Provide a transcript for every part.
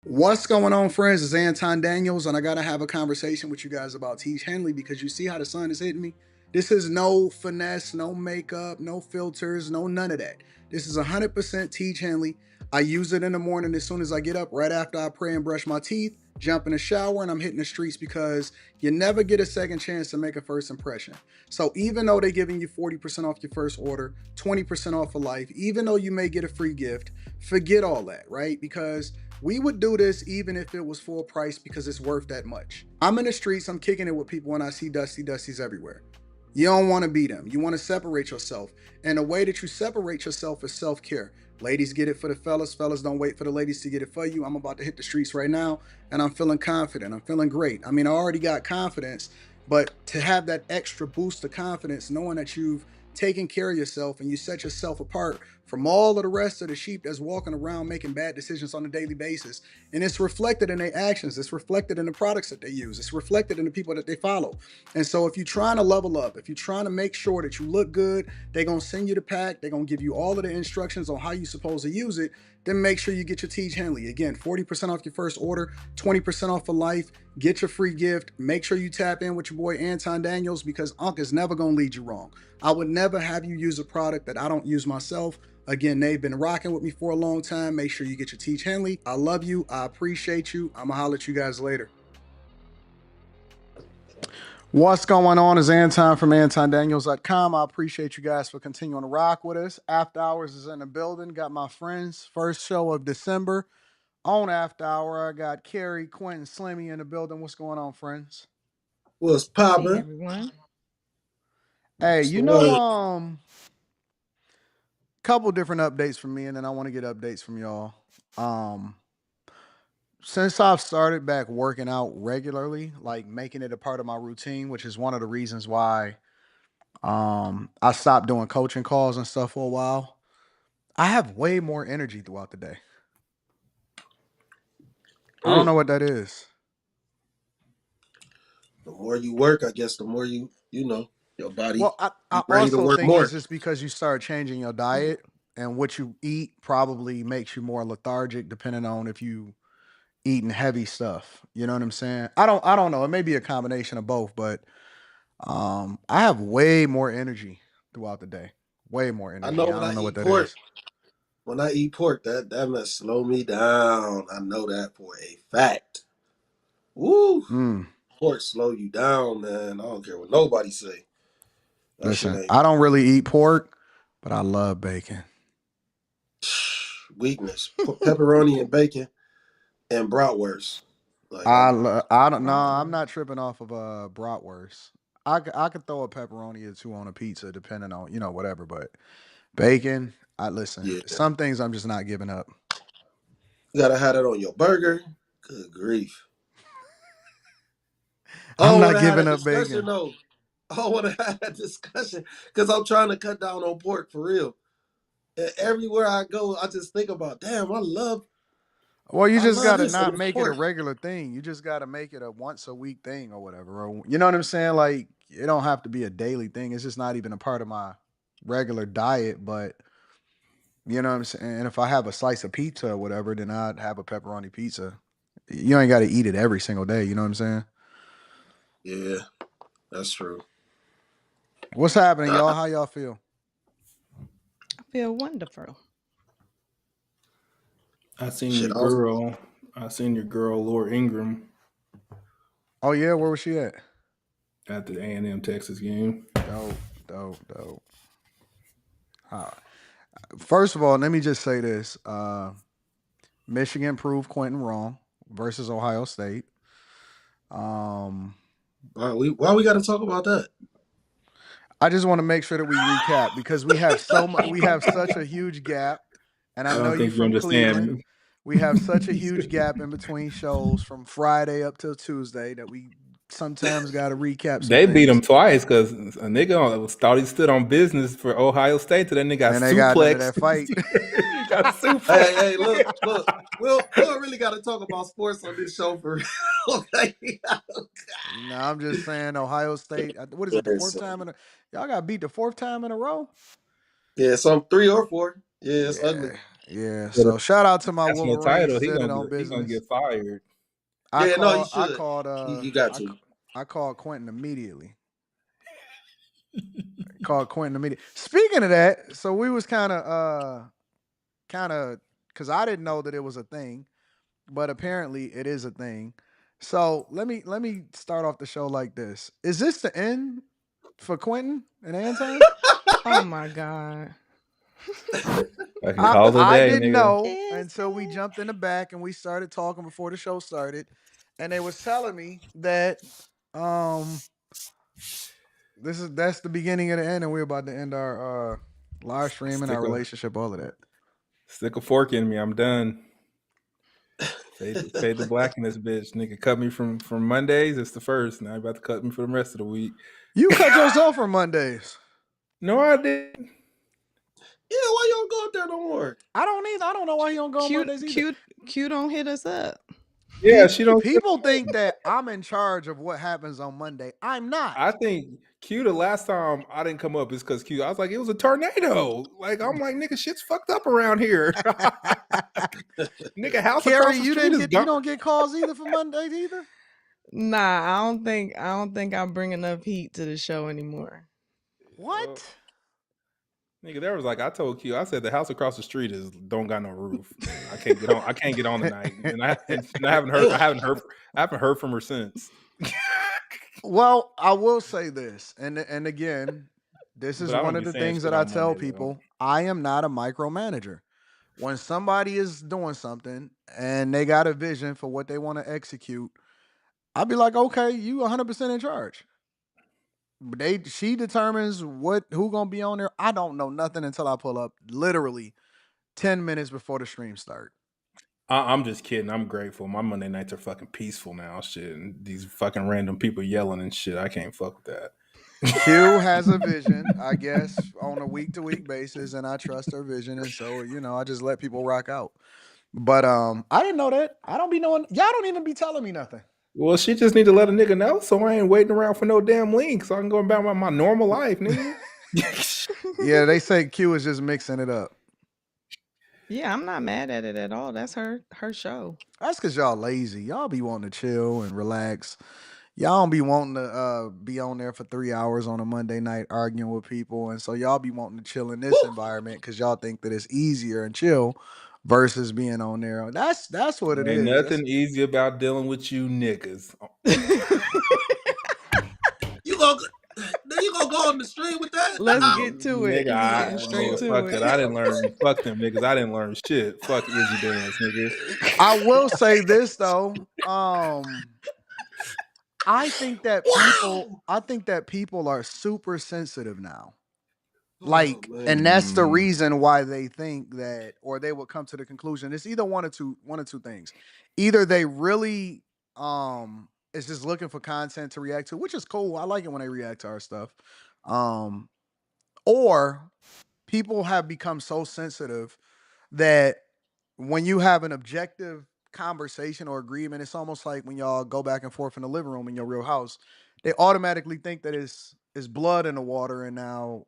What's going on, friends? It's Anton Daniels, and I gotta have a conversation with you guys about TIEGE HENLEY because you see how the sun is hitting me. This is no finesse, no makeup, no filters, no none of that. This is 100% TIEGE HENLEY. I use it in the morning as soon as I get up, right after I pray and brush my teeth, jump in the shower, and I'm hitting the streets because you never get a second chance to make a first impression. So even though they're giving you 40% off your first order, 20% off for life, even though you may get a free gift, forget all that, right? Because we would do this even if it was full price because it's worth that much. I'm in the streets, I'm kicking it with people, and I see Dusties everywhere. You don't want to be them. You want to separate yourself. And the way that you separate yourself is self care. Ladies get it for the fellas. Fellas don't wait for the ladies to get it for you. I'm about to hit the streets right now, and I'm feeling confident. I'm feeling great. I mean, I already got confidence, but to have that extra boost of confidence, knowing that you've taken care of yourself and you set yourself apart from all of the rest of the sheep that's walking around making bad decisions on a daily basis. And it's reflected in their actions. It's reflected in the products that they use. It's reflected in the people that they follow. And so if you're trying to level up, if you're trying to make sure that you look good, they're going to send you the pack. They're going to give you all of the instructions on how you're supposed to use it. Then make sure you get your TIEGE HENLEY. Again, 40% off your first order, 20% off for life. Get your free gift. Make sure you tap in with your boy Anton Daniels because Unc is never going to lead you wrong. I would never have you use a product that I don't use myself. Again, they've been rocking with me for a long time. Make sure you get your TIEGE HENLEY. I love you. I appreciate you. I'm going to holler at you guys later. What's going on is Anton from antondaniels.com. I appreciate you guys for continuing to rock with us. After Hours is in the building. Got my friends. First show of December. On After Hour, I got Carrie, Quentin, Slimmy in the building. What's going on, friends? What's Hey poppin'? everyone. Hey, What's the word? couple different updates from me, and then I want to get updates from y'all. Um, since I've started back working out regularly, like making it a part of my routine, which is one of the reasons why I stopped doing coaching calls and stuff for a while. I have way more energy throughout the day. I don't Mm. know what that is. The more you work, I guess the more your body Well, I be ready to also work think it's more. just because you start changing your diet and what you eat probably makes you more lethargic depending on if you eating heavy stuff. You know what I'm saying? I don't know. It may be a combination of both, but I have way more energy throughout the day. Way more I know energy. I when I don't know what eat that pork, is. that must slow me down. I know that for a fact. Woo! Mm. Pork slow you down, man. I don't care what nobody say. That shit Listen, ain't I don't really eat pork, but I love bacon. weakness. Pepperoni and bacon and bratwurst. Like I don't know. Wow. I'm not tripping off of bratwurst. I could throw a pepperoni or two on a pizza depending on whatever, but bacon. I listen. yeah, Some things I'm just not giving up. you gotta have that on your burger. Good grief. I I'm don't not want to have giving that up discussion bacon. though. I don't want to have that discussion because I'm trying to cut down on pork for real. And everywhere I go, I just think about, damn, Well, you I just love gotta this and not it's make it a pork. regular thing. You just gotta make it a once a week thing or whatever. Or, you know what I'm saying? Like it don't have to be a daily thing. It's just not even a part of my regular diet. But you know what I'm saying? And if I have a slice of pizza or whatever, then I'd have a pepperoni pizza. You ain't gotta eat it every single day. You know what I'm saying? Yeah, that's true. What's happening, Uh, y'all? How y'all feel? I feel wonderful. I seen shit, your I was, girl. I seen your girl, Laura Ingram, Oh yeah, where was she at? at the A&M Texas game. Dope, dope, dope. Uh, First of all, let me just say this: Michigan proved Quentin wrong versus Ohio State. Um, why we got to talk about that? I just want to make sure that we recap because we have we have such a huge gap, and I I know don't you think you from Cleveland. understand. We have such a huge gap in between shows from Friday up till Tuesday that we sometimes got to recap some They beat things. him twice because a nigga thought he stood on business for Ohio State. Till that nigga And got then they got into suplexed. that fight. He got Hey, suplexed. hey, look. We don't really got to talk about sports on this show for real. Okay. No, I'm just saying Ohio State. What is it? The fourth time in a y'all got beat the fourth time in a row. Yeah, some 3 or 4. Yeah, it's Yeah, ugly. Yeah. But So shout out to my that's my Wolverines. title. Said it on He gonna business. get fired. Yeah, no, he I should. called He got I, to. I called Quentin immediately. Called Quentin immediately. Speaking of that, so we was kind of because I didn't know that it was a thing, but apparently it is a thing. So let me start off the show like this. Is this the end for Quentin and Anton? Oh my God. I can call it a I day, didn't nigga. know Is until we it? jumped in the back and we started talking before the show started, and they was telling me that um that's the beginning of the end, and we're about to end our live stream and our Stick a relationship, all of that. stick a fork in me. I'm done. Fade the black in this bitch. Nigga cut me from Mondays. It's the first. Now you about to cut me for the rest of the week. You cut yourself for Mondays. No, I didn't. Yeah, why you don't go up there no more? I don't either. I don't know why he don't go on Cute, Mondays either. cute, cute. Don't hit us up. Yeah, she don't. People think that I'm in charge of what happens on Monday. I'm not. I think Q the last time I didn't come up is because Q. I was like, it was a tornado. Like I'm like, nigga, shit's fucked up around here. Nigga, house Carrie, across the street is you gone. don't get calls either for Mondays either. Nah, I don't think I bring enough heat to the show anymore. What? Nigga, there was like I told Q. I said the house across the street is don't got no roof. I can't get on. I can't get on tonight, and I haven't heard. Damn. I haven't heard from her since. Well, I will say this, and again, this is But I one don't of be the saying things shit that I on tell Monday though. people. I am not a micromanager. When somebody is doing something and they got a vision for what they want to execute, I'll be like, okay, you 100% in charge. But she determines who gonna be on there. I don't know nothing until I pull up literally 10 minutes before the stream start. I'm just kidding. I'm grateful. My Monday nights are fucking peaceful now. Shit, and these fucking random people yelling and shit. I can't fuck with that. Q has a vision, I guess, on a week to week basis, and I trust her vision, and so I just let people rock out. But I didn't know that. I don't be knowing. Y'all don't even be telling me nothing. Well, she just need to let a nigga know, so I ain't waiting around for no damn link, so I can go about my normal life, nigga. Yeah, they say Q is just mixing it up. Yeah, I'm not mad at it at all. That's her show. That's because y'all lazy. Y'all be wanting to chill and relax. Y'all don't be wanting to be on there for 3 hours on a Monday night arguing with people, and so y'all be wanting to chill in this environment because y'all think that it's easier and chill versus being on there. That's what it Ain't is. nothing easy about dealing with you niggas. You gonna you gonna go on the stream with that? Let's No. get to it. Nigga, He getting straight nigga, to fuck it. that. I didn't learn. Fuck them niggas. I didn't learn shit. Fuck Izzy Dance, nigga. I will say this though. Wow. I think that people are super sensitive now. Oh And man. that's the Mm, reason why they think that, or they will come to the conclusion. It's either one or two things. Either they really is just looking for content to react to, which is cool. I like it when they react to our stuff. Um, or people have become so sensitive that when you have an objective conversation or agreement, it's almost like when y'all go back and forth in the living room in your real house, they automatically think that it's blood in the water, and now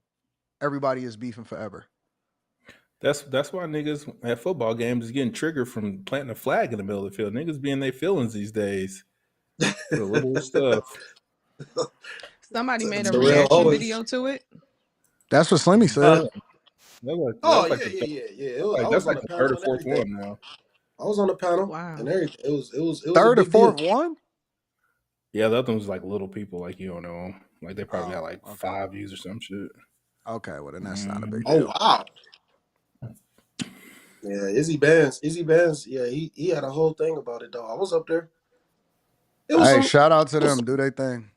everybody is beefing forever. that's why niggas at football games is getting triggered from planting a flag in the middle of the field. Niggas be in their feelings these days for the littlest stuff. Somebody made a Terrell reaction Owens. video to it. That's what Slimmy That said. Huh? was that Oh was like yeah, the yeah, yeah, yeah. I that's was on like the the third panel or and fourth everything. one now. I was on the panel and Wow. everything. It was a Third or big deal. fourth one? Yeah, the other one's like little people, like you don't know 'em. Like they probably got Oh, like okay. 5 views or some shit. Okay, well then that's not a big Mhm. Oh deal. wow. Yeah, Izzy Bands. Yeah, he had a whole thing about it though. I was up there. It was Hey, some. shout out to It was them. Do they thing.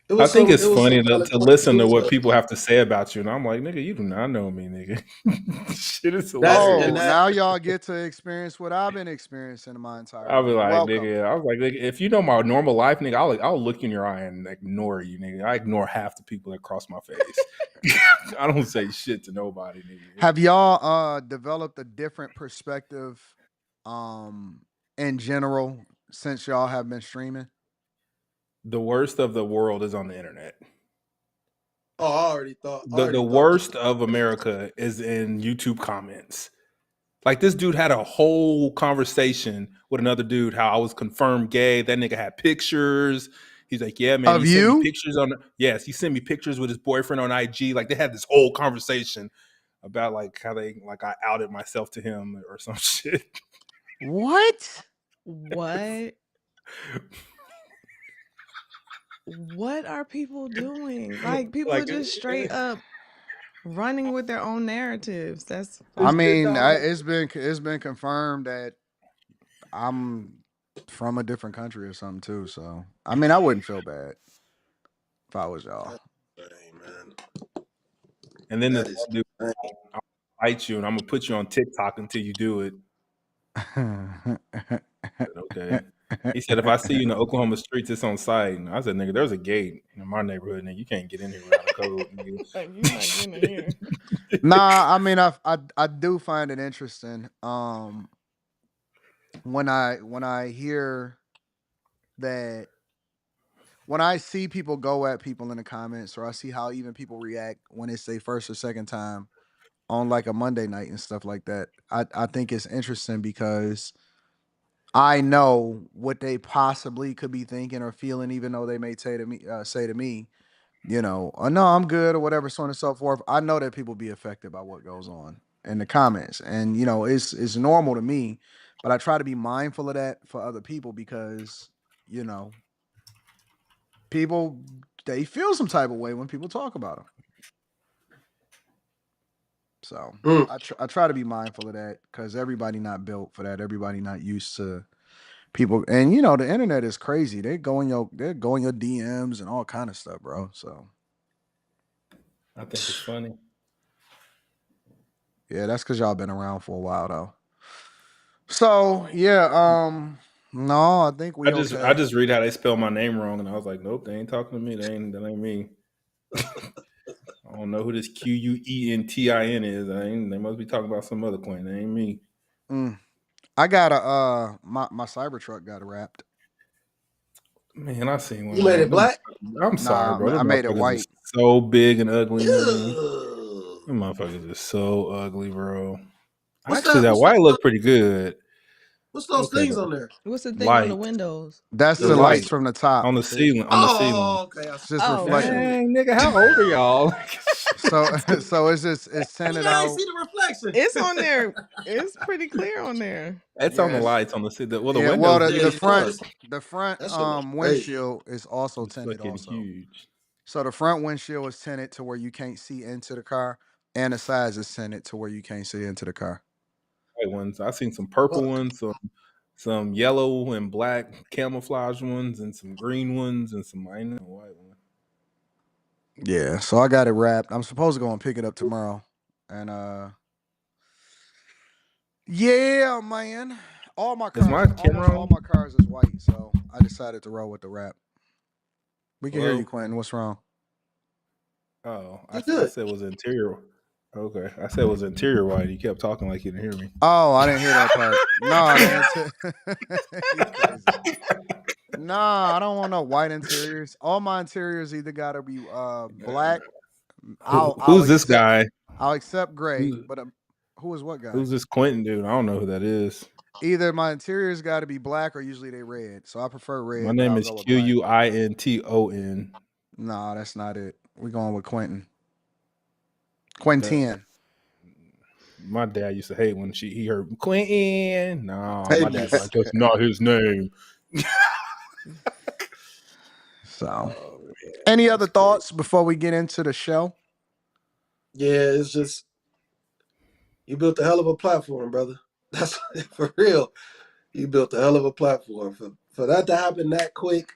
it I was think some. it's It was some funny valid to points. It listen to was what people have to say about you, and I'm like, nigga, you do not know me, nigga. Shit is that hilarious. and Oh, that. now y'all get to experience what I've been experiencing in my entire I'll be life. like, Welcome. nigga, I was like, nigga, if you know my normal life, nigga, I'll look you in your eye and ignore you, nigga. I ignore half the people that cross my face. I don't say shit to nobody, nigga. Have y'all developed a different perspective um in general since y'all have been streaming? The worst of the world is on the internet. Oh, I already thought. I The already thought that. worst of America is in YouTube comments. Like this dude had a whole conversation with another dude how I was confirmed gay. That nigga had pictures. He's like, yeah, man, Of he sent me you? pictures on. Yes, he sent me pictures with his boyfriend on IG. Like they had this whole conversation about like how they like I outed myself to him or some shit. What? What? What are people doing? Like people are Like just straight up running with their own narratives. That's I it's funny. just mean, dog. it's been confirmed that I'm from a different country or something too. So I mean, I wouldn't feel bad if I was y'all. That's insane, man. And then this That is one dude, insane. I'll fight you and I'm gonna put you on TikTok until you do it. I said, okay. He said, if I see you in the Oklahoma streets, it's on site. And I said, nigga, there's a gate in my neighborhood, nigga. You can't get in here without a code, nigga. Like you're not getting in here. Nah, I mean, I do find it interesting. When I hear that, when I see people go at people in the comments, or I see how even people react when it's their first or second time on like a Monday night and stuff like that, I think it's interesting because I know what they possibly could be thinking or feeling, even though they may say to me, you know, oh, no, I'm good or whatever, so on and so forth. I know that people be affected by what goes on in the comments, and you know, it's normal to me, but I try to be mindful of that for other people because you know, people they feel some type of way when people talk about them. So Mm. I try to be mindful of that because everybody not built for that. Everybody not used to people, and you know, the internet is crazy. They go in your DMs and all kind of stuff, bro. So I think it's funny. yeah, that's because y'all been around for a while though. So yeah, no, I think we I okay. just read how they spell my name wrong, and I was like, nope, they ain't talking to me. That ain't me. I don't know who this QUENTIN is. They must be talking about some other coin. That ain't me. Mm. I got a my Cybertruck got wrapped. Man, I seen one You of made them. it black? I'm sorry, Nah, bro. Them I made it motherfuckers is white. so big and ugly, man. Ew. Them motherfuckers is so ugly, bro. What's Actually, that? that white looked pretty good. What's those Okay, things on there? What's the thing on the light, windows? That's the the lights light from the top. on the See, ceiling, on the ceiling. Oh, okay. I it's see. just Oh I reflecting. see it. man. Dang, nigga, how old are y'all? So so it's Nigga, tinted I ain't out. see the reflection. It's on there. It's pretty clear on there. It's on the Yes. lights on the ceiling. Well, the Yeah. Well, windows the Yeah, the did. it front was. the front That shit was crazy. windshield is also It's tinted fucking also. huge. So the front windshield is tinted to where you can't see into the car, and the sides is tinted to where you can't see into the car. White ones. I seen some purple Fuck. ones, some yellow and black camouflage ones, and some green ones, and some I know white ones. Yeah. So I got it wrapped. I'm supposed to go and pick it up tomorrow, and yeah, man. Is my Almost camera all on? my cars is white, so I decided to roll with the wrap. We can hear you, Hello. Quentin. What's wrong? Oh, You I good? said it was interior. Okay, I said it was interior white. You kept talking like you didn't hear me. Oh, I didn't hear that part. No, the you crazy. Nah, I don't want no white interiors. All my interiors either gotta be black. I'll Who's this accept guy? I'll accept gray, Who, but who is what guy? who's this Quentin dude? I don't know who that is. Either my interiors got to be black or usually they red. So I prefer My red, but name I'll is go with black. QUINTON. No, that's not it. We're going with Quentin. That Quentin. my dad used to hate when he heard Quentin. No, my dad be Babies. like, that's not his name. So, Oh man, any other that's crazy. thoughts before we get into the show? Yeah, it's just you built a hell of a platform, brother. That's for real. You built a hell of a platform. For that to happen that quick,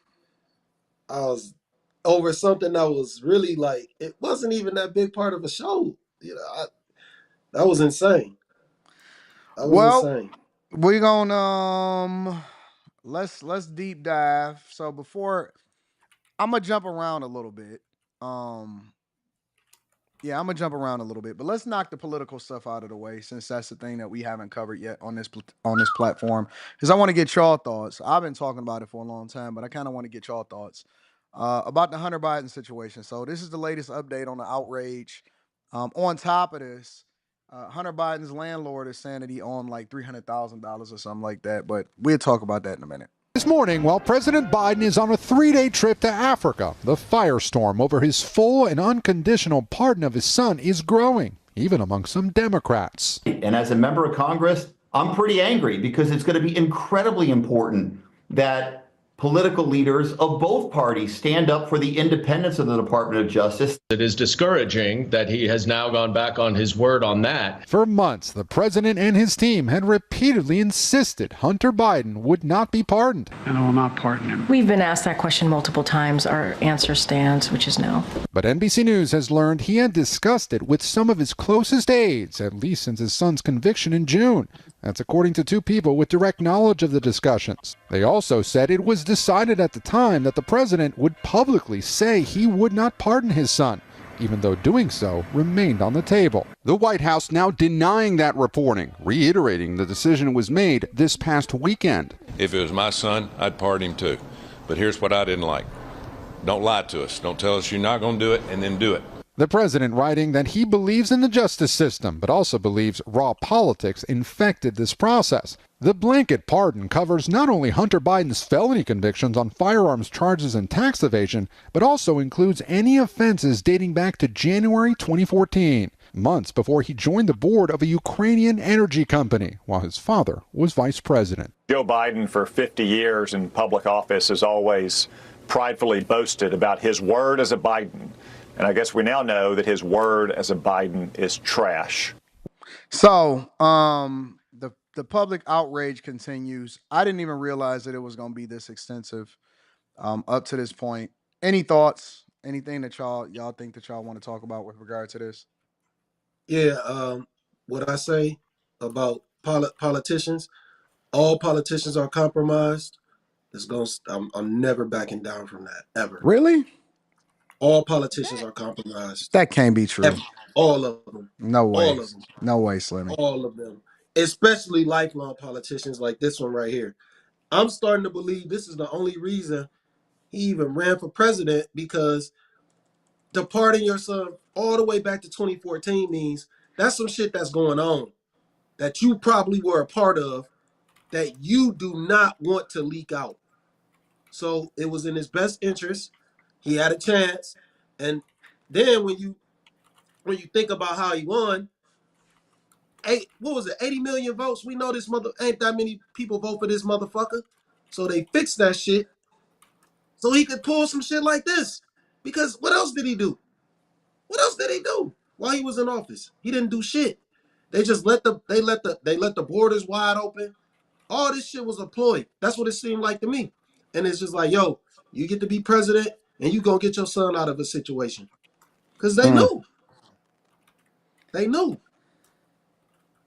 I was over something that was really like it wasn't even that big part of a show. That was insane. That was Well, insane. we're gonna let's deep dive. So before I'm gonna jump around a little bit. Um Yeah, I'm gonna jump around a little bit, but let's knock the political stuff out of the way since that's the thing that we haven't covered yet on on this platform. Because I want to get y'all thoughts. I've been talking about it for a long time, but I kind of want to get y'all thoughts about the Hunter Biden situation. So this is the latest update on the outrage. On top of this, Hunter Biden's landlord is saying that he owned like $300,000 or something like that, but we'll talk about that in a minute. This morning, while President Biden is on a 3-day trip to Africa, the firestorm over his full and unconditional pardon of his son is growing, even among some Democrats. And as a member of Congress, I'm pretty angry because it's going to be incredibly important that political leaders of both parties stand up for the independence of the Department of Justice. It is discouraging that he has now gone back on his word on that. For months, the president and his team had repeatedly insisted Hunter Biden would not be pardoned. And I will not pardon him. We've been asked that question multiple times. Our answer stands, which is no. But NBC News has learned he had discussed it with some of his closest aides, at least since his son's conviction in June. That's according to two people with direct knowledge of the discussions. They also said it was decided at the time that the president would publicly say he would not pardon his son, even though doing so remained on the table. The White House now denying that reporting, reiterating the decision was made this past weekend. If it was my son, I'd pardon him too. But here's what I didn't like. Don't lie to us. Don't tell us you're not going to do it and then do it. The president writing that he believes in the justice system, but also believes raw politics infected this process. The blanket pardon covers not only Hunter Biden's felony convictions on firearms charges and tax evasion, but also includes any offenses dating back to January 2014, months before he joined the board of a Ukrainian energy company, while his father was vice president. Joe Biden, for 50 years in public office, has always pridefully boasted about his word as a Biden. And I guess we now know that his word as a Biden is trash. So, the public outrage continues. I didn't even realize that it was going to be this extensive up to this point. Any thoughts? Anything that y'all think that y'all want to talk about with regard to this? Yeah, what I say about politicians, all politicians are compromised. I'm never backing down from that, ever. Really? All politicians are compromised. That can't be true. All of them. No way. All of them. No way, Slimmy. All of them. Especially lifelong politicians like this one right here. I'm starting to believe this is the only reason he even ran for president, because departing your son all the way back to 2014 means that's some shit that's going on that you probably were a part of that you do not want to leak out. So it was in his best interest. He had a chance. And then when you think about how he won, what was it, 80 million votes? We know this ain't that many people vote for this motherfucker. So they fixed that shit so he could pull some shit like this. Because what else did he do? What else did he do while he was in office? He didn't do shit. They just let the borders wide open. All this shit was a ploy. That's what it seemed like to me. And it's just like, yo, you get to be president and you gonna get your son out of a situation. Because they knew. They knew.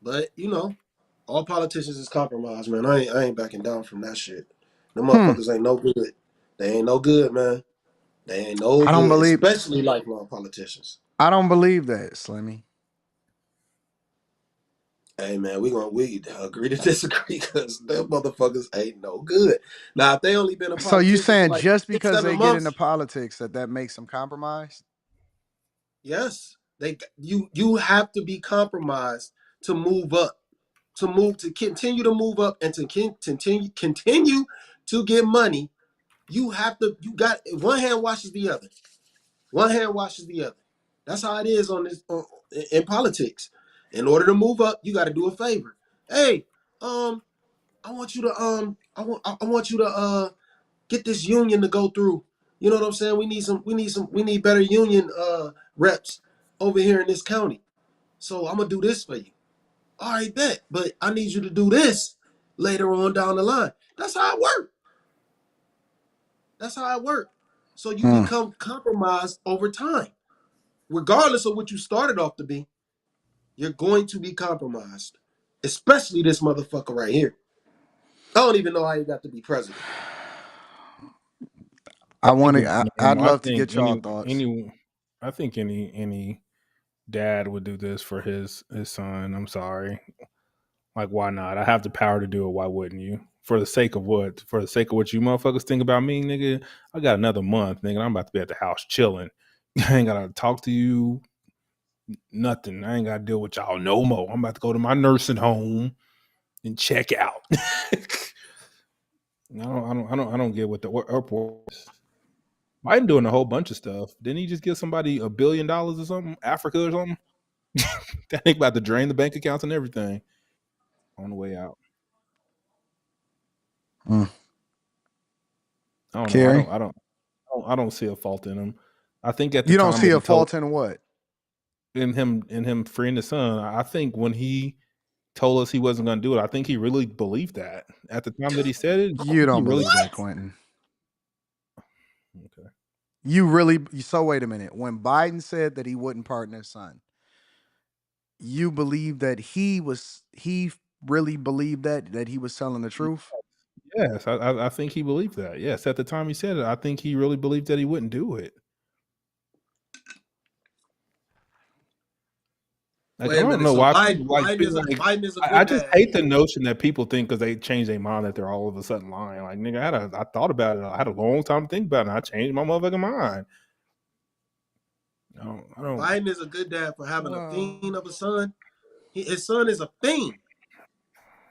But, all politicians is compromised, man. I ain't backing down from that shit. Them motherfuckers ain't no good. They ain't no good, man. They ain't no good, especially lifelong politicians. I don't believe that, Slimmy. Hey, man, we agree to disagree, because them motherfuckers ain't no good. Now, if they only been a politician, so you saying like just because 6-7 they months, get into politics that makes them compromised? Yes. You have to be compromised to move up, to continue to move up, and to continue to get money. You got one hand washes the other. One hand washes the other. That's how it is in politics. In order to move up, you got to do a favor. Hey, I want you to get this union to go through. You know what I'm saying? We need better union reps over here in this county. So I'm gonna do this for you. All right, bet. But I need you to do this later on down the line. That's how it works. That's how it works. So you become compromised over time. Regardless of what you started off to be, you're going to be compromised. Especially this motherfucker right here. I don't even know how he got to be president. I'd love to get y'all thoughts. I think any dad would do this for his son. I'm sorry. Like, why not? I have the power to do it. Why wouldn't you? For the sake of what? For the sake of what you motherfuckers think about me, nigga? I got another month, nigga. I'm about to be at the house chilling. I ain't gotta talk to you. Nothing. I ain't got to deal with y'all no more. I'm about to go to my nursing home and check out. I don't get what the airport is. Biden doing a whole bunch of stuff. Didn't he just give somebody $1 billion or something? Africa or something? That nigga about to drain the bank accounts and everything on the way out. Mm. I don't Carrie? know. I don't see a fault in him. I think at the You don't time see that a he told fault in what? in him freeing the son, I think when he told us he wasn't going to do it, I think he really believed that. At the time that he said it, I You think he don't really believe that, Quentin. Okay. You really so wait a minute. When Biden said that he wouldn't pardon his son, you believe that he really believed that he was telling the truth? Yes, I think he believed that. Yes, at the time he said it, I think he really believed that he wouldn't do it. Like, I Wait a don't minute. know So why Biden, people like feel like Biden is a I good just dad. hate the notion that people think because they change their mind that they're all of a sudden lying. Like, nigga, I thought about it. I had a long time to think about it. And I changed my motherfucking mind. I don't. Biden is a good dad for having a Well, fiend of a son. His son is a fiend.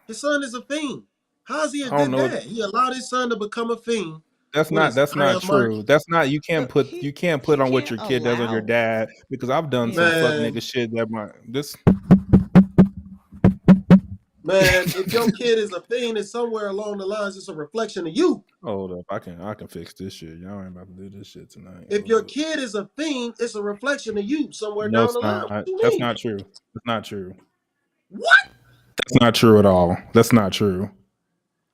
His son is a fiend. How is he a I don't good know. dad? He allowed his son to become a fiend That's with his not iron money. true. That's not you can't put he on what can't your kid does on your allow. dad because I've done some Yeah. fuck nigga shit that Man, if your kid is a fiend, it's somewhere along the lines, it's a reflection of you. Hold up, I can fix this shit. Y'all ain't about to do this shit tonight. If Hold your up. kid is a fiend, it's a reflection of you somewhere No, down it's the line. not. What you That's mean? not true. That's not true. What? That's not true at all. That's not true.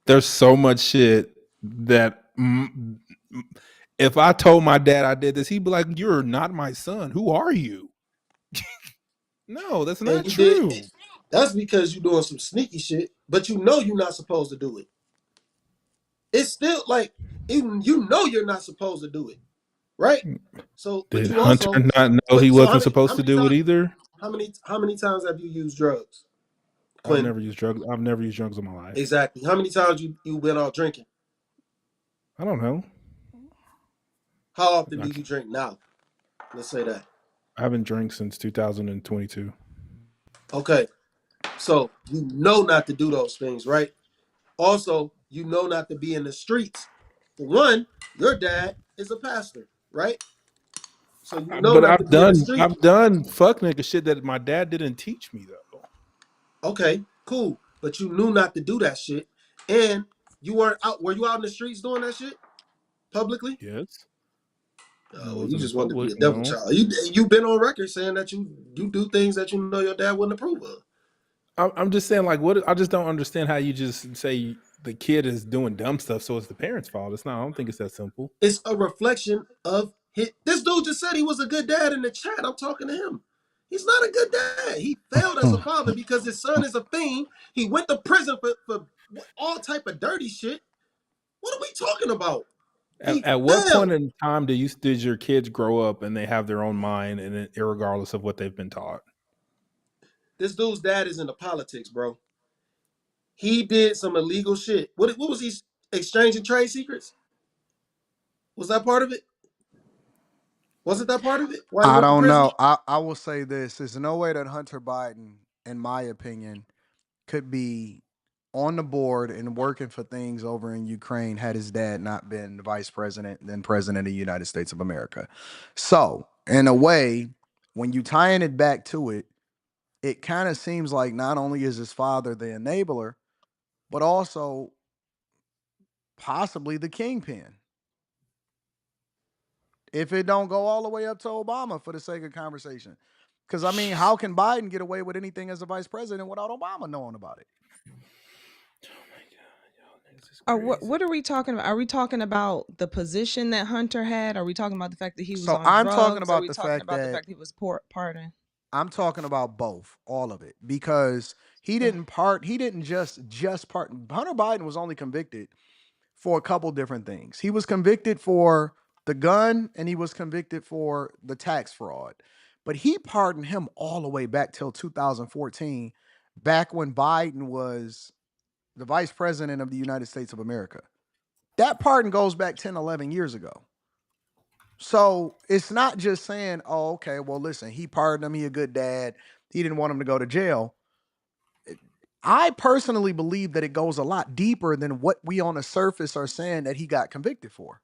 There's so much shit that if I told my dad I did this, he'd be like, "You're not my son. Who are you?" No, that's And not you did. true. That's because you're doing some sneaky shit, but you know you're not supposed to do it. It's still like, even you know you're not supposed to do it, right? So, but Did you Hunter also, not know he but so wasn't supposed to do it either? how many times have you used drugs, I've Quentin? never used drugs. I've never used drugs in my life. Exactly. How many times you been out drinking? I don't know. How often do I, you drink now? Let's say that. I haven't drank since 2022. Okay. So you know not to do those things, right? Also, you know not to be in the streets. For one, your dad is a pastor, right? So you know But not to be in the street. I've done fuck nigga shit that my dad didn't teach me though. Okay, cool. But you knew not to do that shit. And you weren't out. Were you out in the streets doing that shit publicly? Yes. I Oh, you wasn't in just wanted to be public, a devil no. child. You've been on record saying that you do things that you know your dad wouldn't approve of. I'm just saying, like, what? I just don't understand how you just say the kid is doing dumb stuff, so it's the parents' fault. It's not. I don't think it's that simple. It's a reflection of his. This dude just said he was a good dad in the chat. I'm talking to him. He's not a good dad. He failed as a father because his son is a fiend. He went to prison for all type of dirty shit. What are we talking about? He At what point failed. in time did your kids grow up and they have their own mind, and regardless of what they've been taught? This dude's dad is into politics, bro. He did some illegal shit. What was he exchanging trade secrets? Was that part of it? Wasn't that part of it? Why he I went to don't prison? know. I will say this. There's no way that Hunter Biden, in my opinion, could be on the board and working for things over in Ukraine had his dad not been the vice president, then president of the United States of America. So, in a way, when you tying it back to it, it kind of seems like not only is his father the enabler, but also possibly the kingpin. If it don't go all the way up to Obama for the sake of conversation. Because I mean, how can Biden get away with anything as a vice president without Obama knowing about it? What are we talking about? Are we talking about the position that Hunter had? Are we talking about the fact that he was So on I'm talking drugs? Are about we the talking fact about the that fact that he was pardoned? I'm talking about both, all of it, because he didn't just pardon. Hunter Biden was only convicted for a couple different things. He was convicted for the gun and he was convicted for the tax fraud. But he pardoned him all the way back till 2014, back when Biden was the vice president of the United States of America. That pardon goes back 10, 11 years ago. So it's not just saying, oh, okay, well, listen, he pardoned him. He a good dad. He didn't want him to go to jail. I personally believe that it goes a lot deeper than what we on the surface are saying that he got convicted for.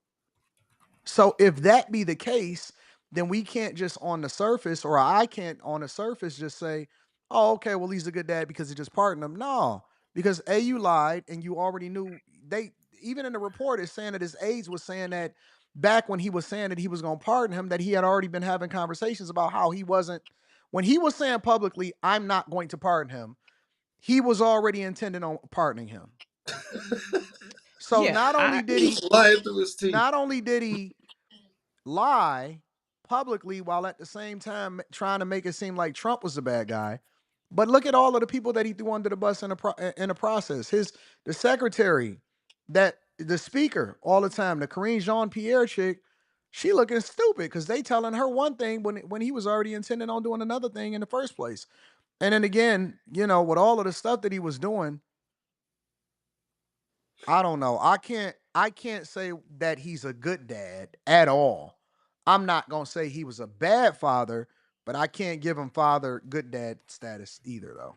So if that be the case, then we can't just on the surface, or I can't on the surface just say, oh, okay, well, he's a good dad because he just pardoned him. No, because A, you lied and you already knew they, even in the report, it's saying that his aides was saying that back when he was saying that he was going to pardon him, that he had already been having conversations about how he wasn't, when he was saying publicly, I'm not going to pardon him, he was already intending on pardoning him. So Yeah, not only did He's he, lying through his teeth. not only did he lie publicly while at the same time trying to make it seem like Trump was the bad guy. But look at all of the people that he threw under the bus in the process. The secretary, that the speaker all the time, the Karine Jean Pierre chick, she looking stupid because they telling her one thing when he was already intending on doing another thing in the first place. And then again, with all of the stuff that he was doing, I don't know. I can't say that he's a good dad at all. I'm not gonna say he was a bad father, but I can't give him father good dad status either though.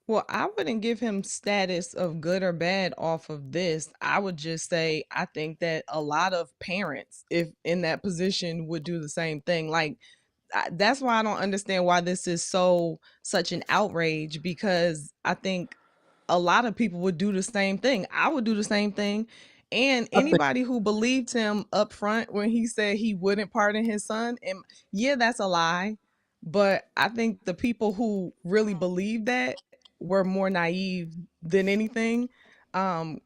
well, I wouldn't give him status of good or bad off of this. I would just say I think that a lot of parents, if in that position, would do the same thing. Like, that's why I don't understand why this is such an outrage, because I think a lot of people would do the same thing. I would do the same thing. And I think anybody who believed him up front when he said he wouldn't pardon his son, and yeah, that's a lie. But I think the people who really believed that were more naive than anything.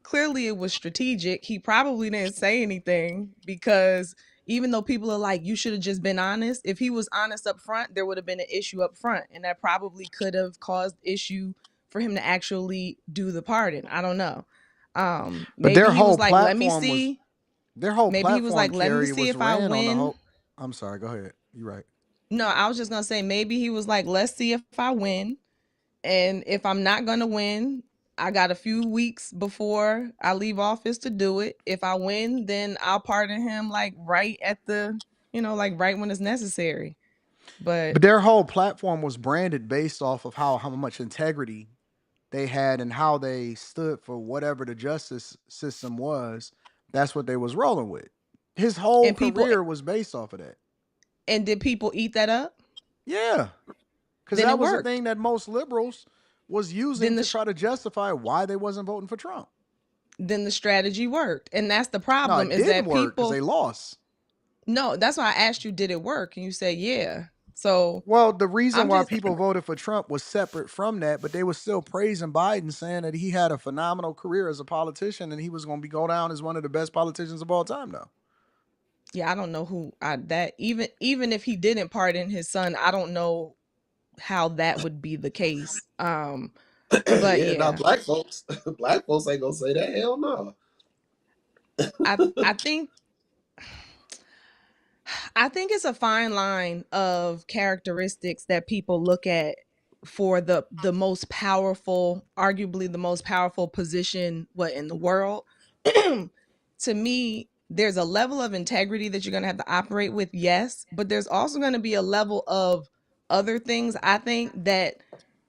Clearly it was strategic. He probably didn't say anything because even though people are like, you should have just been honest, if he was honest up front, there would have been an issue up front. And that probably could have caused issue for him to actually do the pardon. I don't know. But Maybe he was like, let me see. their whole Maybe he was platform like, let me carry see was if I ran on the win. whole. I'm sorry, go ahead. You're right. No, I was just gonna say maybe he was like, let's see if I win. And if I'm not gonna win, I got a few weeks before I leave office to do it. If I win, then I'll pardon him like right at the, like right when it's necessary. But But their whole platform was branded based off of how much integrity they had and how they stood for whatever the justice system was. That's what they was rolling with. His whole and people career was based off of that. and did people eat that up? Yeah, because Then that it was the worked. thing that most liberals was using Then to try to justify why they wasn't voting for Trump. then the strategy worked. And that's the No, problem it is didn't that work because people they lost. no, that's why I asked you, did it work? And you said yeah. So Well, the reason I'm why just people voted for Trump was separate from that, but they were still praising Biden, saying that he had a phenomenal career as a politician and he was going to be go down as one of the best politicians of all time. Though yeah, I don't know who I that even if he didn't pardon his son, I don't know how that would be the case. But yeah, not yeah, black folks. Black folks ain't gonna say that. Hell no. I think it's a fine line of characteristics that people look at for the most powerful, arguably the most powerful position what in the world. To me, there's a level of integrity that you're going to have to operate with, yes, but there's also going to be a level of other things I think that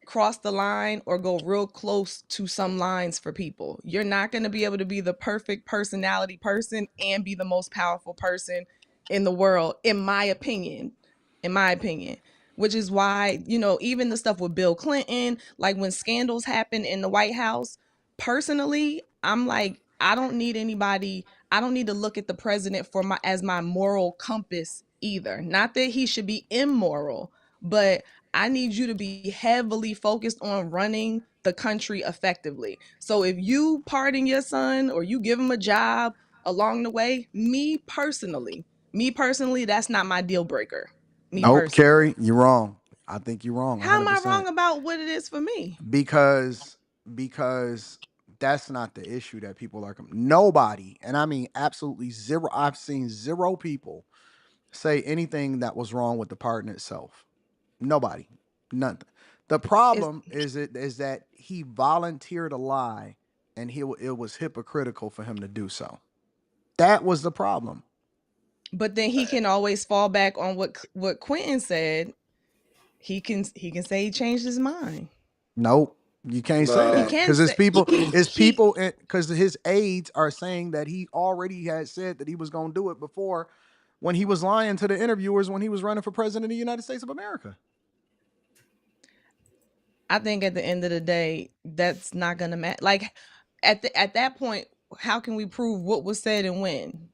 cross the line or go real close to some lines for people. You're not going to be able to be the perfect personality person and be the most powerful person in the world, in my opinion. In my opinion. Which is why, even the stuff with Bill Clinton, like when scandals happen in the White House, personally, I'm like, I don't need to look at the president for my as my moral compass either. Not that he should be immoral, but I need you to be heavily focused on running the country effectively. So if you pardon your son or you give him a job along the way, me personally, that's not my deal breaker. Me nope, personally. Carrie, you're wrong. I think you're wrong How am I 100% wrong about what it is for me? because that's not the issue that people are. Nobody, and I mean absolutely zero. I've seen zero people say anything that was wrong with the pardon itself. Nobody, nothing. The Is problem is that he volunteered a lie, and it was hypocritical for him to do so. That was the problem. But then he can always fall back on what Quentin said. He can say he changed his mind. Nope. You can't say He Nah. that can because say it's he people, because his aides are saying that he already had said that he was going to do it before, when he was lying to the interviewers when he was running for president of the United States of America. I think at the end of the day, that's not gonna matter. Like at that point, how can we prove what was said and when?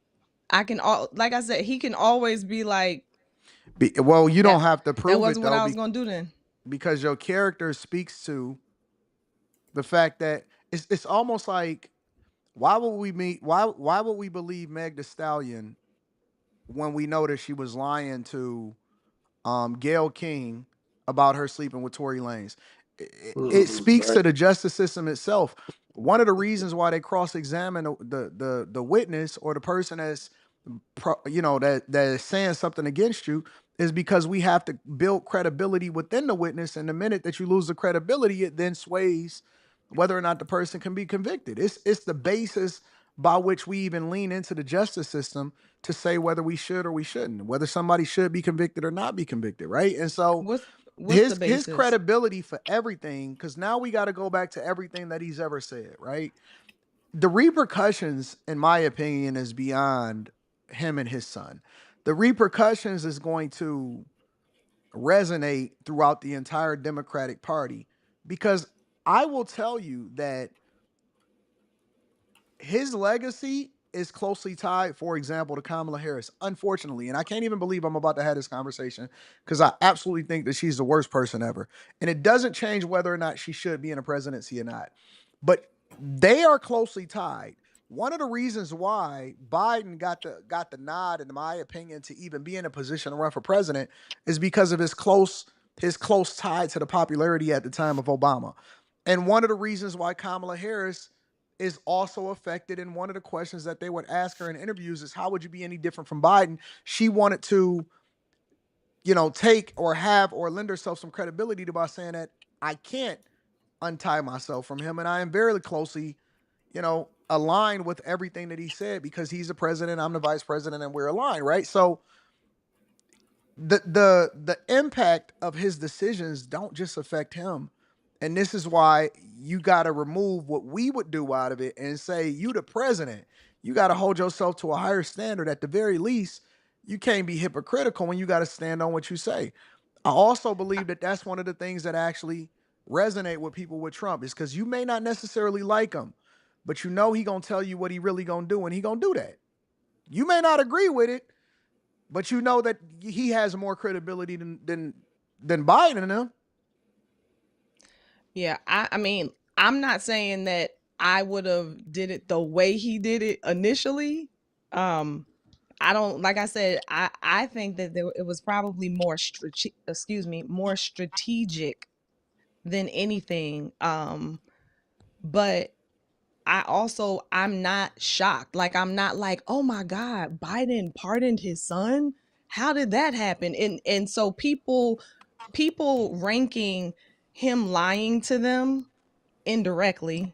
I can like I said, he can always be like Well, you don't that. have to That prove it wasn't what though, I was gonna do then. because your character speaks to the fact that it's almost like, why would we meet? Why would we believe Meg Thee Stallion when we know that she was lying to Gayle King about her sleeping with Tory Lanez? It speaks Right. to the justice system itself. One of the reasons why they cross-examine the witness or the person that's that is saying something against you is because we have to build credibility within the witness. And the minute that you lose the credibility, it then sways whether or not the person can be convicted. It's the basis by which we even lean into the justice system to say whether we should or we shouldn't, whether somebody should be convicted or not be convicted, right? And so What's the his basis? credibility for everything, because now we got to go back to everything that he's ever said, right? The repercussions, in my opinion, is beyond him and his son. The repercussions is going to resonate throughout the entire Democratic Party, because I will tell you that his legacy is closely tied, for example, to Kamala Harris, unfortunately. And I can't even believe I'm about to have this conversation, because I absolutely think that she's the worst person ever. And it doesn't change whether or not she should be in a presidency or not. But they are closely tied. One of the reasons why Biden got the nod, in my opinion, to even be in a position to run for president is because of his close tie to the popularity at the time of Obama. And one of the reasons why Kamala Harris is also affected, and one of the questions that they would ask her in interviews is, how would you be any different from Biden? She wanted to, take or have or lend herself some credibility to by saying that I can't untie myself from him, and I am very closely, aligned with everything that he said, because he's the president, I'm the vice president, and we're aligned, right? So the impact of his decisions don't just affect him. And this is why you got to remove what we would do out of it and say, you the president, you got to hold yourself to a higher standard. At the very least, you can't be hypocritical when you got to stand on what you say. I also believe that that's one of the things that actually resonate with people with Trump, is because you may not necessarily like him, but he gonna tell you what he really gonna do, and he gonna do that. You may not agree with it, but you know that he has more credibility than Biden and him. Yeah, I mean, I'm not saying that I would have did it the way he did it initially. I don't, like I said, I think that it was probably more strategic than anything. But I'm not shocked. Like, I'm not like, oh my God, Biden pardoned his son. How did that happen? And so people ranking him lying to them indirectly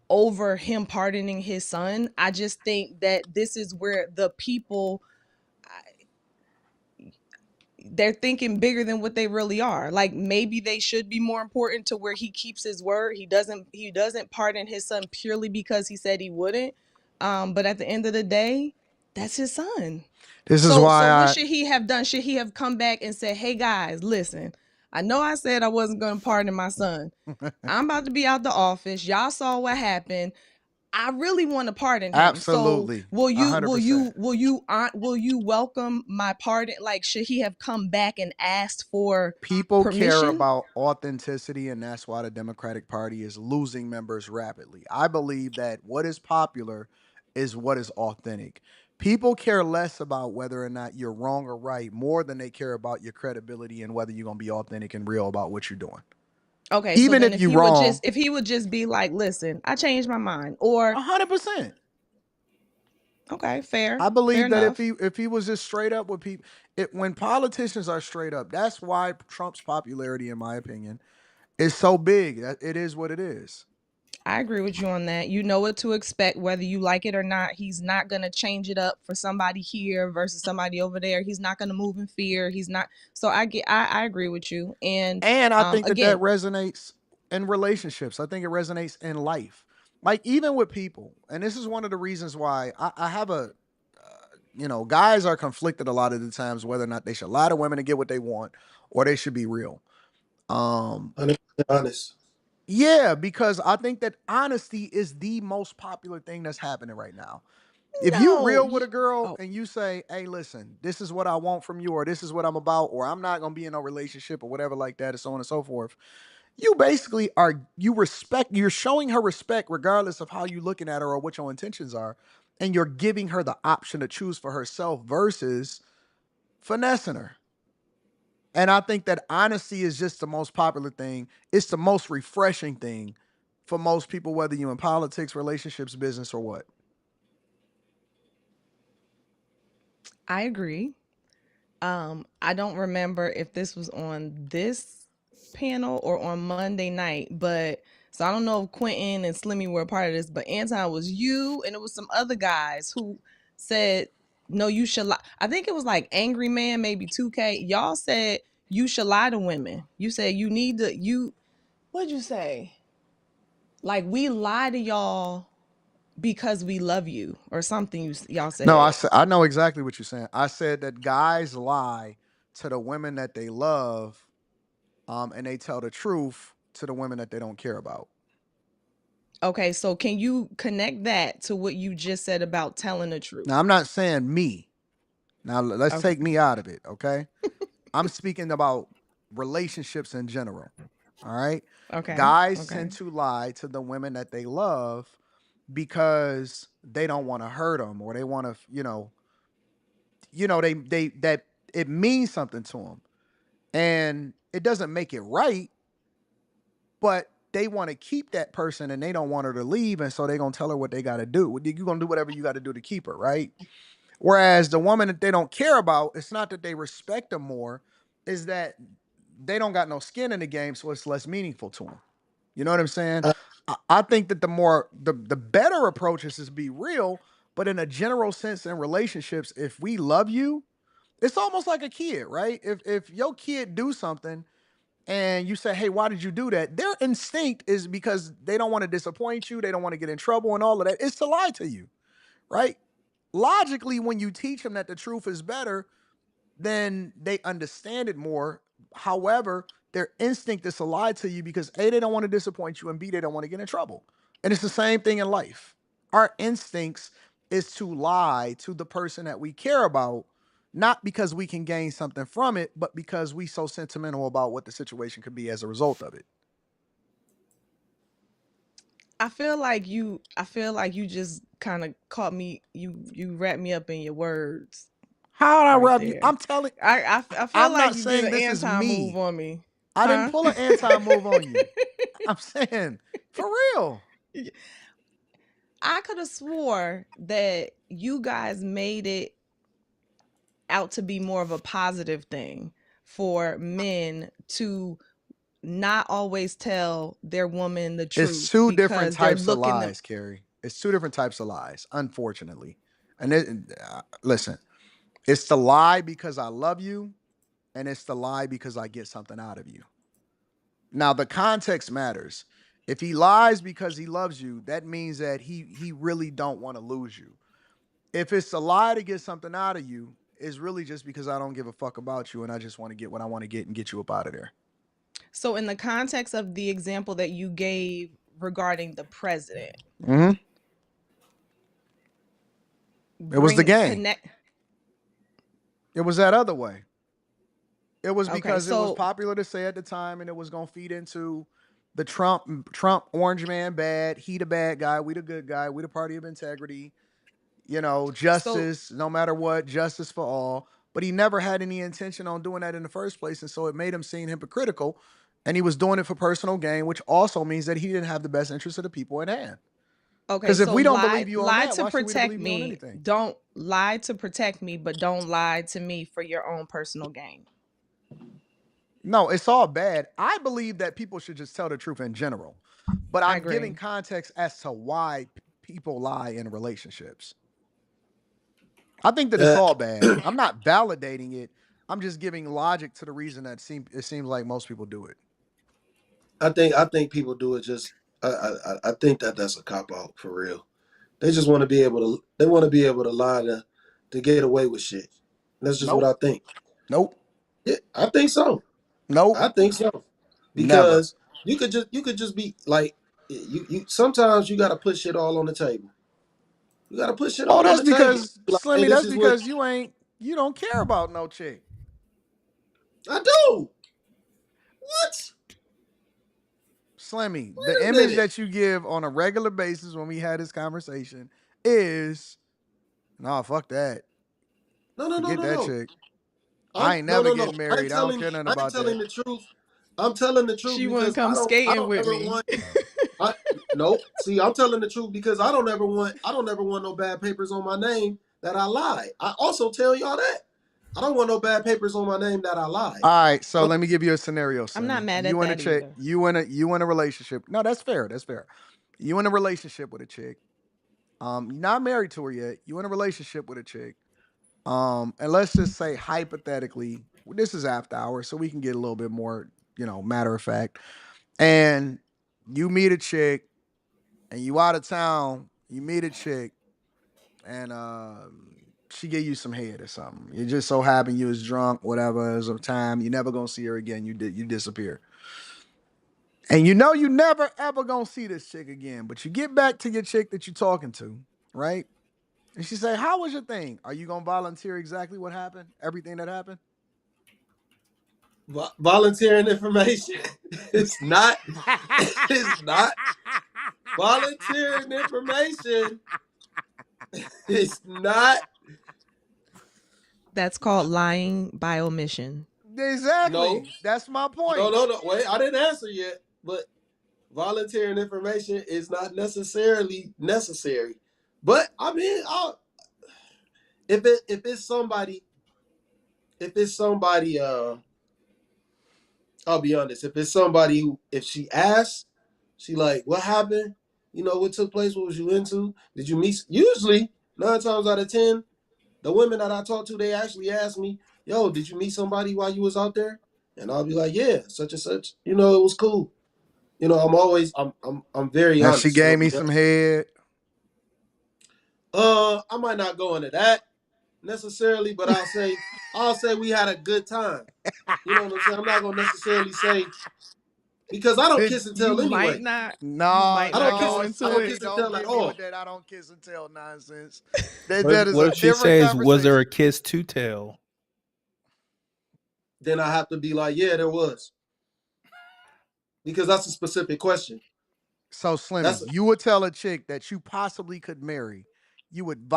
over him pardoning his son. I just think that this is where the people, they're thinking bigger than what they really are. Like, maybe they should be more important to where he keeps his word. He doesn't pardon his son purely because he said he wouldn't. But at the end of the day, that's his son. This is So why what I should he have done? Should he have come back and said, "Hey guys, listen, I know I said I wasn't going to pardon my son. I'm about to be out the office. Y'all saw what happened. I really want to pardon him. So absolutely will you will 100%. you will you will you welcome my pardon? Like, should he have come back and asked for People care permission? about authenticity, and that's why the Democratic Party is losing members rapidly. I believe that what is popular is what is authentic. People care less about whether or not you're wrong or right, more than they care about your credibility and whether you're going to be authentic and real about what you're doing. Okay, so Even then if you're wrong, if he would just be like, listen, I changed my mind, or 100%. okay, fair I fair believe that enough. if he was just straight up with people, when politicians are straight up, that's why Trump's popularity, in my opinion, is so big. It is what it is. I agree with you on that. You know what to expect, whether you like it or not. He's not going to change it up for somebody here versus somebody over there. He's not going to move in fear. He's not. So I agree with you. And I think that again, resonates in relationships. I think it resonates in life, like even with people. And this is one of the reasons why I have guys are conflicted a lot of the times whether or not they should lie to women to get what they want or they should be real. 100% honest. Yeah, because I think that honesty is the most popular thing that's happening right now. If you no. real with a girl Oh, and you say, "Hey, listen, this is what I want from you, or this is what I'm about, or I'm not gonna be in a relationship, or whatever like that, and so on and so forth," you basically you're showing her respect regardless of how you looking at her or what your intentions are, and you're giving her the option to choose for herself versus finessing her. And I think that honesty is just the most popular thing. It's the most refreshing thing for most people, whether you're in politics, relationships, business, or what. I agree. I don't remember if this was on this panel or on Monday night, but so I don't know if Quentin and Slimmy were a part of this, but Anton, was you and it was some other guys who said, no, you should lie. I think it was like Angry Man, maybe 2K. Y'all said you should lie to women. You said you need to, what'd you say? Like we lie to y'all because we love you or something y'all No, said. I know exactly what you're saying. I said that guys lie to the women that they love, and they tell the truth to the women that they don't care about. Okay, so can you connect that to what you just said about telling the Now, truth? I'm not saying me. Now, let's Okay. take me out of it, okay? I'm speaking about relationships in general. All right. Okay. Guys Okay. tend to lie to the women that they love because they don't want to hurt them or they want to, they that it means something to them. And it doesn't make it right, but they want to keep that person and they don't want her to leave. And so they're going to tell her what they got to do. You're going to do whatever you got to do to keep her, right? Whereas the woman that they don't care about, it's not that they respect them more, is that they don't got no skin in the game, so it's less meaningful to them. You know what I'm saying? Uh, I think that the better approach is to be real, but in a general sense in relationships, if we love you, it's almost like a kid, right? If your kid do something and you say, "Hey, why did you do that?" Their instinct is because they don't want to disappoint you, they don't want to get in trouble and all of that. It's to lie to you, right? Logically, when you teach them that the truth is better, then they understand it more. However, their instinct is to lie to you because A, they don't want to disappoint you, and B, they don't want to get in trouble. And it's the same thing in life. Our instincts is to lie to the person that we care about, not because we can gain something from it, but because we so sentimental about what the situation could be as a result of it. I feel like you just kind of caught me, you wrapped me up in your words How would I right rub you? there. I feel I'm like not you did saying an this is anti move me. on me. I didn't Huh? pull an anti move on you. I'm saying for real. I could have swore that you guys made it out to be more of a positive thing for men to not always tell their woman the It's truth two different because they're types of looking them. lies, Carrie. It's two different types of lies, unfortunately. And listen, it's the lie because I love you, and it's the lie because I get something out of you. Now, the context matters. If he lies because he loves you, that means that he really don't want to lose you. If it's a lie to get something out of you, it's really just because I don't give a fuck about you and I just want to get what I want to get and get you up out of there. So in the context of the example that you gave regarding the president, Mm-hmm. It was the bring game. connect. It was that other way. It was Okay, because it was so popular to say at the time, and it was gonna feed into the Trump orange man bad. He the bad guy. We the good guy. We the party of integrity. so Justice, no matter what, justice for all. But he never had any intention on doing that in the first place, and so it made him seem hypocritical. And he was doing it for personal gain, which also means that he didn't have the best interest of the people at hand. okay, Because if so we don't believe you on lie that, to why should we protect believe you on me. anything? Don't lie to protect me, but don't lie to me for your own personal gain. No, it's all bad. I believe that people should just tell the truth in general. but I I'm agree. giving context as to why people lie in relationships. I think that it's all bad. I'm not validating it. I'm just giving logic to the reason that it seems like most people do it. I think people do it just. I think that's a cop out for real. They just want to be able to. They want to be able to lie to get away with shit. That's just what Nope. I think. Nope. Yeah, I think so. Nope. I think so Never. because you could just be like you. Sometimes you got to put shit all on the table. You got to put shit Oh, all on that's the table. because Like, hey, Slimmy. this That's is what because you don't care about no chick. I do. What? Slimmy, Wait the a image minute. that you give on a regular basis when we had this conversation is, nah, fuck that. No, no, no, Forget no, that no. chick. I I'm ain't no, never no, no. getting married. I don't care nothing I ain't about that. telling the truth. I'm telling the truth She wouldn't because come I skating don't with ever me. want. I no. See, I'm telling the truth because I don't ever want no bad papers on my name that I lied. I also tell y'all that I don't want no bad papers on my name that I lied. All right, so I let me give you a scenario, I'm not Slimmy. mad at You and a that chick, either. you in a relationship. No, that's fair. That's fair. You in a relationship with a chick. You're not married to her yet. You in a relationship with a chick. And let's just say hypothetically, this is after hours, so we can get a little bit more, matter of fact. And you meet a chick, and you out of town. You meet a chick, and she give you some head or something. It just so happened you was drunk, whatever. It was a time you never gonna see her again. You disappear, and you never ever gonna see this chick again. But you get back to your chick that you talking to, right? And she say, "How was your thing? Are you gonna volunteer exactly what happened? Everything that happened?" volunteering information. It's not. It's not volunteering information. It's not. That's called lying by omission. No. Exactly. That's my No. point. No. No. Wait. I didn't answer yet. But volunteering information is not necessarily necessary. But I mean, if it's somebody, I'll be honest. If it's somebody who, if she asks, she like, what happened? What took place? What was you into? Did you meet? Usually, 9 times out of 10, the women that I talk to, they actually ask me, yo, did you meet somebody while you was out there? And I'll be like, yeah, such and such. It was cool. I'm very Now she honest. gave me some head. I might not go into that necessarily, but I'll say we had a good time. You know what I'm saying? I'm not gonna necessarily say because I don't Did kiss and You tell might anyway. not. You no, might I don't not kiss go no, I into don't it. Slimmy, kiss and tell don't like, get me with oh, that. I don't kiss and tell nonsense. What if, That is what a if she different says, "Was there a conversation. kiss to tell?" then I have to be like, yeah, there was. Because that's a specific question. So Slimmy, That's you would tell a chick that you possibly could marry. You would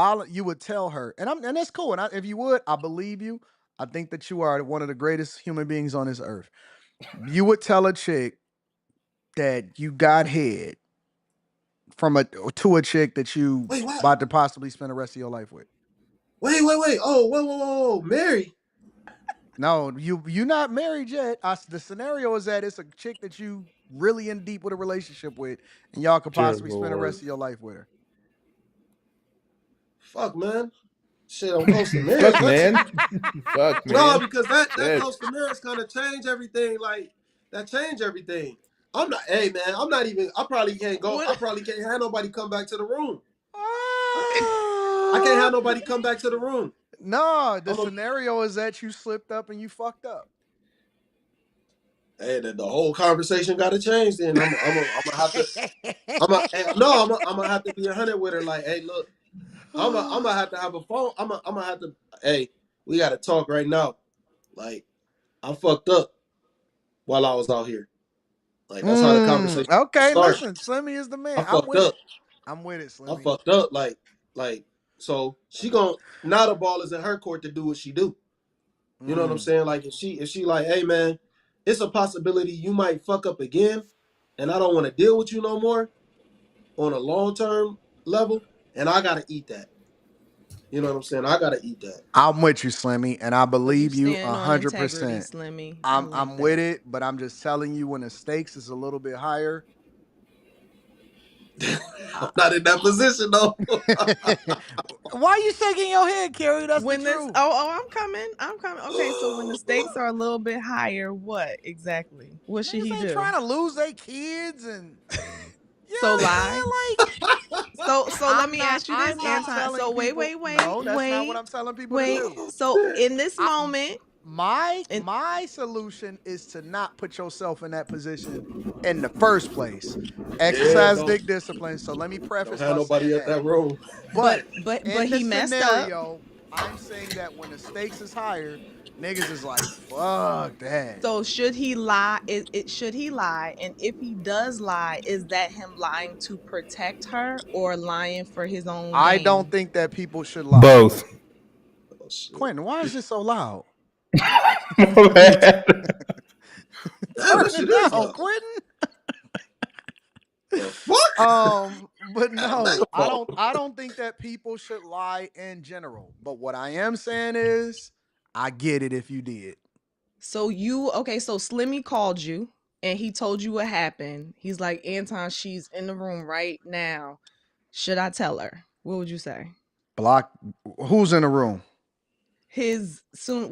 tell her, and that's cool. And if you would, I believe you. I think that you are one of the greatest human beings on this earth. You would tell a chick that you got head from a to a chick that you wait, what? about to possibly spend the rest of your life with. Wait. Oh, whoa. Mary. No, you not married yet. The scenario is that it's a chick that you really in deep with a relationship with, and y'all could Dear possibly spend the Lord. rest of your life with her. Fuck, man. Shit, I'm close to marriage. Fuck, man. Fuck, No, man. because that Shit. close to marriage kind of change everything. Like that change everything. I'm not. Hey, man. I'm not even. I probably can't go. I What? probably can't have nobody come back to the room. I can't Ah, have nobody come back to the room. no, the I'm a. scenario is that you slipped up and you fucked up. Hey, the whole conversation got to change. Then I'm gonna have to. I'm a, no. I'm gonna have to be 100 with her. Like, hey, look. I'm gonna have to have a phone. I'm gonna have to. Hey, we got to talk right now. Like, I fucked up while I was out here. Like, that's how the conversation Okay, start. listen, Slimmy is the I man. I'm fucked with up. it. I'm with it, I Slimmy. fucked up. Like, so she gon' now the ball is in her court to do what she do. You know what I'm Mm. saying? Like, if she like, hey man, it's a possibility you might fuck up again, and I don't want to deal with you no more on a long term level, and I gotta eat that. You know what I'm saying? I gotta eat that. I'm with you, Slimmy, and I So you believe you stand a on hundred integrity, percent. Slimmy. I I'm like I'm with that. it, but I'm just telling you when the stakes is a little bit higher, I'm not in that position though. Why are you shaking your head, Carrie? That's when the this truth. I'm coming. Okay, so when the stakes are a little bit higher, what exactly? What should Niggas he ain't do? trying to lose their kids and you So know what I'm lie. saying? Like So let me ask you this, I'm not Anton. telling So people. No, that's not what I'm telling people to do. So in this moment, My solution is to not put yourself in that position in the first place. Yeah, Exercise dick discipline. So let me don't preface have by nobody saying at that. that room. But but in the he messed up. scenario, I'm saying that when the stakes is higher, niggas is like, fuck that. So should he lie? Should he lie? And if he does lie, is that him lying to protect her or lying for his own I don't gain? think that people should lie. Both. Oh shit! Quentin, why is this so loud? My bad. Damn, Turn that it shit is down, loud. Quentin. The fuck? But At a no, megaphone. I don't think that people should lie in general. But what I am saying is, I get it if you did. So so Slimmy called you and he told you what happened. He's like, Anton, she's in the room right now. Should I tell her? What would you say? Block. Who's in the room? His soon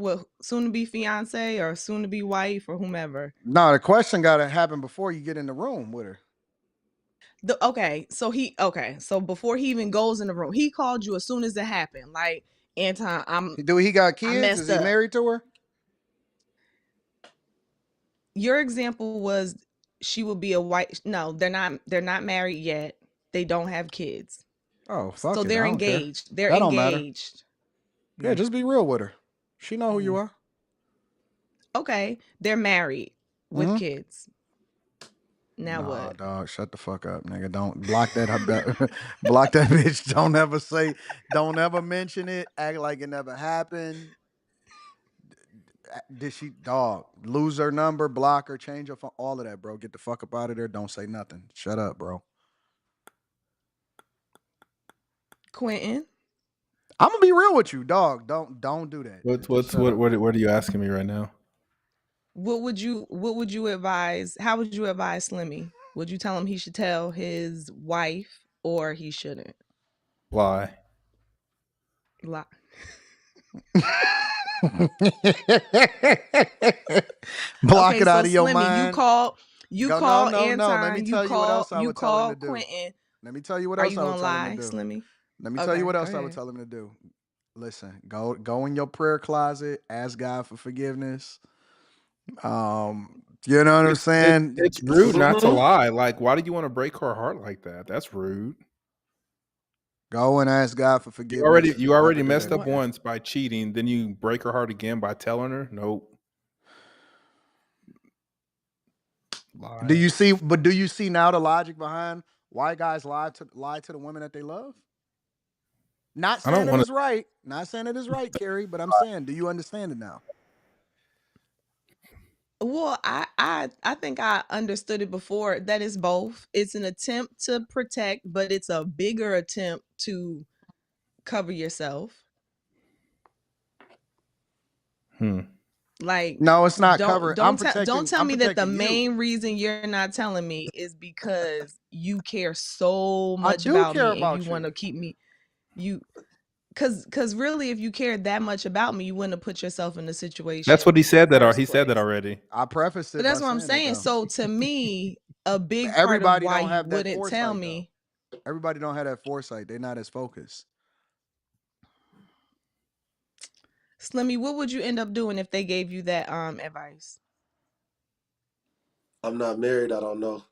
to be fiance or soon to be wife or whomever. No, the question got to happen before you get in the room with her. So before he even goes in the room, he called you as soon as it happened. Like, Anton, Do he got I kids? Is messed he up. married to her? Your example was she would be a white. No, they're not married yet. They don't have kids. Oh, fuck So it. they're I don't care. engaged. They're That don't matter. engaged. Yeah, just be real with her. She know who you are. Okay, they're married with Mhm. kids. Now Nah, what? dog, shut the fuck up, nigga. Don't block that. Block that bitch. Don't ever mention it. Act like it never happened. Did she, dog, lose her number, block her, change her phone, all of that, bro? Get the fuck up out of there. Don't say nothing. Shut up, bro. Quentin, I'm gonna be real with you, dog. Don't do that. Just shut up. What are you asking me right now? what would you advise? How would you advise Slimmy? Would you tell him he should tell his wife or he shouldn't? Lie. Lie. Block Okay, it so out of your Slimmy, mind. you Go, call no. Let me Anton, tell you what else I you would tell him to call do. Quentin. Let me tell you what Are else you I would gonna tell him lie, to do. Slimmy? Let me tell you what Go else I would ahead. tell him to do. Listen, go in your prayer closet, ask God for forgiveness. You know what I'm saying? It's rude not to lie. Like, why do you want to break her heart like that? That's rude. Go and ask God for forgiveness. You already Never do messed that up again. once by cheating. Then you break her heart again by telling her. Nope. Lie. Do you see now the logic behind why guys lie to the women that they love? Not I don't saying it want is right. Not saying it is right, Carrie, but I'm saying, do you understand it now? Well, I think I understood it before. That is both. It's an attempt to protect, but it's a bigger attempt to cover yourself. Like, No, it's not covering. I'm don't tell I'm me that the protecting you. main reason you're not telling me is because you care so much do about care me and about you you. want to keep me cuz really if you cared that much about me, you wouldn't have put yourself in the situation. That's what he said. He said that place. already. I prefaced it. But that's by what I'm saying it, saying. So to me, a big part of everybody why don't you have that wouldn't tell foresight, me. though. Everybody don't have that foresight. They're not as focused. Slimmy, what would you end up doing if they gave you that advice? I'm not married. I don't know.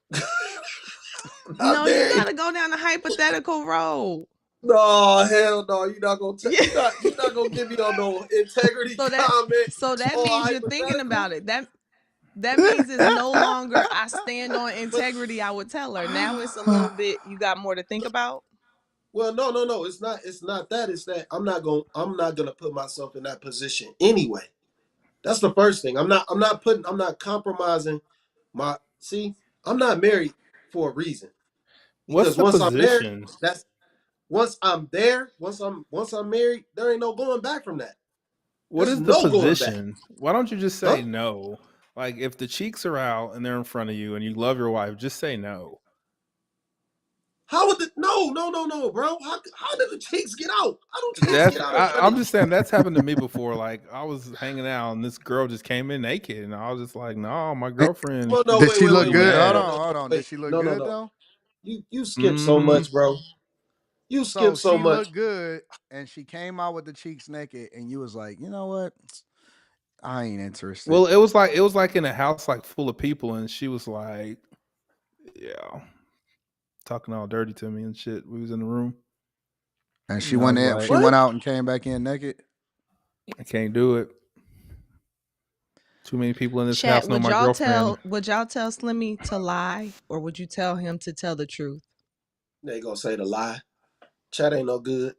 No, you married. gotta go down the hypothetical road. No, hell no. You're not gonna Yeah. you're not gonna give me on no integrity So that or means you're thinking hypothetical. about it. That means it's no longer I stand on integrity. I would tell her. Now it's a little bit. You got more to think about. Well, no. It's not that. It's that I'm not gonna put myself in that position anyway. That's the first thing. I'm not compromising my. See, I'm not married for a reason. What's Because the once I'm there, position? once I'm married, there ain't no going back from that. What There's is the no going back. position? Why don't you just say Huh? no? Like, if the cheeks are out and they're in front of you and you love your wife, just say no. How would the no, bro? How did the cheeks get out? How do cheeks get out already? I'm just saying that's happened to me before. Like I was hanging out and this girl just came in naked, and I was just like, "No, my girlfriend." Well, no, Did wait, she wait, look wait, good? wait, Hold no, on, no, hold no, on. Did wait, she look no, no, good no. though? You skip so Mm-hmm. much, bro. You So skip so she much. looked good, and she came out with the cheeks naked, and you was like, you know what? I ain't interested. Well, it was like in a house like full of people, and she was like, "Yeah," talking all dirty to me and shit. We was in the room, And she and I went was in. like, She What? went out and came back in naked. "I can't do it. Too many people in this Chat, house know my girlfriend." would y'all tell Slimmy to lie, or would you tell him to tell the truth? They gonna say the lie. Chat ain't no good.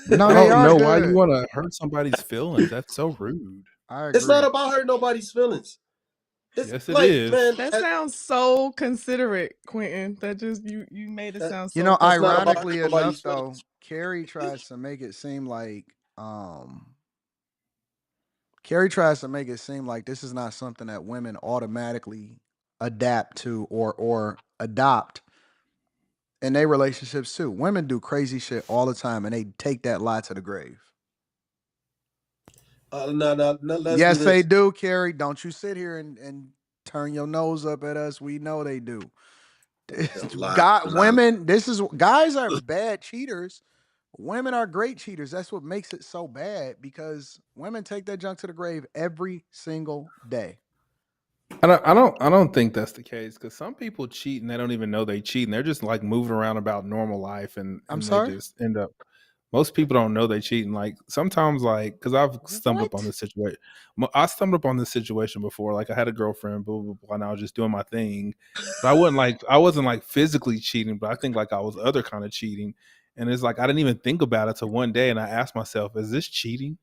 No, I they don't are know why you good. want to hurt somebody's feelings. That's so rude. I It's not agree. about hurting nobody's feelings. It's Yes, it like, is. man, That sounds so considerate, Quentin. That just you made it that, sound You so know, that's not about considerate. hurting ironically enough, nobody's though, feelings. Carrie tries to make it seem like Carrie tries to make it seem like this is not something that women automatically adapt to or adopt in their relationships too. Women do crazy shit all the time, and they take that lie to the grave. No, let's do Yes, they this. do, Carrie. Don't you sit here and turn your nose up at us. We know they do. Don't lie. God, Lie. women, this is guys are bad cheaters. Women are great cheaters. That's what makes it so bad because women take that junk to the grave every single day. I don't think that's the case because some people cheat and they don't even know they cheat and they're just like moving around about normal life I'm and they sorry. just end up. Most people don't know they cheat and like sometimes like because I've stumbled up on What? this situation. I stumbled up on this situation before. Like I had a girlfriend, blah blah blah, and I was just doing my thing, but I wasn't like physically cheating, but I think like I was other kind of cheating. And it's like I didn't even think about it till one day, and I asked myself, "Is this cheating?"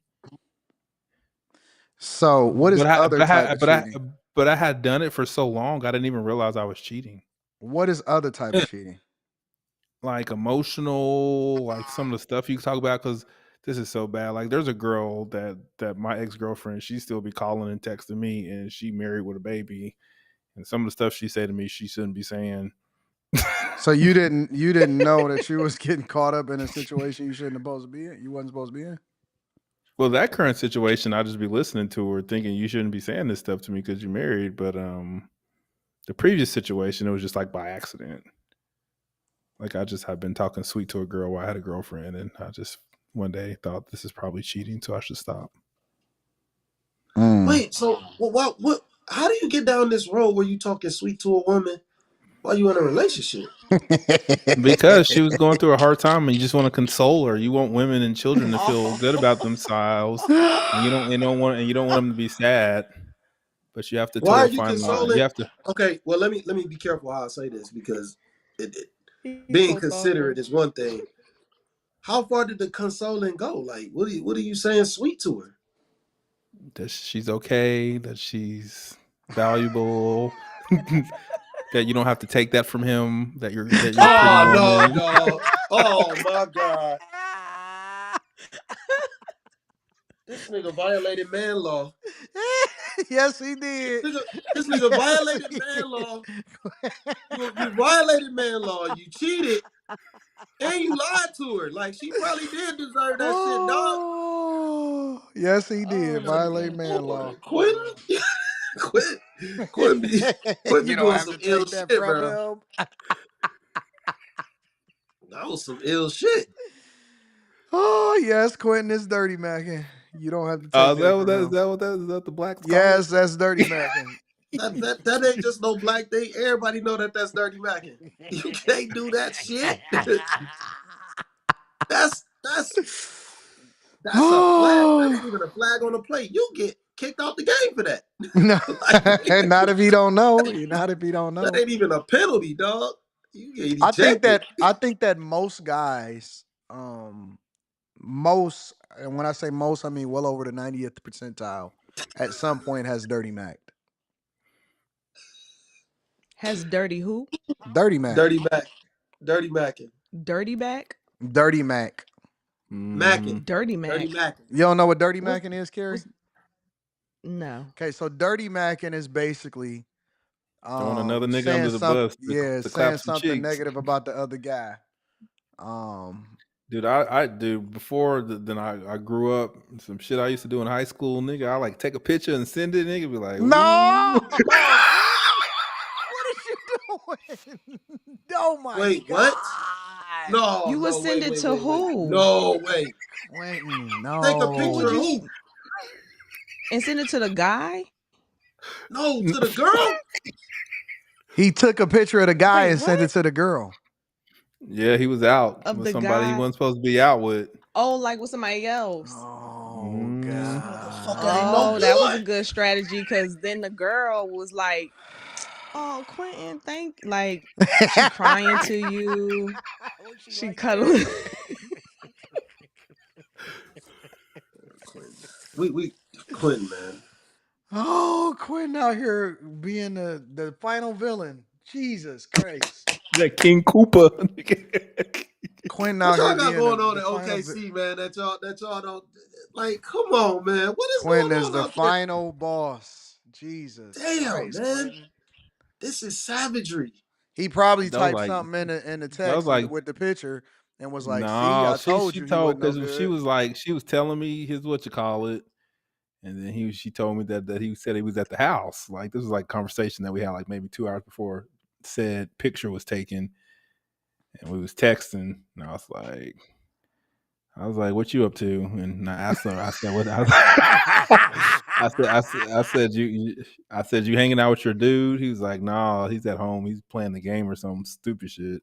So, what is other type of cheating? But I had done it for so long, I didn't even realize I was cheating. What is other type of cheating? Like emotional, like some of the stuff you talk about. Because this is so bad. Like there's a girl that my ex girlfriend, she still be calling and texting me, and she married with a baby. And some of the stuff she said to me, she shouldn't be saying. So you didn't know that you was getting caught up in a situation you shouldn't supposed to be in. You wasn't supposed to be in. Well, that current situation, I just be listening to her, thinking you shouldn't be saying this stuff to me because you're married. But the previous situation, it was just like by accident. Like I just had been talking sweet to a girl while I had a girlfriend, and I just one day thought this is probably cheating, so I should stop. Wait, so what? How do you get down this road where you talking sweet to a woman while you in a relationship? Because she was going through a hard time, and you just want to console her. You want women and children to feel good about themselves, and you don't want them to be sad. But you have to Why toe are a you fine line. consoling? You have to. Okay, well let me be careful how I say this because He's being so considerate thoughtful. is one thing. How far did the consoling go? Like, what are you saying sweet to her? That she's okay. That she's valuable. That you don't have to take that from him. That you're a pretty Oh no, woman. dog. Oh my God. This nigga violated man law. Yes, he did. This nigga Yes, violated he man did. law. You violated man law. You cheated and you lied to her. Like she probably did deserve that shit, dog. Oh, yes, he Oh did. my Violate man law. God. Quentin, quit, quit be You don't doing have some to ill take that shit, from bro. him. That was some ill shit. Oh, yes, Quentin is dirty macking. You don't have to take that from him. Is that the blacks call it? Yes, that's dirty macking. That ain't just no black thing. Everybody know that that's dirty macking. You can't do that shit. That's that's a flag. That Oh, ain't even a flag on the plate. You get kicked off the game for that. no, Like not if you don't know. Not if you don't that know. ain't even a penalty, dog. You get I think ejected. that I think that most guys, most, and when I say most, I mean well over the 90th percentile, at some point has dirty mac. Has dirty who? Dirty mac. Dirty Mac. Dirty Mackin. Dirty back? Dirty mac. Mm-hmm. Mackin. Dirty Dirty Mac. Mackin. You don't know what dirty What's macking is, Carrie? what's No. Okay, so dirty macking is basically Throwing another nigga saying under the something, bus yeah, to clap saying some something cheeks. negative about the other guy. Dude, dude, before then I grew up, some shit I used to do in high school, nigga. I like take a picture and send it, nigga. Be like, No, ooh. Quinn, what is you doing? Oh my Wait, what? God, No, You would no, send wait, it wait, to wait, wait. who? No, wait. Quentin, Take a Who picture would of you no. who? and send it to the guy? No, to the girl? He took a picture of the guy Wait, and sent what? it to the girl. Yeah, he was out Of with the somebody he guy? wasn't supposed to be out with. Oh, like with somebody else. Oh This Mm. motherfucker ain't no God. Oh, that was a good. good strategy because then the girl was like, "Oh, Quentin, like she crying to you, Would she she like that? cuddling." Quentin. We Quentin, man. Oh, Quentin out here being the final villain. Jesus Christ. That King Koopa. Quentin What out y'all here got being going on the in final OKC, man? That y'all don't like. Come on, man. What is Quentin going is on the out there? final boss. Jesus Damn, Christ, man. Quentin. This is savagery. He probably That was typed like something in the that was text like with the picture and was like, "See, no, I she told she you he wasn't told no because she good." was like she was telling me his what you call it, and then she told me that he said he was at the house. Like this was like a conversation that we had like maybe 2 hours before said picture was taken, and we was texting, and I was like, "What you up to?" And I asked her. I said, "What?" I said you hanging out with your dude. He was like, "No, he's at home. He's playing the game or some stupid shit."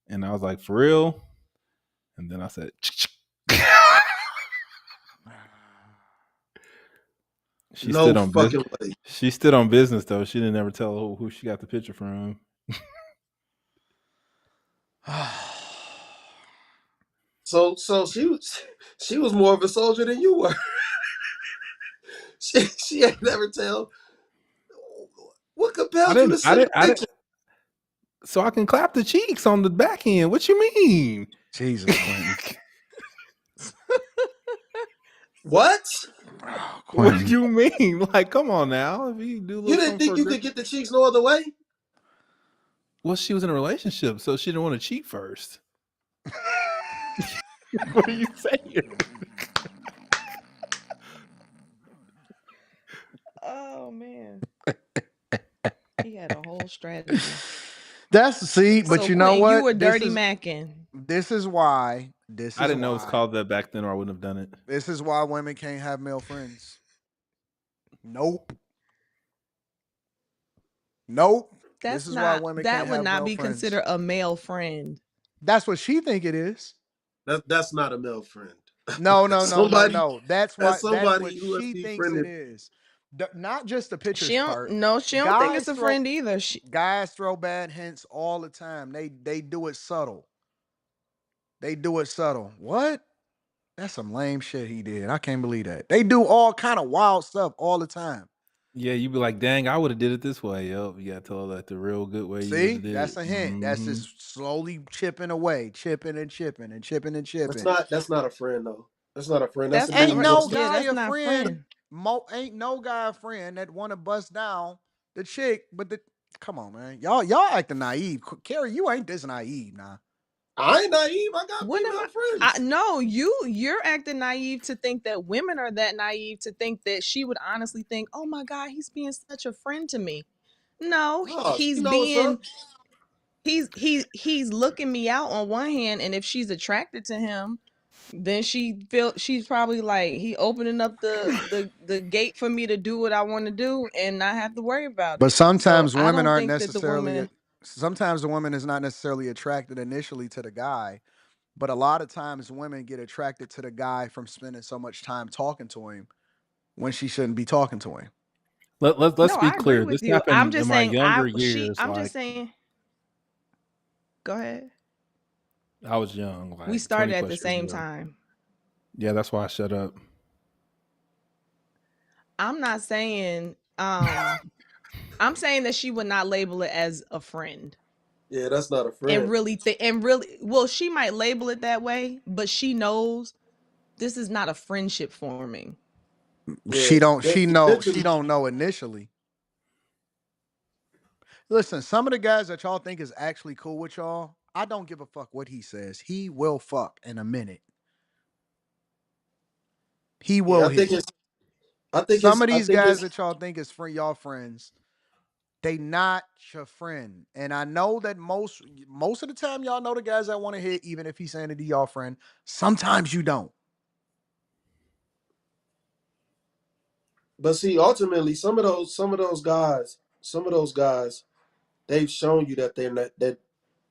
And I was like, "For real?" And then I said, "She No stood on business. fucking way. She stood on business though. She didn't ever tell who she got the picture from." So she was more of a soldier than you were. she ain't never tell. What I compelled you to didn't. I send didn't. a I didn't. picture? So I can clap the cheeks on the back end. What you mean? Jesus, Quentin. What? Oh, What do Quentin. you mean? Like, come on now. If you do a You little didn't something for think a you girl. could get the cheeks no other way? Well, she was in a relationship, so she didn't want to cheat first. What are you saying? Oh man, he had a whole strategy. But So you know Quentin, you what? were dirty macking. This is why. This I is didn't know it was why. called that back then, or I wouldn't have done it. This is why women can't have male friends. Nope. Nope. This is why women That can't would have not male be friends. considered a male friend. That's what she think it is. That's not a male friend. No, no, That's no, no, somebody. no. That's That's what somebody who has she thinks it befriended. is. Not just the pictures part. She don't think Guys it's a throw friend either. guys throw bad hints all the time. They do it subtle. They do it subtle. What? That's some lame shit he did. I can't believe that. They do all kind of wild stuff all the time. Yeah, you'd be like, "Dang, I would have did it this way." Yup, you gotta tell her that the real good way you would See, have did that's it. a hint. That's Mm-hmm. just slowly chipping away, chipping and chipping and chipping and That's chipping. not a friend though. That's not a friend. That's That's a not dude Ain't who right. no wants to. Yeah, guy that's a not friend. friend. Ain't no guy a friend that want to bust down the chick. Come on, man, y'all acting naive. Carrie, you ain't this naive, nah. I ain't naive. I got What am female I friends. no, you're acting naive to think that women are that naive to think that she would honestly think, "Oh my god, he's being such a friend to me." No, No, she he's know what's up. being he's looking me out on one hand, and if she's attracted to him, then she's probably like he opening up the gate for me to do what I want to do and not have to worry about But it. So sometimes I women don't aren't think that the necessarily. woman Sometimes the woman is not necessarily attracted initially to the guy, but a lot of times women get attracted to the guy from spending so much time talking to him when she shouldn't be talking to him. Let's No, be I agree clear. This with you. I'm happened in just my saying younger years. I'm just Like saying go ahead. I was young, We like 20 started at the plus years same ago. time. Yeah, that's why I shut up. I'm not saying I'm saying that she would not label it as a friend. Yeah, that's not a And friend. really well, she might label it that way, but she knows this is not a friendship forming. Yeah, She eventually. don't know initially. Listen, some of the guys that y'all think is actually cool with y'all, I don't give a fuck what he says. He will fuck in a minute. He Yeah, will hit. Some of I these think guys it's that y'all think is y'all friends, they not your friend. And I know that most of the time y'all know the guys that want to hit, even if he's saying to y'all friend. Sometimes you don't. but see, ultimately some of those guys, they've shown you that they're not that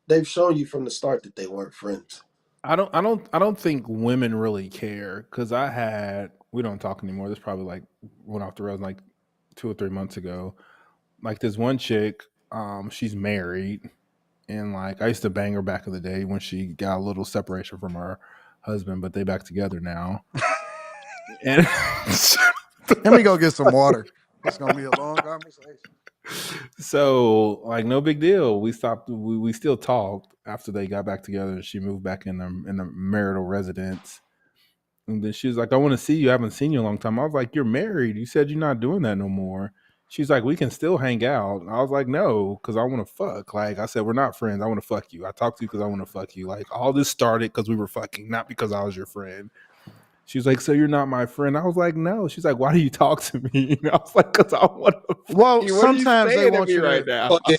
they've shown you from the start that they weren't friends. I don't think women really care because we don't talk anymore. This probably like went off the rails like 2 or 3 months ago. Like this one chick, she's married, and like I used to bang her back in the day when she got a little separation from her husband, but they back together now. And Let me go get some water. It's gonna be a long conversation. so like no big deal. We stopped. We still talked after they got back together. And she moved back in the marital residence. And then she was like, "I want to see you. I haven't seen you in a long time." I was like, "You're married. You said you're not doing that no more." She's like, "We can still hang out." I was like, "No, because I want to fuck." Like I said, we're not friends. I want to fuck you. I talked to you because I want to fuck you. Like all this started because we were fucking, not because I was your friend. She was like, "So you're not my friend?" I was like, "No." She's like, "Why do you talk to me?" And I was like, "Because I want to fuck Well, you." What are you sometimes they saying to want me you right to. now? Oh, yeah,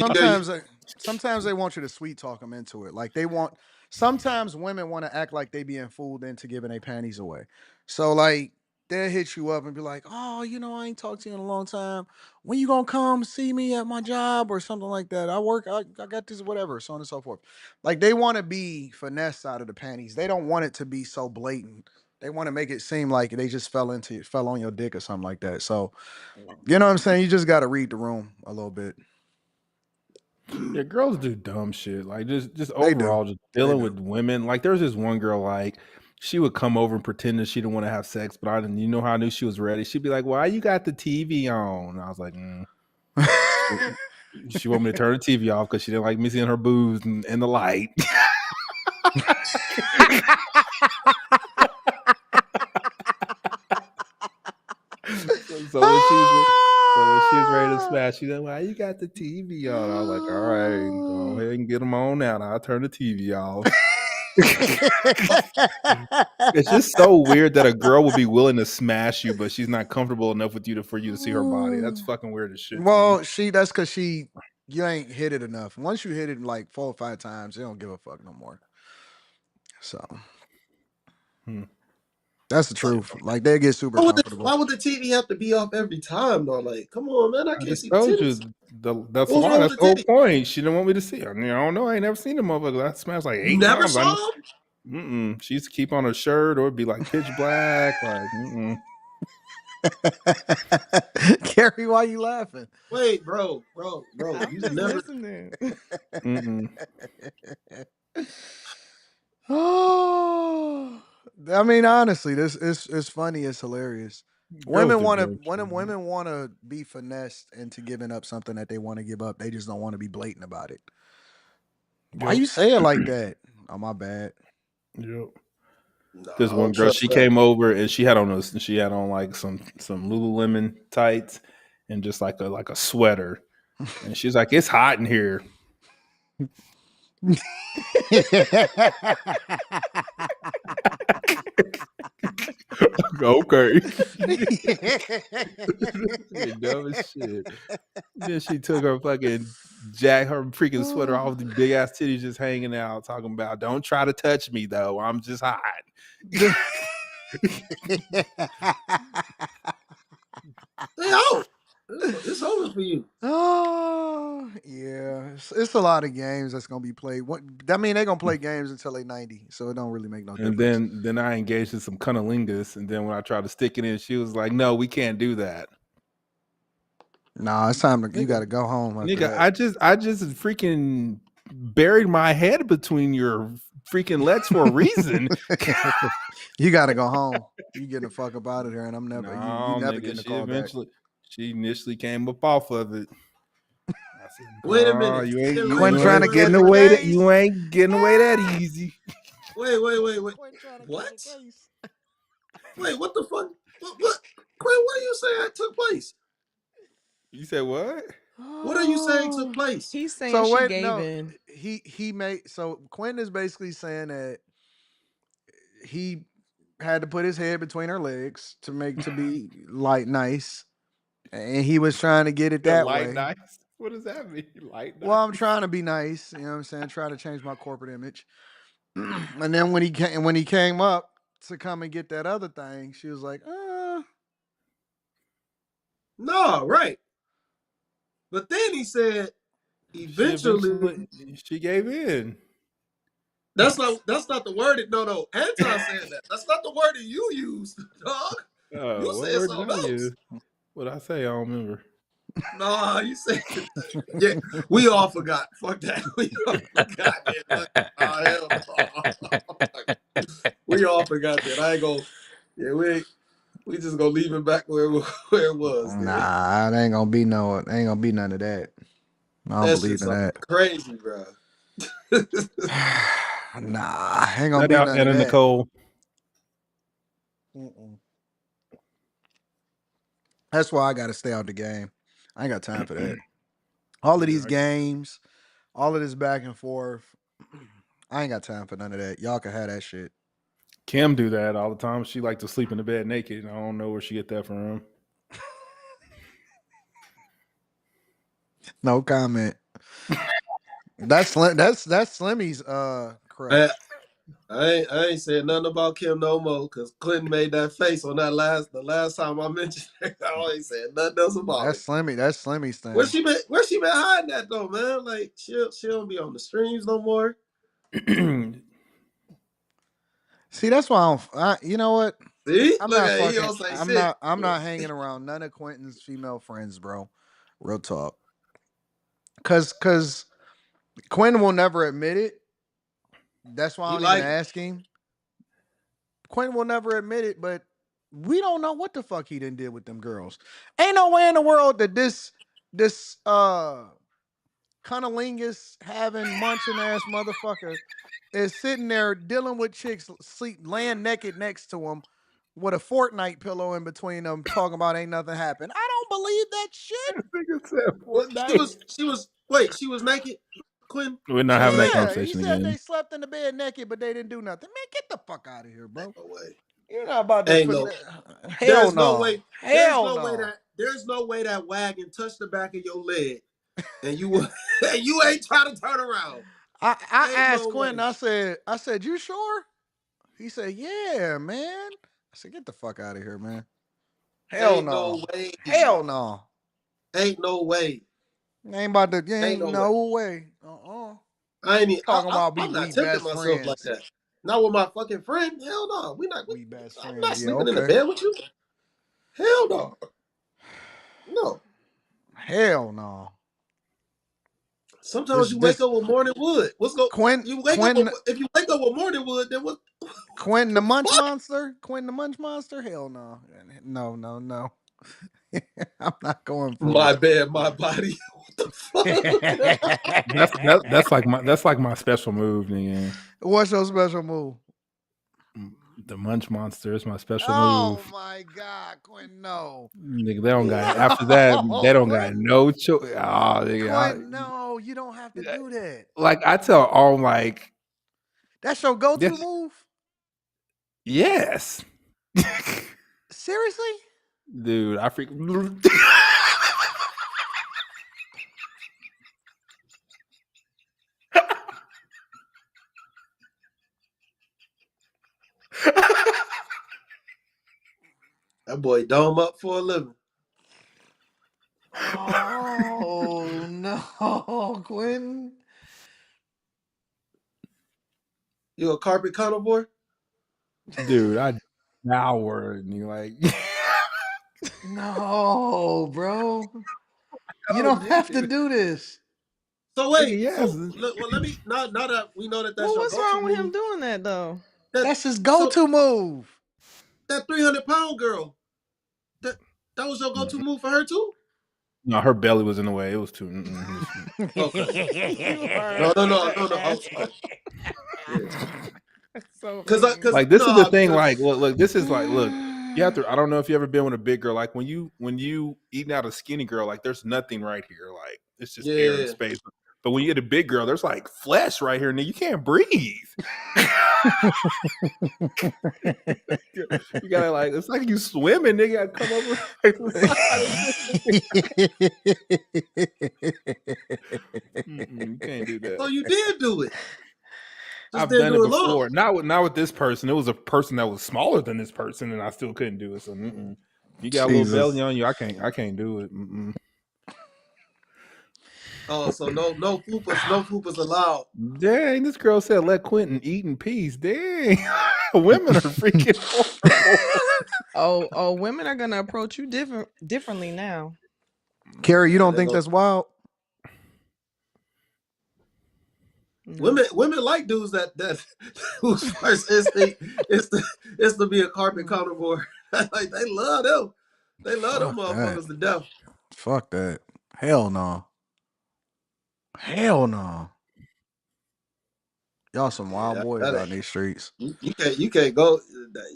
Sometimes they want you to sweet talk them into it. Like they want. Sometimes women want to act like they being fooled into giving their panties away. So like they'll hit you up and be like, "Oh, I ain't talked to you in a long time. When you gonna come see me at my job or something like that? I got this, whatever, so on and so forth." Like they want to be finesse out of the panties. They don't want it to be so blatant. They want to make it seem like they just fell on your dick or something like that. So you know what I'm saying? You just got to read the room a little bit. Yeah, girls do dumb shit. Like just They do. overall, just They dealing do. with women. Like there was this one girl, like she would come over and pretend that she didn't want to have sex, but I didn't. You know how I knew she was ready? She'd be like, "Why you got the TV on?" And I was like, she, she want me to turn the TV off because she didn't like me seeing her boobs and the light." So when she was ready to smash, she's like, "Why you got the TV on?" I was like, "All right, go ahead and get them on out. I'll turn the TV off." It's just so weird that a girl would be willing to smash you, but she's not comfortable enough with you for you to see her body. That's fucking weird as shit to me. Well, that's because you ain't hit it enough. Once you hit it like 4 or 5 times, they don't give a fuck no more. So Hmm. that's the like, truth. Like they get super comfortable. why would the TV have to be off every time though? Like, come on, man, I I can't just see the told titties. you that's What's why. wrong That's with the the whole titties? point. She didn't want me to see her. I don't know. I ain't never seen the motherfucker. That smashed like You 8 never times. saw them? She used to keep on her shirt or it'd be like pitch black. Like, Gary, why you laughing? Wait, bro, I'm you just never. listening. Oh, I mean, honestly, this is it's funny. It's hilarious. Girls Women do want to dumb shit. women want to be finessed into giving up something that they want to give up. They just don't want to be blatant about it. Why Yep. you say it like that? Oh, my bad. Yep. No, This I one don't girl, trust she that. came over and she had on like some Lululemon tights and just like a sweater. And she's like, "It's hot in here." Okay. You're dumb as shit. Then she took her fucking her freaking sweater off, the big ass titties just hanging out, talking about, "Don't try to touch me though. I'm just hot." Stay out. It's over for you. Oh, yeah. It's a lot of games that's gonna be played. I mean, they're gonna play games until they 90, so it don't really make no And difference. then I engaged in some cunnilingus, and then when I tried to stick it in, she was like, "No, we can't do that." Nah, it's time to you Nigga, gotta go home after nigga, that. I just freaking buried my head between your freaking legs for a reason. You gotta go home. You getting the fuck up out of there, and I'm never you No, never nigga, getting a call back. she initially came up off of it. I said, Wait a "No, minute. you ain't you, Quinn you trying to ain't get in getting the away that case. you ain't getting away that easy." Wait. Quinn trying to get in What? the case. Wait, what the fuck? What? Quinn, what are you saying took place? You said what? What are you saying took place? He's saying So she wait, gave no, in. he made so Quentin is basically saying that he had to put his head between her legs to be light nice, and he was trying to get it The that light way. nice. What does that mean? Light nice. Well, I'm trying to be nice, you know what I'm saying, trying to change my corporate image. And then when he came up to come and get that other thing, she was like, No, right. But then he said, eventually, She gave in. that's not the word. No. Anton said that. That's not the word that you used, dog. You What said word did something I else. use? What did I say? I don't remember. No, you said, yeah, we all forgot. Fuck that. We all forgot that. Look, hell no. We all forgot that. I ain't gonna, yeah, we just gonna leave it back where it was, dude. nah, it ain't gonna be none of that. I don't That's believe just in something that. crazy, bro. Nah, ain't gonna Shout be out none of Anna that. Nicole. That's why I gotta stay out the game. I ain't got time for that. All of these games, all of this back and forth. I ain't got time for none of that. Y'all can have that shit. Kim do that all the time. She like to sleep in the bed naked. I don't know where she get that from. No comment. That's Slimmy's crutch. I ain't saying nothing about Kim no more because Clinton made that face on the last time I mentioned it. I ain't saying nothing else about it. That's Slimmy's thing. Where she been hiding that though, man? Like she don't be on the streams no more. See, that's why you know what? See, I'm look not at he fucking. don't say shit. I'm not hanging around none of Quentin's female friends, bro. Real talk. Cause Quentin will never admit it. That's why I He don't even like it. ask him. Quentin will never admit it, but we don't know what the fuck he done did with them girls. Ain't no way in the world that this cunnilingus having munching ass motherfucker is sitting there dealing with chicks laying naked next to him with a Fortnite pillow in between them, talking about ain't nothing happened. I don't believe that shit. Well, she was naked, Quinn. We're not She was having that naked. Yeah, he conversation said they again. slept in the bed naked, but they didn't do nothing. Man, get the fuck out of here, bro. Ain't no way. You're not about to Ain't no. hell no. There's Hell no way no. that wagon touched the back of your leg, and you and you ain't trying to turn around. I Ain't asked no Quentin, way. I said, you sure? He said, yeah, man. I said, get the fuck out of here, man. Hell Ain't no. no way. Hell no. Ain't no way. Ain't about to Ain't ain't no way. no way. Talking about I'm not we tempting best myself like friends. that. Not with my fucking friend. Hell no. We best I'm not friends. Yeah, sleeping in the okay. bed with you. Hell no. No. Hell no. Sometimes you wake up with morning wood. Quentin If you wake up with morning wood, then what Quentin the the Munch fuck? Monster? Quentin the Munch Monster? Hell no. No. I'm not going for My it. bed, my body. What the fuck? That's like my special move, nigga. What's your special move? The Munch Monster is my special Oh move. my God, Quentin, no. Nigga, they don't got after that. They No, don't got Quentin. no choice. Oh, nigga, Quentin, no, you don't have to do that. like I tell all like That's your go-to this. move? Yes, Seriously? dude. I freaking. That boy dome up for a living. Oh no, Quentin. You a carpet carnivore? Dude, I devoured and you like. No, bro. You don't have to do this. So Nigga, wait, yes. let me now that we know that that's Well, your what's go-to wrong with him move. doing that though? That's his So go-to move. that 300-pound girl, that was your go-to move for her too? No, her belly was in the way. It was too. Okay. You No. are Oh, sorry. Yeah. so Cause mean. cause Like you this know is the how thing. because Like look. This is like look. You have to. I don't know if you ever been with a big girl. Like when you eating out a skinny girl, like there's nothing right here. Like it's just air and Yeah. space. But when you get a big girl, there's like flesh right here, and you can't breathe. You gotta like it's like you swimming, nigga. Come over like the side. You can't do that. So you did do it. Just I've didn't done it do it long. before. Not with this person. It was a person that was smaller than this person, and I still couldn't do it. So you got a little Jesus. belly on you. I can't do it. Oh, so no fupas allowed. Dang, this girl said let Quentin eat in peace. Dang, women are freaking horrible. Oh, women are gonna approach you differently now. Carrie, you Yeah, don't they think go. that's wild? No. Women like dudes that whose first instinct is to be a carpet carnivore. Like they love them. They love them Fuck that. motherfuckers to death. Fuck that. Hell no. Hell no. Y'all some wild Yeah, boys that out ain't. in these streets. You can't go.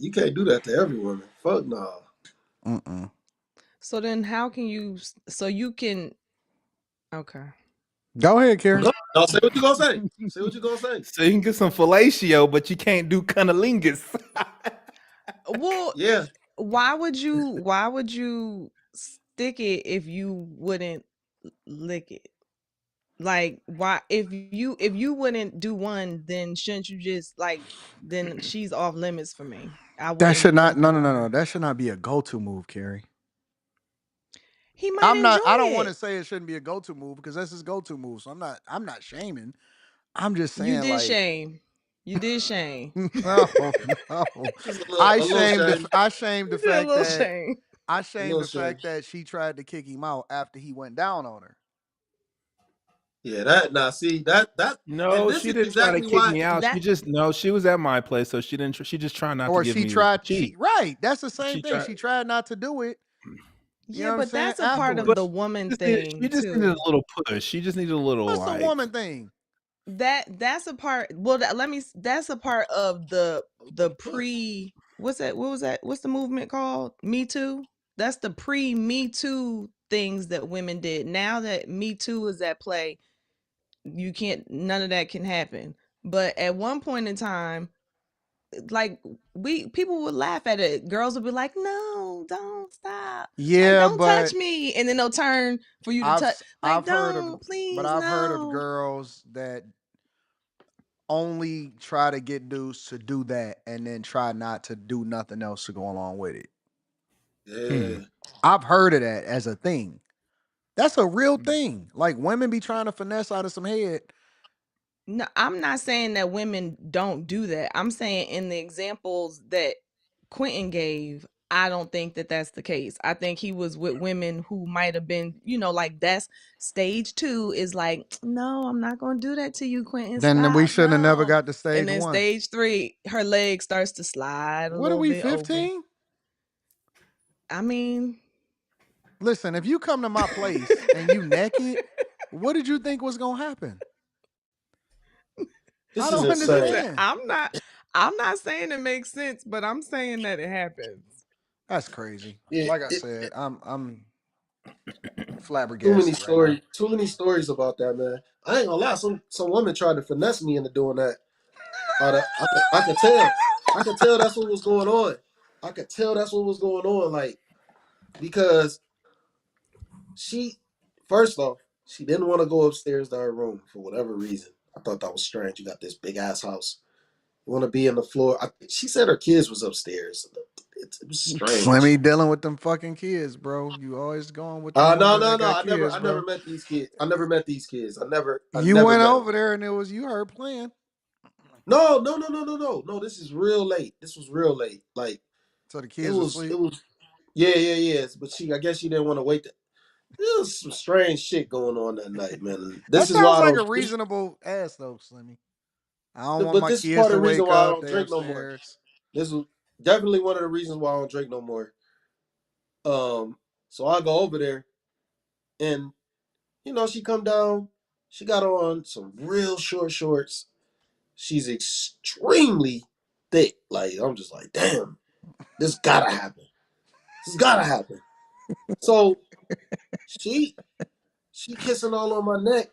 You can't do that to every woman. Fuck no. Mm-mm. So then how can you so you can okay. Go ahead, Carrie. No, say what you gonna say. Say what you gonna say. So you can get some fellatio, but you can't do cunnilingus. Well, Yeah. why would you stick it if you wouldn't lick it? Like why if you wouldn't do one, then shouldn't you just like then she's off limits for me. I That wouldn't should do not. No, nothing no, with no, her. no. That should not be a go-to move, Carrie. He might I'm not. enjoy I don't want to it. say it shouldn't be a go-to move because that's his go-to move. So I'm not. I'm not shaming. I'm just You saying, did like, shame. You did shame. no, no. Just I a little shamed. shame. I shamed the You did a fact little that shame. I A shamed little the shame. fact that she tried to kick him out after he went down on her. Yeah, that now see that and No, this she is didn't try to exactly kick why me out. That She was at my place, so she didn't. She just tried not to Or give she me the tried. cheek. Right. That's the same She thing. tried. She tried not to do it. You yeah, know what I'm but saying? that's a part of But the Afterwards. woman she thing just needed a too. little push. She just needed a little What's the like. woman thing? That's a part. Well, that's a part of the push. pre. What's that? What was that? What's the movement called? Me Too. That's the pre Me Too things that women did. Now that Me Too is at play, you can't. None of that can happen. But at one point in time, like people would laugh at it. Girls would be like, "No, don't stop. Like, Yeah, don't touch but me." And then they'll turn for you to touch. Like, I've heard of don't, please, I've heard of no. girls that only try to get dudes to do that and then try not to do nothing else to go along with it. Yeah. I've heard of that as a thing. That's a real thing. Like women be trying to finesse out of some head. No, I'm not saying that women don't do that. I'm saying in the examples that Quentin gave, I don't think that that's the case. I think he was with women who might have been, like that's stage 2 is like, no, I'm not going to do that to you, Quentin. Then we Stop. shouldn't have never No. got to And stage then one. stage 3, her leg starts to slide a What are little we, bit over. 15? I mean, Listen, if you come to my place and you naked, what did you think was gonna happen? This I is don't insane. listen, understand. I'm not saying it makes sense, but I'm saying that it happens. That's crazy. Yeah, Like I said, I'm too many flabbergasted right now. stories. Too many stories about that, man. I ain't gonna lie. Some women tried to finesse me into doing that. I could tell. I could tell that's what was going on. I could tell that's what was going on. Like because she, first off, she didn't want to go upstairs to her room for whatever reason. I thought that was strange. You got this big ass house. You want to be in the floor. She said her kids was upstairs. It was strange. Slimmy dealing with them fucking kids, bro. You always going with them No, women no, that no. got I kids, never bro. met these kids. I never met these kids. I You never went met them. over there and it was you heard playing. No, no, no, no, no, no, no. This is real late. This was real late. Like So the it kids was was, it asleep. was. Yeah, yeah, yeah. But I guess she didn't want to wait. There was some strange shit going on that night, man. That This is sounds why I like don't. a reasonable ass though, Slimmy. I don't want But my this is kids part of to the reason wake why I up. don't They drink no more. upstairs. This was definitely one of the reasons why I don't drink no more. So I go over there, and she come down. She got on some real short shorts. She's extremely thick. Like I'm just like, damn. This gotta happen. This gotta happen. So she kissing all on my neck,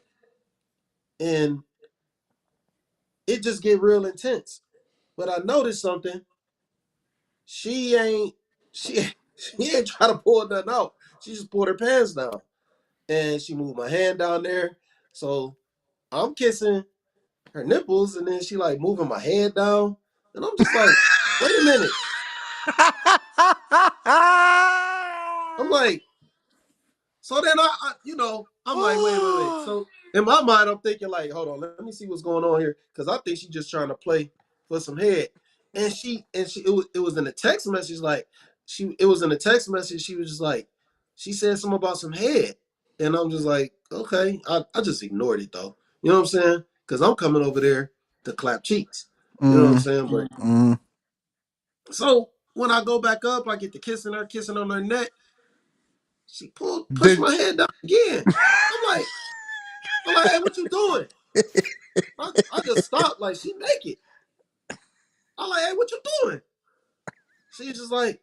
and it just get real intense. But I noticed something. She ain't she she ain't trying to pull nothing out. She just pulled her pants down, and she moved my hand down there. So I'm kissing her nipples, and then she like moving my head down, and I'm just like, wait a minute. I'm like, so then I'm like, wait. So in my mind, I'm thinking like, hold on, let me see what's going on here, because I think she's just trying to play for some head. And it was in a text message, like it was in a text message. She was just like, she said something about some head, and I'm just like, okay, I just ignored it though. You know what I'm saying? Because I'm coming over there to clap cheeks. You know what I'm saying? But so when I go back up, I get to kissing on her neck. She pushed my head down again. I'm like, hey, what you doing? I just stopped, like, she naked. I'm like, hey, what you doing? She's just like,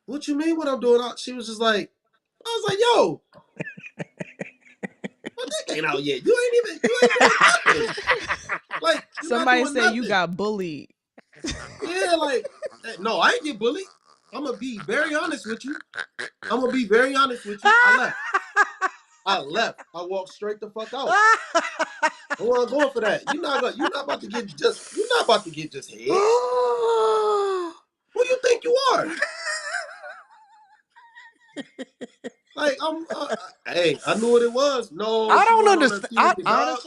what you mean what I'm doing? She was just like, I was like, yo, my dick ain't out yet. You ain't doing nothing. Like, you not Somebody doing said you nothing. got bullied. Yeah, like, no, I ain't get bullied. I'm gonna be very honest with you. I left. I walked straight the fuck out. I wasn't going for that. You're not about to get just head. Who you think you are? Like, hey, I knew what it was. No, I she don't wasn't on her understand. period, dog.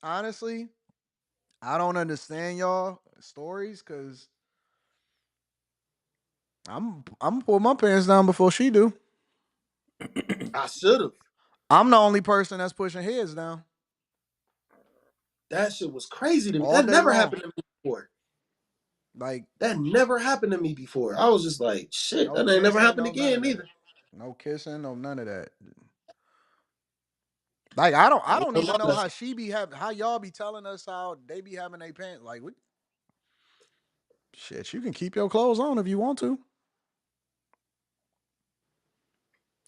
Honestly, I don't understand y'all stories, because I'm pull my pants down before she do. I should have. I'm the only person that's pushing heads down That shit was crazy to me. all That day never long. happened to me before. Like, That never happened to me before. I was just like, shit, no that ain't never kissing, happened no none again of that. either. No kissing, no none of that. Like, I don't even know how how y'all be telling us how they be having their pants. Like, shit, you can keep your clothes on if you want to.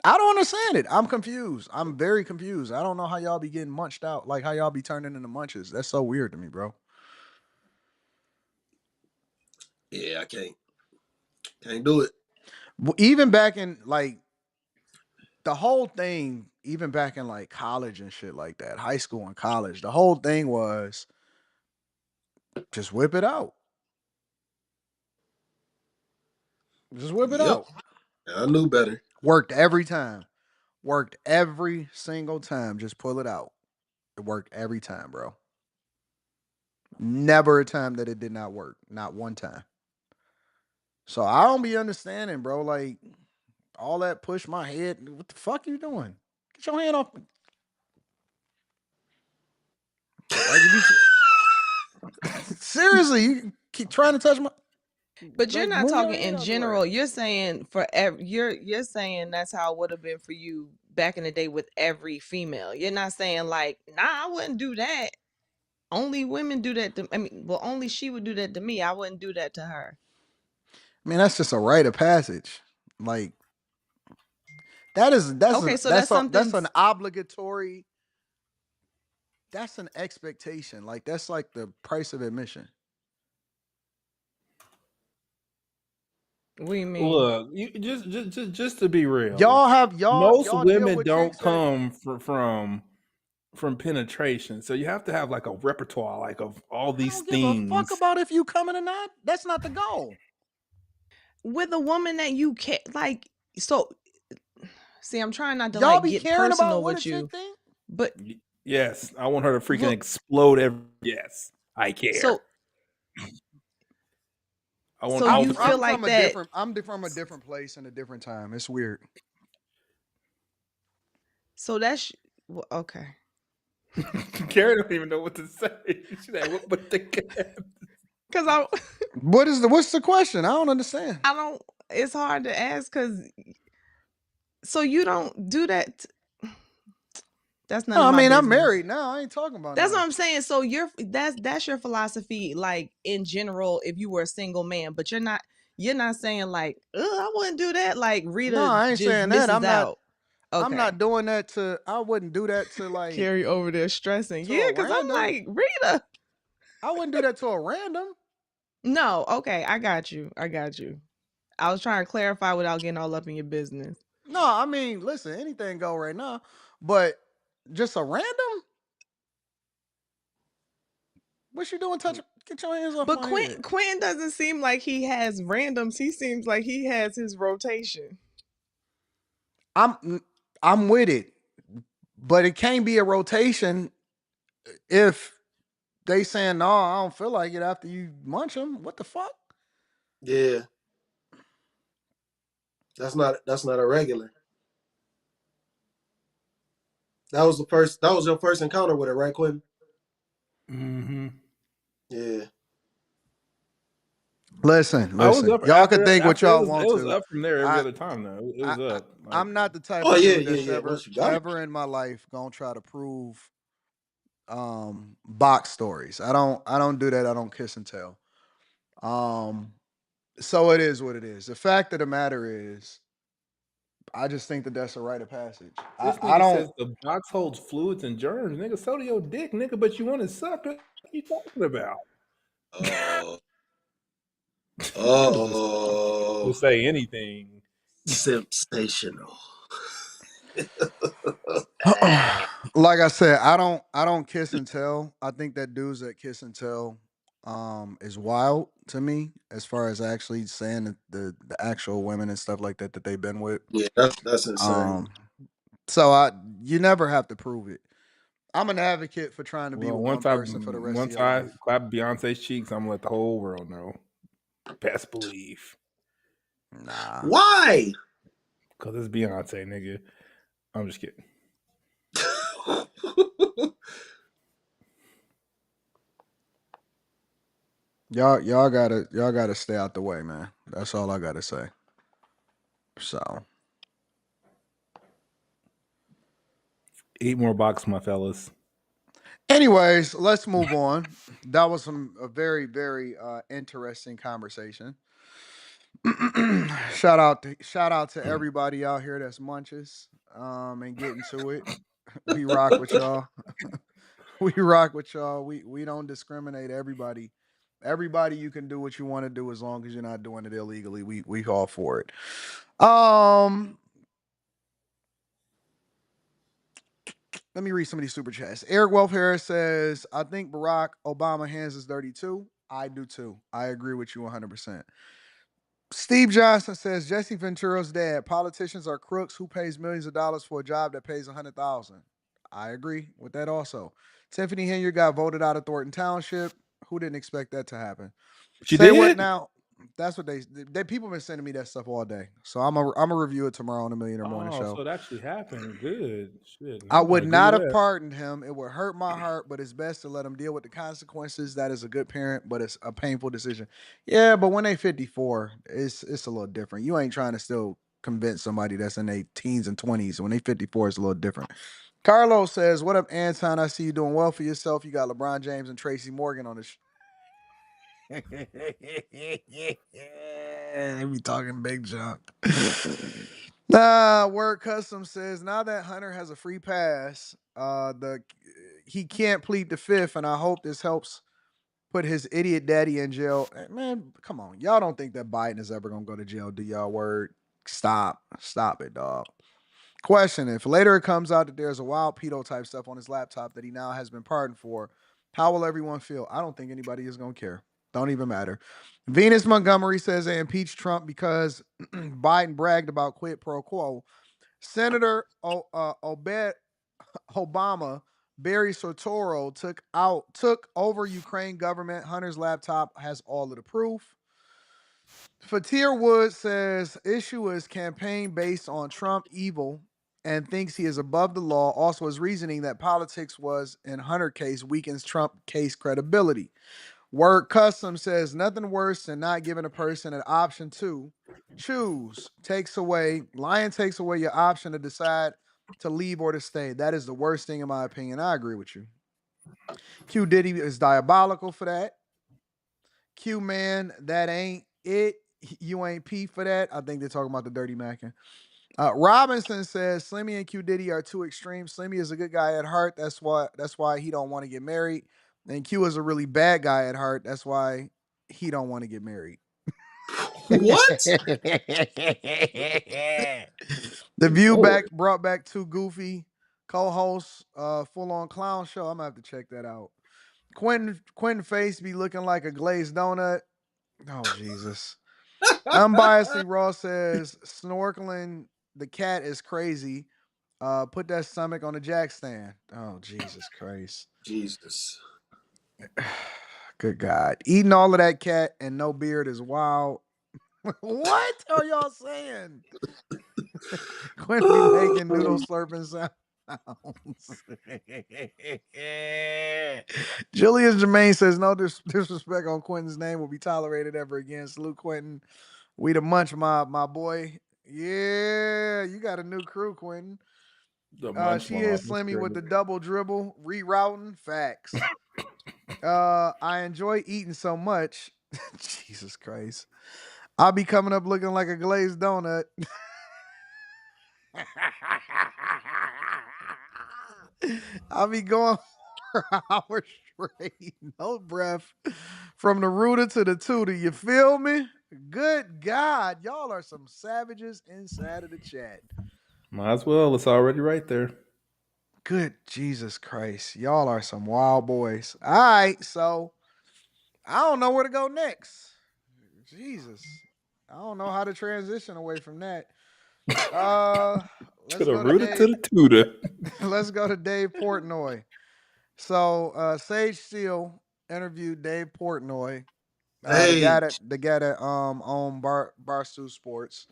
I don't understand it. I'm confused. I'm very confused. I don't know how y'all be getting munched out. Like, how y'all be turning into munches. That's so weird to me, bro. Yeah, I can't do it. Even back in, like, the whole thing, even back in like college and shit like that, high school and college, the whole thing was just whip it out. Just whip it Yep, out. I knew better. Worked every time. Worked every single time. Just pull it out. It worked every time, bro. Never a time that it did not work. Not one time. So I don't be understanding, bro. Like, all that push my head. What the fuck you doing? Get your hand off me. Like, if you seriously, you keep trying to touch my. But you're Like, not move your talking hand in out the way. general. You're saying you're saying that's how it would have been for you back in the day with every female. You're not saying like, nah, I wouldn't do that. Only women do that to, I mean, well, only she would do that to me. I wouldn't do that to her. I mean, that's just a rite of passage. Like, Okay, so that's something. that's an obligatory. That's an expectation. Like, that's like the price of admission. What do you mean? Look, you just to be real, most Y'all deal women with don't chicks that come from penetration, so you have to have like a repertoire, like of all I these don't give a fuck things. about if you coming or not. That's not the goal. With a woman that you can like, so see, I'm trying not to Y'all like be get caring about personal what a with chick you, think. but Yes, I want her to freaking look, explode every. Yes, I care. so I want so all you the feel I'm feelings. from like a that. different. from a different place and a different time. It's weird. So that's well, okay. Carrie don't even know what to say. She's like, what? But the Because I What's the question? I don't understand. I don't. It's hard to ask because so you don't do that. That's none No, of I my mean, I'm business. married now. I ain't talking about That's what now. I'm saying. So that's your philosophy, like in general, if you were a single man, but You're not saying like, I wouldn't do that. Like Rita No, I ain't just saying that. misses out. Okay. I'm not doing that to. I wouldn't do that to like Carrie over there stressing. to Yeah, a because I'm random. like, Rita. I wouldn't do that to a random. No, okay, I got you. I was trying to clarify without getting all up in your business. No, I mean, listen, anything go right now, but just a random. What you doing? Get your hands off But my head. Quentin doesn't seem like he has randoms. He seems like he has his rotation. I'm with it, but it can't be a rotation if they saying no. I don't feel like it after you munch them. What the fuck? Yeah. That's not a regular. That was your first encounter with it, right, Quentin? Mm-hmm. Yeah. Listen, I was up y'all can after think what after it y'all was want it was to. up from there every I, other time though. It was I, up. Like, I'm not the type Oh of yeah, dude yeah, that's yeah. Once you got it. ever in my life gonna try to prove box stories. I don't do that. I don't kiss and tell. So it is what it is. The fact of the matter is, I just think that that's a rite of passage. this I nigga don't. says the box holds fluids and germs, nigga. So do your dick, nigga. But you want to suck? What you talking about? Oh. just, Oh. just say anything. Sensational. Like I said, I don't kiss and tell. I think that dudes that kiss and tell is wild to me as far as actually saying that the actual women and stuff like that that they've been with. Yeah, that's insane. Um so I you never have to prove it. I'm an advocate for trying to be Well, with one person for the rest of once your I life. clap Beyonce's cheeks, I'm gonna let the whole world know. Best believe, Nah. Why? cause it's Beyonce, nigga. I'm just kidding. Y'all gotta stay out the way, man. That's all I gotta say. So Eat more box, my fellas. anyways, let's move on. That was a very, very interesting conversation. Shout out to everybody out here that's munches and getting to it. We rock with y'all. We rock with y'all. We don't discriminate. Everybody you can do what you want to do as long as you're not doing it illegally. We all for it. Let me read some of these super chats. Eric Wealth Harris says, I think Barack Obama hands is dirty too. I do too. I agree with you 100%. Steve Johnson says Jesse Ventura's dad. Politicians are crooks who pays millions of dollars for a job that pays 100,000. I agree with that also. Tiffany Henry got voted out of Thornton Township. Who didn't expect that to happen? She Say what did. now? That's what they people been sending me that stuff all day. So I'm a review it tomorrow on the Millionaire Morning Oh, Show. so it actually happened. Good shit. I I'm would gonna not Google have that. pardoned him. It would hurt my heart, but it's best to let him deal with the consequences. That is a good parent, but it's a painful decision. Yeah, but when they 54, it's a little different. You ain't trying to still convince somebody that's in their teens and 20s. When they 54, it's a little different. Carlos says, "What up, Anton? I see you doing well for yourself. You got LeBron James and Tracy Morgan on the they be talking big junk." Word Custom says now that Hunter has a free pass, he can't plead the fifth, and I hope this helps put his idiot daddy in jail. Man, come on, y'all don't think that Biden is ever gonna go to jail? Do y'all? Word, stop it, dog. Question: if later it comes out that there's a wild pedo type stuff on his laptop that he now has been pardoned for, how will everyone feel? I don't think anybody is gonna care. Don't even matter. Venus Montgomery says they impeached Trump because Biden bragged about quid pro quo. Senator Obama, Barry Soetoro took over Ukraine government. Hunter's laptop has all of the proof. Fatir Wood says issue is campaign based on Trump evil and thinks he is above the law. Also, his reasoning that politics was in Hunter case weakens Trump case credibility. Word Custom says nothing worse than not giving a person an option to choose. Lying takes away your option to decide to leave or to stay. That is the worst thing in my opinion. I agree with you. Q Diddy is diabolical for that. Q man, that ain't it. You ain't P for that. I think they're talking about the dirty macking. Robinson says Slimmy and Q Diddy are too extreme. Slimmy is a good guy at heart. That's why he don't want to get married. And Q is a really bad guy at heart. That's why he don't want to get married. What? The View Lord. brought back two goofy co-hosts, full on clown show. I'm gonna have to check that out. Quentin face be looking like a glazed donut. Oh Jesus. Unbiasedly Raw says snorkeling the cat is crazy. Put that stomach on the jack stand. Oh Jesus Christ. Jesus. Good God. Eating all of that cat and no beard is wild. What are y'all saying? Quinn be making noodle slurping sounds. Julius Jermaine says no disrespect on Quentin's name will be tolerated ever again. Salute Quentin. We the munch mob, my boy. Yeah, you got a new crew, Quentin. She is Slimmy with the double dribble, rerouting. Facts. I enjoy eating so much. Jesus Christ. I'll be coming up looking like a glazed donut. I'll be going for hours straight, no breath, from the rooter to the tutor. You feel me? Good God, y'all are some savages inside of the chat. Might as well. It's already right there. Good Jesus Christ, y'all are some wild boys. All right, so I don't know where to go next. Jesus, I don't know how to transition away from that. To the rooter to the tutor. Let's go to Dave Portnoy. So Sage Steele interviewed Dave Portnoy, the guy that owned Barstool Sports.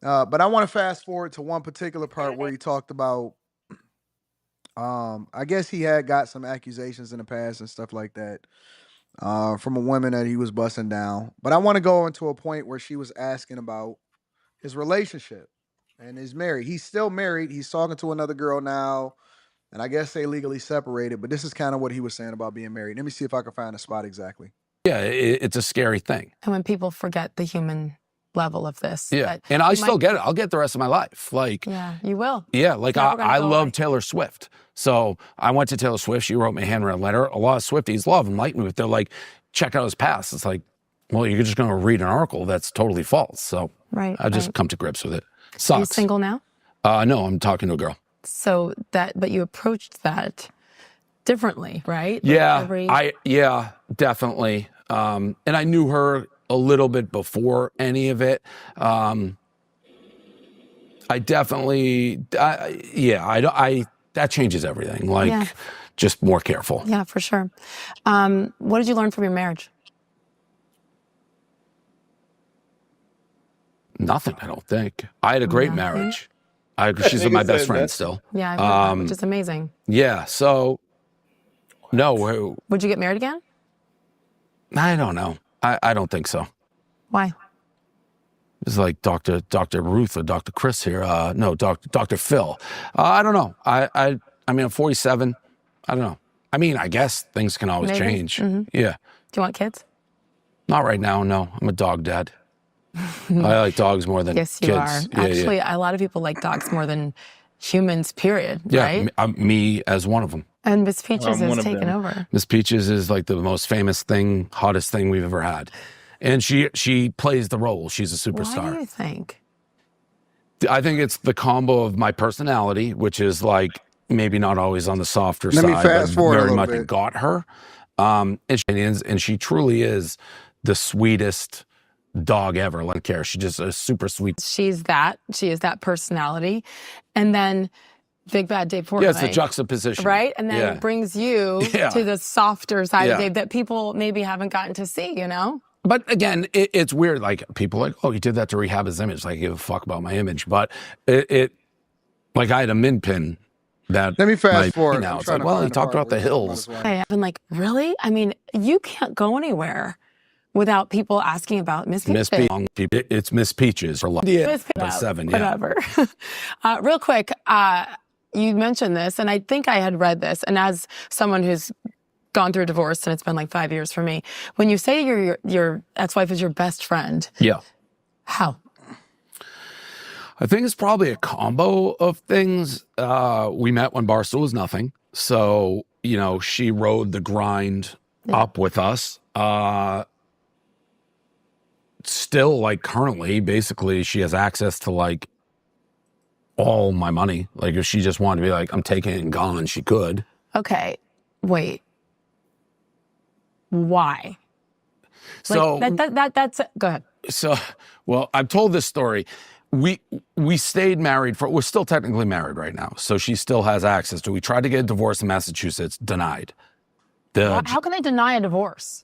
But I want to fast forward to one particular part where he talked about I guess he had got some accusations in the past and stuff like that from a woman that he was busting down. But I want to go into a point where she was asking about his relationship and he's married. He's still married. He's talking to another girl now. And I guess they legally separated, but this is kind of what he was saying about being married. Let me see if I can find a spot exactly. Yeah, it's a scary thing. And when people forget the human level of this. Yeah, and I still get it. I'll get the rest of my life. Like, yeah, you will. Yeah, like I love Taylor Swift. So I went to Taylor Swift. She wrote me a handwritten letter. A lot of Swifties love him, like me, but they're like, check out his past. It's like, well, you're just going to read an article that's totally false. So I just come to grips with it. Sucks. Are you single now? No, I'm talking to a girl. So but you approached that differently, right? Yeah, yeah, definitely. And I knew her a little bit before any of it. I definitely, that changes everything. Like, just more careful. Yeah, for sure. What did you learn from your marriage? Nothing, I don't think. I had a great marriage. She's my best friend still. Yeah, I've heard that, which is amazing. Yeah, so, no. Would you get married again? I don't know. I don't think so. Why? It's like Dr. Ruth or Dr. Chris here. No, Dr. Phil. I don't know. I mean, I'm 47. I don't know. I mean, I guess things can always change. Mm-hmm. Yeah. Do you want kids? Not right now, no. I'm a dog dad. I like dogs more than kids. Yes, you are. Actually, a lot of people like dogs more than humans, period. Right? Yeah, me as one of them. And Miss Peaches is taking over. Miss Peaches is like the most famous thing, hottest thing we've ever had. And she plays the role. She's a superstar. Why do you think? I think it's the combo of my personality, which is like maybe not always on the softer side, but very much got her. And she truly is the sweetest dog ever. Like care. She's just a super sweet. She is that personality. And then Big Bad Dave Portnoy. Yeah, it's the juxtaposition. Right? And then it brings you to the softer side of Dave that people maybe haven't gotten to see, you know? But again, it's weird. Like, people are like, oh, he did that to rehab his image. Like, I give a fuck about my image. But like, I had a min pin that. Let me fast forward. Now it's like, well, he talked about the hills. Hey, I've been like, really? I mean, you can't go anywhere without people asking about Miss Peaches. It's Miss Peaches for life. Yeah, by 7, whatever. Real quick, you mentioned this, and I think I had read this, and as someone who's gone through a divorce, and it's been like 5 years for me, when you say your ex-wife is your best friend, How? I think it's probably a combo of things. We met when Barstool was nothing. So, you know, she rode the grind up with us. Still, like, currently, basically, she has access to, like, all my money. Like, if she just wanted to be like, I'm taking it and gone, she could. Okay, wait. Why? So that's go ahead. So, well, I've told this story. We stayed married we're still technically married right now. So she still has access to. We tried to get a divorce in Massachusetts, denied. How can they deny a divorce?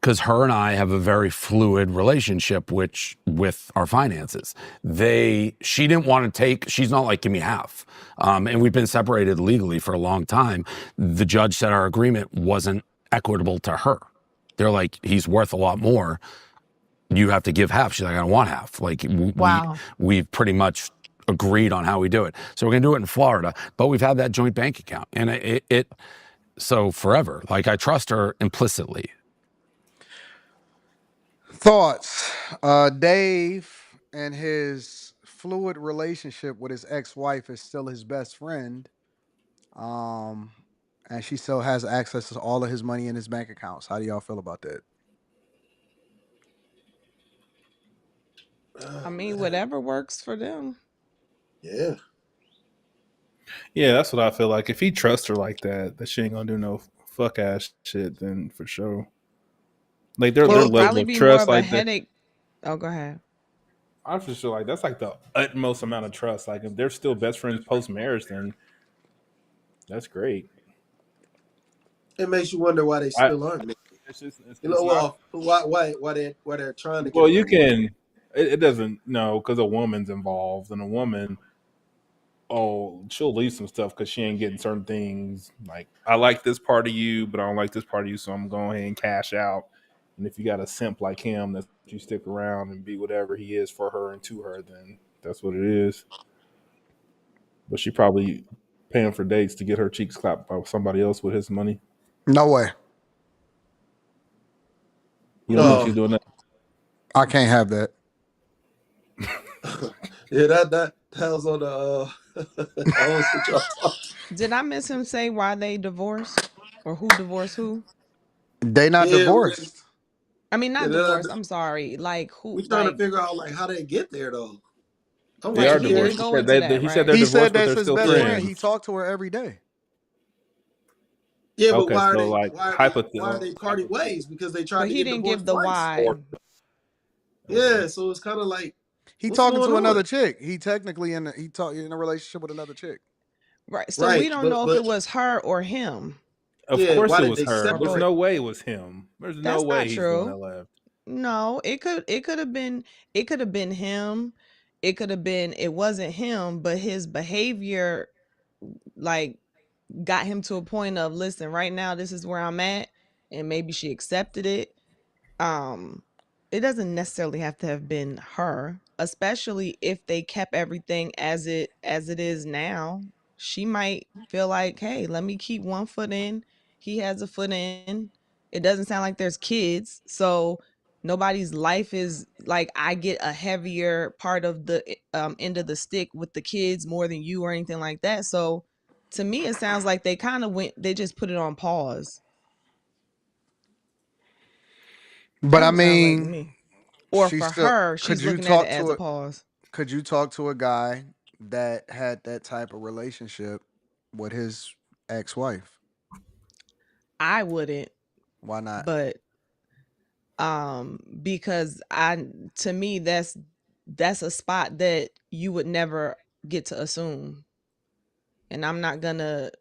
Because her and I have a very fluid relationship, with our finances. She didn't want to take. She's not like, give me half. And we've been separated legally for a long time. The judge said our agreement wasn't equitable to her. They're like, he's worth a lot more. You have to give half. She's like, I don't want half. Like, we've pretty much agreed on how we do it. So we're going to do it in Florida, but we've had that joint bank account. And so forever. Like, I trust her implicitly. Thoughts? Dave and his fluid relationship with his ex-wife is still his best friend. And she still has access to all of his money in his bank accounts. How do y'all feel about that? I mean, whatever works for them. Yeah. Yeah, that's what I feel like. If he trusts her like that she ain't gonna do no fuck ass shit, then for sure. Like their level of trust, like headache. Oh, go ahead. I just feel like that's like the utmost amount of trust. Like if they're still best friends post marriage, then that's great. It makes you wonder why they still aren't. Why they're trying to get. Well, you can. It doesn't because a woman's involved, and a woman, she'll leave some stuff because she ain't getting certain things. Like, I like this part of you, but I don't like this part of you, so I'm going ahead and cash out. And if you got a simp like him that you stick around and be whatever he is for her and to her, then that's what it is. But she probably paying for dates to get her cheeks clapped by somebody else with his money. No way. You don't think she's doing that? I can't have that. Yeah, that was on the. Did I miss him say why they divorced or who divorced who? They not divorced. I mean, not divorced. I'm sorry. Like who? We trying to figure out like how they get there though. They are divorced. He said they're divorced, but they're still friends. Friend. He talked to her every day. Yeah, but why are they parting ways? Because they tried to get divorced. He didn't give the why. Yeah, so it's kind of like he talking to another chick. He technically in a relationship with another chick. Right. So we don't know if it was her or him. Of course it was her. There's no way it was him. There's no way he's the one that left. No, it could have been him. It could have been it wasn't him, but his behavior like got him to a point of, listen, right now this is where I'm at, and maybe she accepted it. It doesn't necessarily have to have been her, especially if they kept everything as it is now. She might feel like, hey, let me keep one foot in. He has a foot in. It doesn't sound like there's kids, so nobody's life is like I get a heavier part of the end of the stick with the kids more than you or anything like that. So to me, it sounds like they kind of they just put it on pause. But I mean, like or for her, she's looking at it as a pause. Could you talk to a guy that had that type of relationship with his ex-wife? I wouldn't. Why not? But because to me that's a spot that you would never get to assume. And I'm not gonna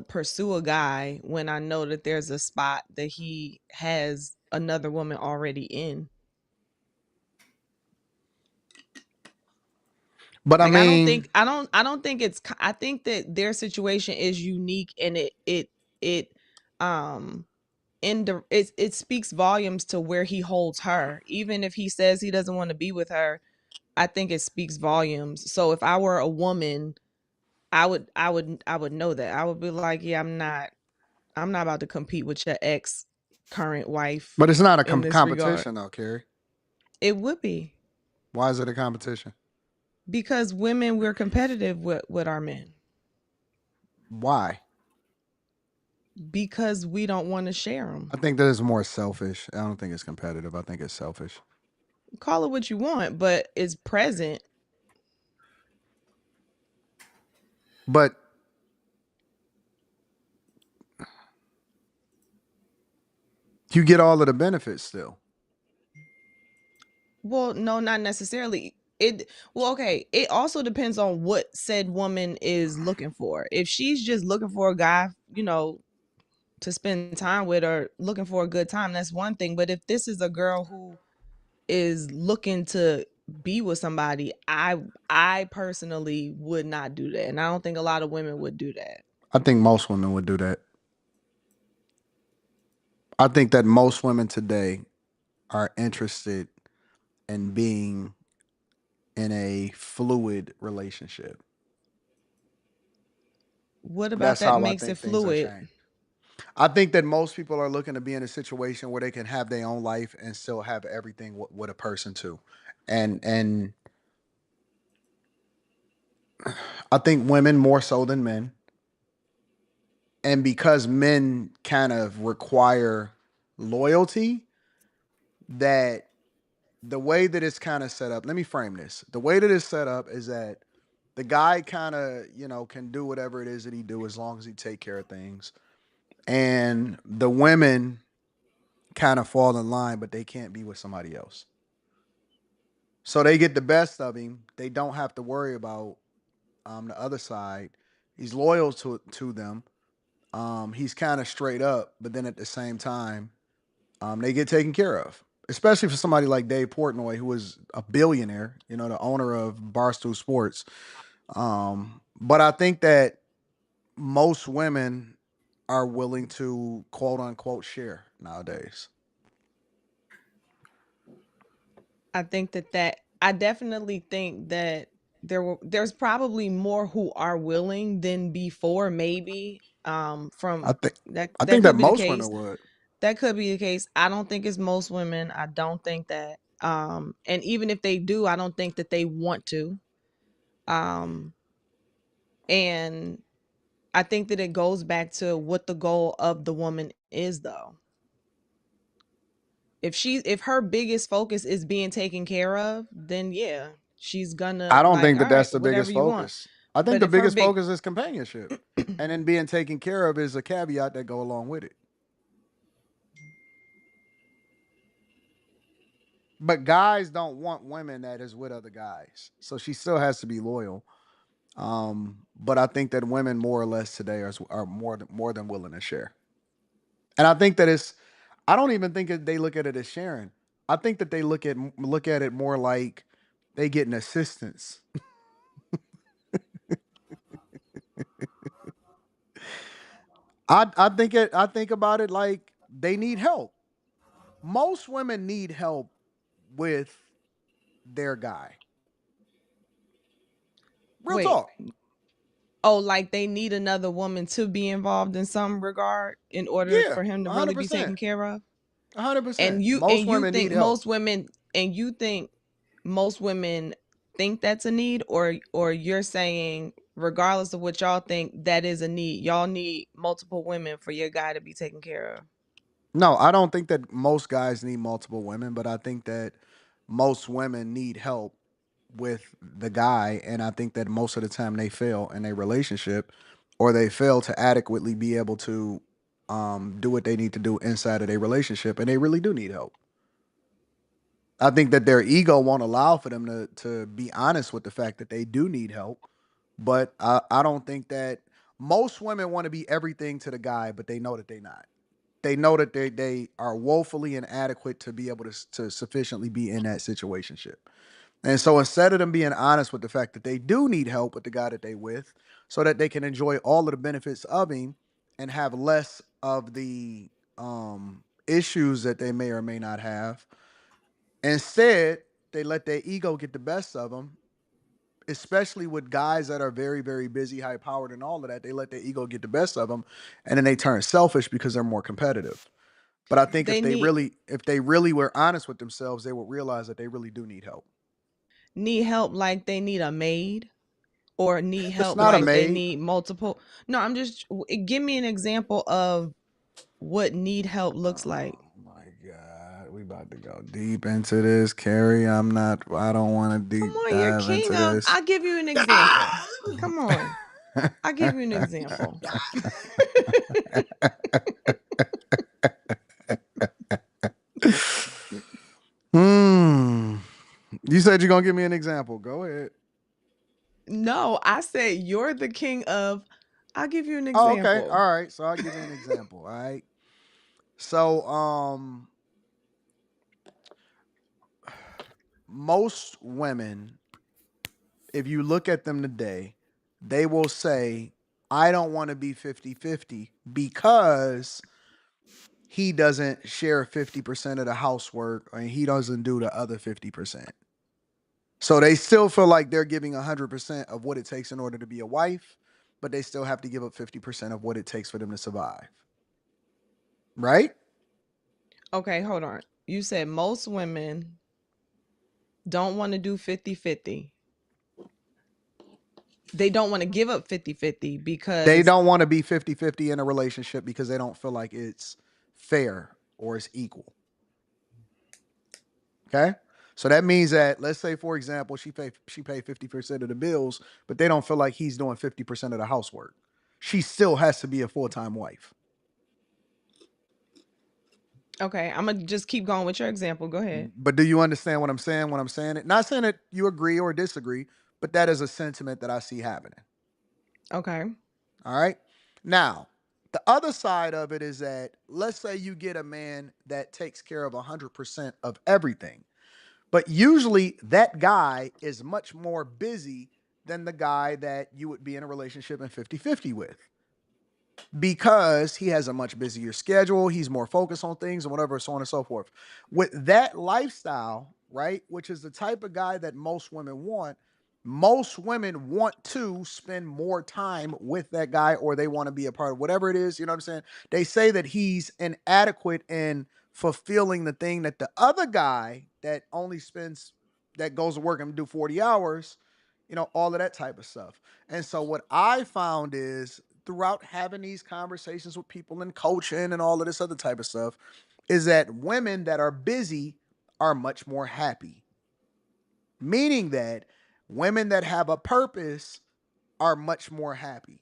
pursue a guy when I know that there's a spot that he has another woman already in. But I mean, I don't think it's. I think that their situation is unique, and it speaks volumes to where he holds her. Even if he says he doesn't want to be with her, I think it speaks volumes. So if I were a woman, I would know that. I would be like, yeah, I'm not about to compete with your ex current wife. But it's not a competition though, Carrie. It would be. Why is it a competition? Because women, we're competitive with our men. Why? Because we don't want to share them. I think that is more selfish. I don't think it's competitive. I think it's selfish. Call it what you want, but it's present. But you get all of the benefits still. Well, no, not necessarily. Okay, it also depends on what said woman is looking for. If she's just looking for a guy, to spend time with or looking for a good time, that's one thing. But if this is a girl who is looking to be with somebody, I personally would not do that. And I don't think a lot of women would do that. I think most women would do that. I think that most women today are interested in being in a fluid relationship. What about That's that how I makes it think things are fluid? changing. I think that most people are looking to be in a situation where they can have their own life and still have everything with a person too. And I think women more so than men. And because men kind of require loyalty, that the way that it's kind of set up, let me frame this. The way that it's set up is that the guy kind of, can do whatever it is that he do as long as he take care of things. And the women kind of fall in line, but they can't be with somebody else. So they get the best of him. They don't have to worry about the other side. He's loyal to them. He's kind of straight up, but then at the same time, they get taken care of. Especially for somebody like Dave Portnoy, who is a billionaire, the owner of Barstool Sports. But I think that most women are willing to quote unquote share nowadays. I definitely think that there's probably more who are willing than before, maybe. From I think that I that think that could be the most women case. would. That could be the case. I don't think it's most women. I don't think that. And even if they do, I don't think that they want to. Um, and I think that it goes back to what the goal of the woman is, though. If her biggest focus is being taken care of, then yeah, she's gonna I don't like, think all that right, that's the whatever biggest you want. focus. I think But the if her biggest big focus is companionship. And then being taken care of is a caveat that go along with it. But guys don't want women that is with other guys. So she still has to be loyal. But I think that women more or less today are more than willing to share. And I think that I don't even think that they look at it as sharing. I think that they look at it more like they getting assistance. I think about it like they need help. Most women need help with their guy. Real wait, talk. oh, like they need another woman to be involved in some regard in order Yeah, for him to really be 100%. taken care of. 100%. And you and Most you women need think help. most women think that's a need, or you're saying regardless of what y'all think, that is a need. Y'all need multiple women for your guy to be taken care of. No, I don't think that most guys need multiple women, but I think that most women need help with the guy. And I think that most of the time they fail in a relationship or they fail to adequately be able to do what they need to do inside of their relationship. And they really do need help. I think that their ego won't allow for them to be honest with the fact that they do need help. But I don't think that most women want to be everything to the guy, but they know that they're not. They know that they are woefully inadequate to be able to sufficiently be in that situationship. And so instead of them being honest with the fact that they do need help with the guy that they with, so that they can enjoy all of the benefits of him and have less of the issues that they may or may not have, instead they let their ego get the best of them. Especially with guys that are very, very busy, high powered, and all of that, they let their ego get the best of them, and then they turn selfish because they're more competitive. But I think if they really were honest with themselves, they would realize that they really do need help. Need help like they need a maid, or need It's help not a like they maid. need multiple. No, I'm just give me an example of what need help looks like. My God, we about to go deep into this, Carrie. I don't want to Come deep on, you're dive into king of. this. I'll give you an example. Come on. I'll give you an example. You said you're gonna give me an example. Go ahead. No, I said you're the king of. I'll give you an Oh, okay. example. All right. So I'll give you an example. All right. So most women, if you look at them today, they will say, I don't want to be 50-50 because he doesn't share 50% of the housework and he doesn't do the other 50%. So they still feel like they're giving 100% of what it takes in order to be a wife, but they still have to give up 50% of what it takes for them to survive. Right? Okay, hold on. You said most women don't want to do 50-50. They don't want to give up 50-50 because they don't want to be 50-50 in a relationship because they don't feel like it's fair or it's equal. Okay? So that means that, let's say, for example, she paid 50% of the bills, but they don't feel like he's doing 50% of the housework. She still has to be a full-time wife. Okay, I'm gonna just keep going with your example. Go ahead. But do you understand what I'm saying when I'm saying it? Not saying that you agree or disagree, but that is a sentiment that I see happening. Okay. All right. Now, the other side of it is that, let's say you get a man that takes care of 100% of everything. But usually that guy is much more busy than the guy that you would be in a relationship in 50-50 with, because he has a much busier schedule. He's more focused on things and whatever, so on and so forth. With that lifestyle, right, which is the type of guy that most women want to spend more time with that guy, or they want to be a part of whatever it is. You know what I'm saying? They say that he's inadequate in fulfilling the thing that the other guy that goes to work and do 40 hours, all of that type of stuff. And so what I found is, throughout having these conversations with people and coaching and all of this other type of stuff, is that women that are busy are much more happy. Meaning that women that have a purpose are much more happy.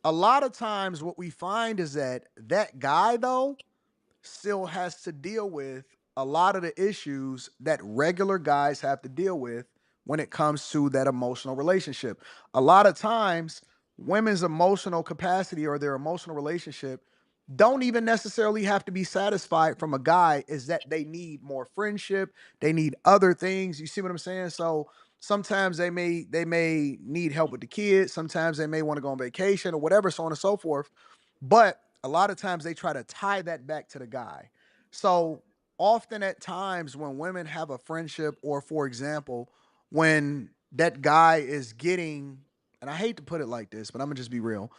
A lot of times what we find is that guy, though, still has to deal with a lot of the issues that regular guys have to deal with when it comes to that emotional relationship. A lot of times, women's emotional capacity or their emotional relationship don't even necessarily have to be satisfied from a guy, is that they need more friendship, they need other things. You see what I'm saying? So sometimes they may need help with the kids, sometimes they may want to go on vacation or whatever, so on and so forth. But a lot of times they try to tie that back to the guy. So often at times when women have a friendship, or for example, when that guy is getting, and I hate to put it like this, but I'm gonna just be real.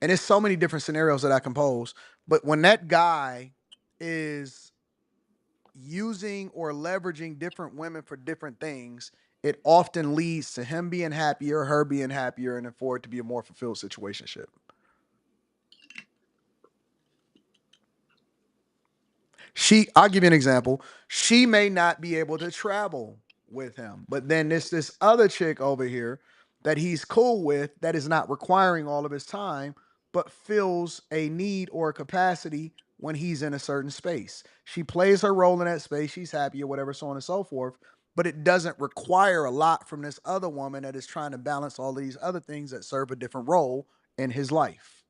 And it's so many different scenarios that I compose. But when that guy is using or leveraging different women for different things, it often leads to him being happier, her being happier, and for it to be a more fulfilled situationship. I'll give you an example. She may not be able to travel with him, but then there's this other chick over here that he's cool with, that is not requiring all of his time, but feels a need or a capacity when he's in a certain space. She plays her role in that space. She's happy or whatever, so on and so forth. But it doesn't require a lot from this other woman that is trying to balance all these other things that serve a different role in his life.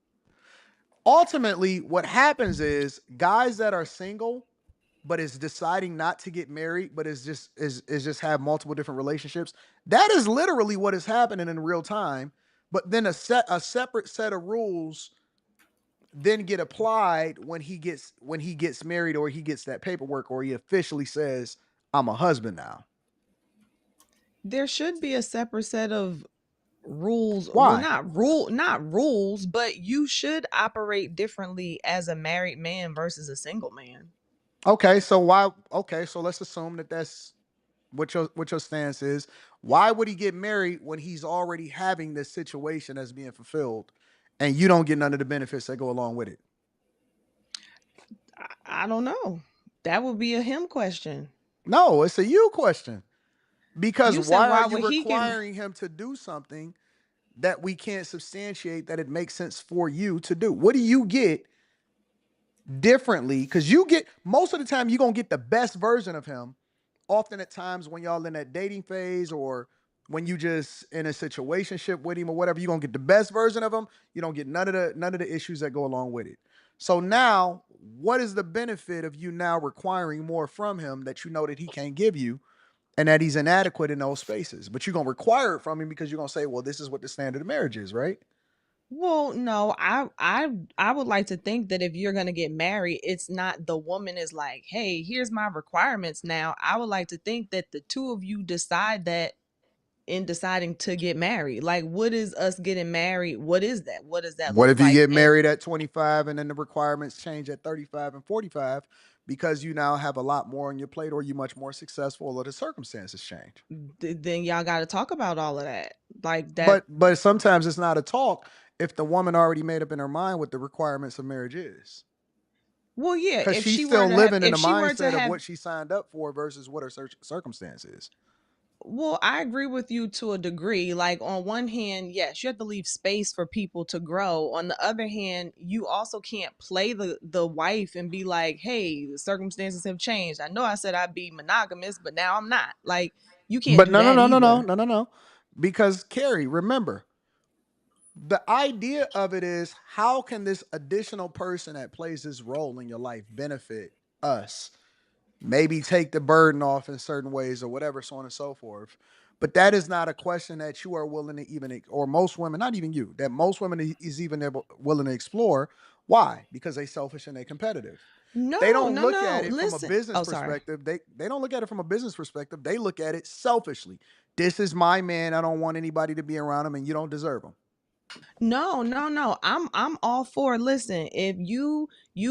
Ultimately, what happens is guys that are single but is deciding not to get married, but is just have multiple different relationships. That is literally what is happening in real time. But then a separate set of rules then get applied when he gets married, or he gets that paperwork, or he officially says, I'm a husband now. There should be a separate set of rules. Well, Why? not rules, but you should operate differently as a married man versus a single man. Okay, so why? Okay, so let's assume that that's what your stance is. Why would he get married when he's already having this situation that's being fulfilled, and you don't get none of the benefits that go along with it? I don't know. That would be a him question. No, it's a you question. Because You said why are why you would he get requiring him to do something that we can't substantiate that it makes sense for you to do? What do you get differently? Because you get, most of the time, you're going to get the best version of him. Often at times when y'all in that dating phase, or when you just in a situationship with him or whatever, you're going to get the best version of him. You don't get none of the issues that go along with it. So now, what is the benefit of you now requiring more from him that you know that he can't give you, and that he's inadequate in those spaces? But you're going to require it from him because you're going to say, well, this is what the standard of marriage is, right? Well, no, I would like to think that if you're gonna get married, it's not the woman is like, hey, here's my requirements now. I would like to think that the two of you decide that in deciding to get married. Like, what is us getting married? What is that? What does that What look if you like? get And married at 25 and then the requirements change at 35 and 45 because you now have a lot more on your plate, or you much more successful, or the circumstances change? then y'all got to talk about all of that. Like that. But sometimes it's not a talk if the woman already made up in her mind what the requirements of marriage is. Well, yeah, Because she's still living in if the she were to mindset of have what she signed up for versus what her circumstance is. Well, I agree with you to a degree. Like, on one hand, yes, you have to leave space for people to grow. On the other hand, you also can't play the wife and be like, "Hey, the circumstances have changed. I know I said I'd be monogamous, but now I'm not." Like, you can't But do that either. no. Because Carrie, remember, the idea of it is, how can this additional person that plays this role in your life benefit us? Maybe take the burden off in certain ways or whatever, so on and so forth. But that is not a question that you are willing to even, or most women, not even you, that most women is even willing to explore. Why? Because they selfish and they competitive. They No, don't no, look at no. it from a Listen. business Oh, sorry. perspective. They don't look at it from a business perspective. They look at it selfishly. This is my man. I don't want anybody to be around him, and you don't deserve him. No, no, no. I'm all for, listen, if you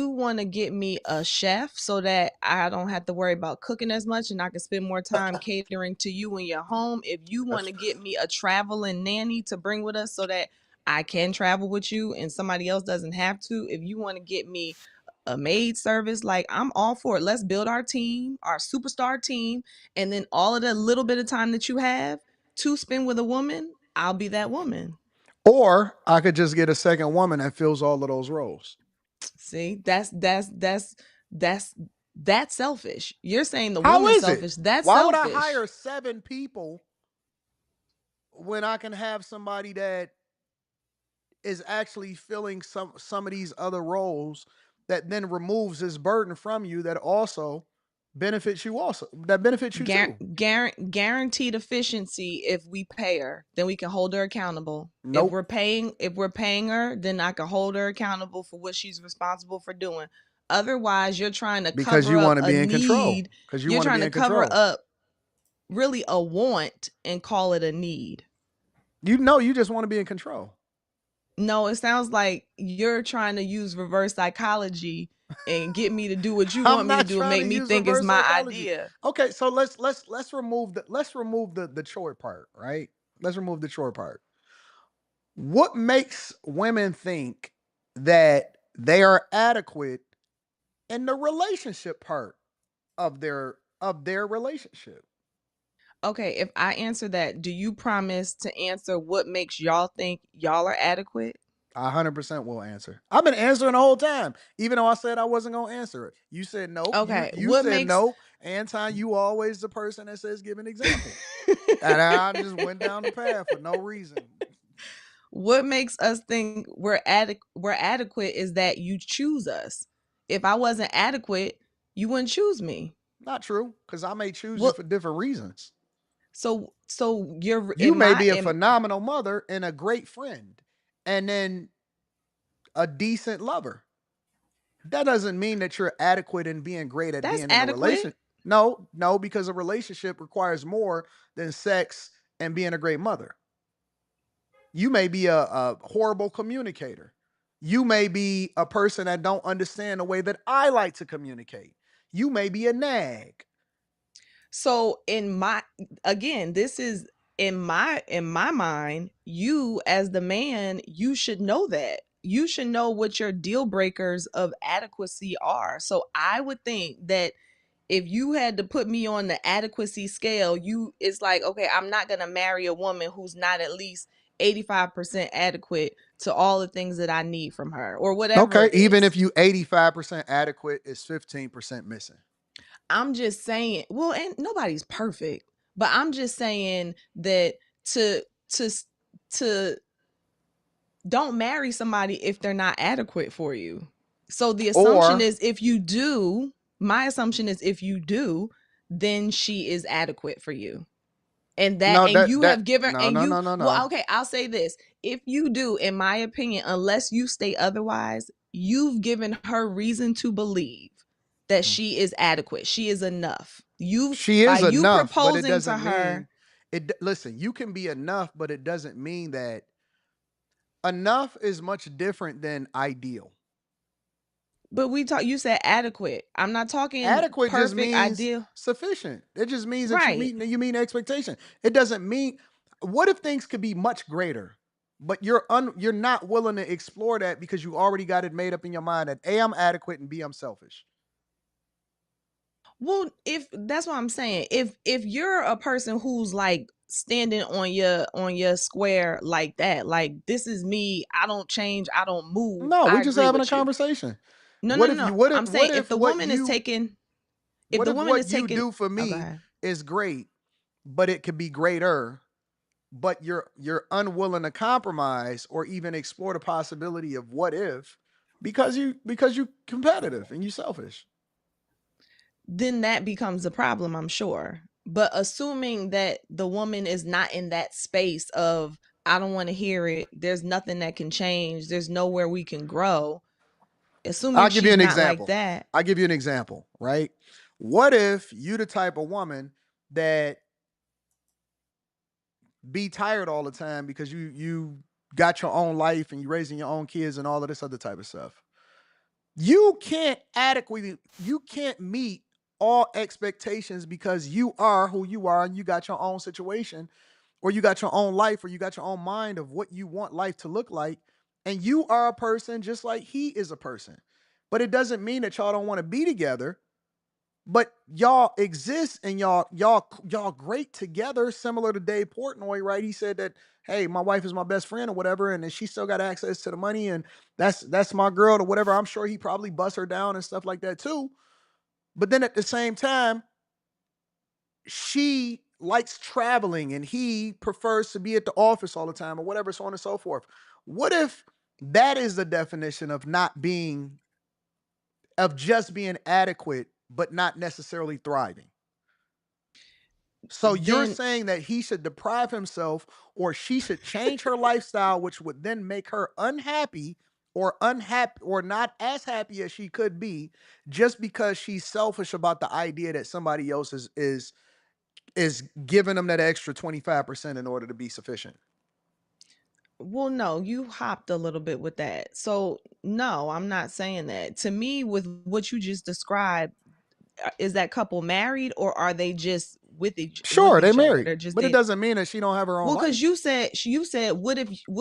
want to get me a chef so that I don't have to worry about cooking as much and I can spend more time catering to you in your home, if you want to get me a traveling nanny to bring with us so that I can travel with you and somebody else doesn't have to, if you want to get me a maid service, like, I'm all for it. Let's build our team, our superstar team, and then all of the little bit of time that you have to spend with a woman, I'll be that woman. Or I could just get a second woman that fills all of those roles. See, that's that's selfish. You're saying the How woman's is it? selfish. That's Why would I selfish. hire 7 people when I can have somebody that is actually filling some of these other roles, that then removes this burden from you, that also benefits you, also that benefits you too? Guaranteed efficiency. If we pay her, then we can hold her accountable. Nope. If we're paying her, then I can hold her accountable for what she's responsible for doing. Otherwise, you're trying to Because cover you up want to a be in control. need. Because you You're want to trying be to in cover control. up really a want and call it a need. You know, you just want to be in control. No, it sounds like you're trying to use reverse psychology and get me to do what you I'm want me to not do and trying make to me use think it's reverse my psychology. idea. Okay, so let's remove the chore part, right? Let's remove the chore part. What makes women think that they are adequate in the relationship part of their relationship? Okay, if I answer that, do you promise to answer what makes y'all think y'all are adequate? 100% will answer. I've been answering the whole time, even though I said I wasn't gonna answer it. You said nope. You Okay, you what said makes nope. Anton, you always the person that says give an example, and I just went down the path for no reason. what makes us think we're adequate is that you choose us. If I wasn't adequate, you wouldn't choose me. Not true, because I may choose you Well, for different reasons. so you're You in may my be a in phenomenal mother and a great friend, and then a decent lover. That doesn't mean that you're adequate in being great at that's being in a adequate. relation. No, because a relationship requires more than sex and being a great mother. You may be a horrible communicator. You may be a person that don't understand the way that I like to communicate. You may be a nag. So this is in my mind, you as the man, you should know that. You should know what your deal breakers of adequacy are. So I would think that if you had to put me on the adequacy scale, it's like, okay, I'm not going to marry a woman who's not at least 85% adequate to all the things that I need from her or whatever Okay, it even is. if you 85% adequate, it's 15% missing. I'm just saying, well, and nobody's perfect, but I'm just saying that to to don't marry somebody if they're not adequate for you. So the assumption Or is if you do, my assumption is if you do, then she is adequate for you. And no, you have given no, no, no, no, well, no. okay, I'll say this. If you do, in my opinion, unless you state otherwise, you've given her reason to believe that she is adequate. She is enough. She By is you enough, but it proposing to doesn't her, mean it. Listen, you can be enough, but it doesn't mean that enough is much different than ideal. but you said adequate. I'm not talking Adequate just perfect, means ideal. sufficient. It just means that Right. you meet expectation. It doesn't mean what if things could be much greater, but you're not willing to explore that because you already got it made up in your mind that A, I'm adequate, and B, I'm selfish. Well, if that's what I'm saying, if you're a person who's like standing on your square like that, like this is me, I don't change, I don't move, No, we I just agree having a with you. conversation. No, no, What no, if you no. I'm saying if the woman is taking, if the woman is what you taking, do for oh, go me ahead. is great, but it could be greater, but you're unwilling to compromise or even explore the possibility of what if because you competitive and you selfish. Then that becomes a problem, I'm sure. But assuming that the woman is not in that space of I don't want to hear it, there's nothing that can change, there's nowhere we can grow. Assuming I'll give you she's an not like example. that. I'll give you an example, right? What if you the type of woman that be tired all the time because you got your own life and you raising your own kids and all of this other type of stuff? You can't meet all expectations because you are who you are and you got your own situation or you got your own life or you got your own mind of what you want life to look like, and you are a person just like he is a person. But it doesn't mean that y'all don't want to be together, but y'all exist and y'all great together, similar to Dave Portnoy, right? He said that, hey, my wife is my best friend or whatever, and then she still got access to the money, and that's my girl or whatever. I'm sure he probably busts her down and stuff like that too. But then at the same time, she likes traveling and he prefers to be at the office all the time or whatever, so on and so forth. What if that is the definition of not being of just being adequate but not necessarily thriving? So you're Then saying that he should deprive himself or she should change her lifestyle, which would then make her unhappy or not as happy as she could be just because she's selfish about the idea that somebody else is giving them that extra 25% in order to be sufficient. well, no, you hopped a little bit with that. So no, I'm not saying that. To me, with what you just described, is that couple married or are they just with Sure, they each other? married, They're just but it dating. doesn't mean that she don't have her own Well, because life. you said what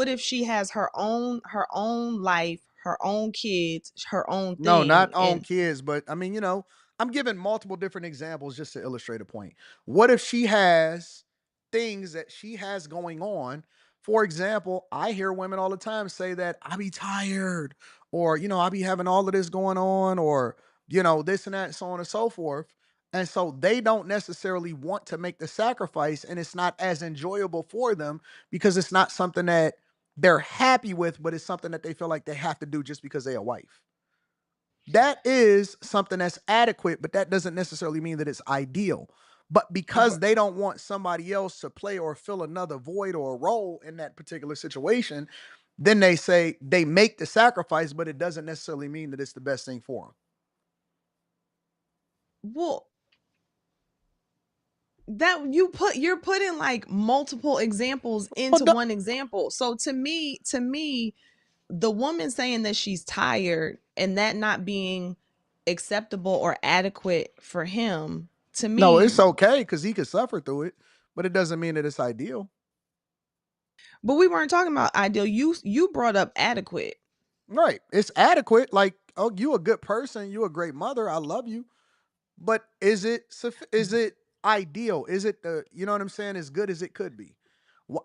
if she has her own life, her own kids, her own No, not thing, own and kids, but I mean, I'm giving multiple different examples just to illustrate a point. What if she has things that she has going on? For example, I hear women all the time say that I be tired, or I be having all of this going on, or this and that, so on and so forth. And so they don't necessarily want to make the sacrifice, and it's not as enjoyable for them because it's not something that they're happy with, but it's something that they feel like they have to do just because they're a wife. That is something that's adequate, but that doesn't necessarily mean that it's ideal. But because they don't want somebody else to play or fill another void or a role in that particular situation, then they say they make the sacrifice, but it doesn't necessarily mean that it's the best thing for them. well, you're putting like multiple examples into one example. So to me, the woman saying that she's tired and that not being acceptable or adequate for him, to me, no, it's okay because he could suffer through it, but it doesn't mean that it's ideal. But we weren't talking about ideal. You brought up adequate. Right. It's adequate. Like, oh, you a good person. You a great mother. I love you. But is it ideal? Is it you know what I'm saying, as good as it could be?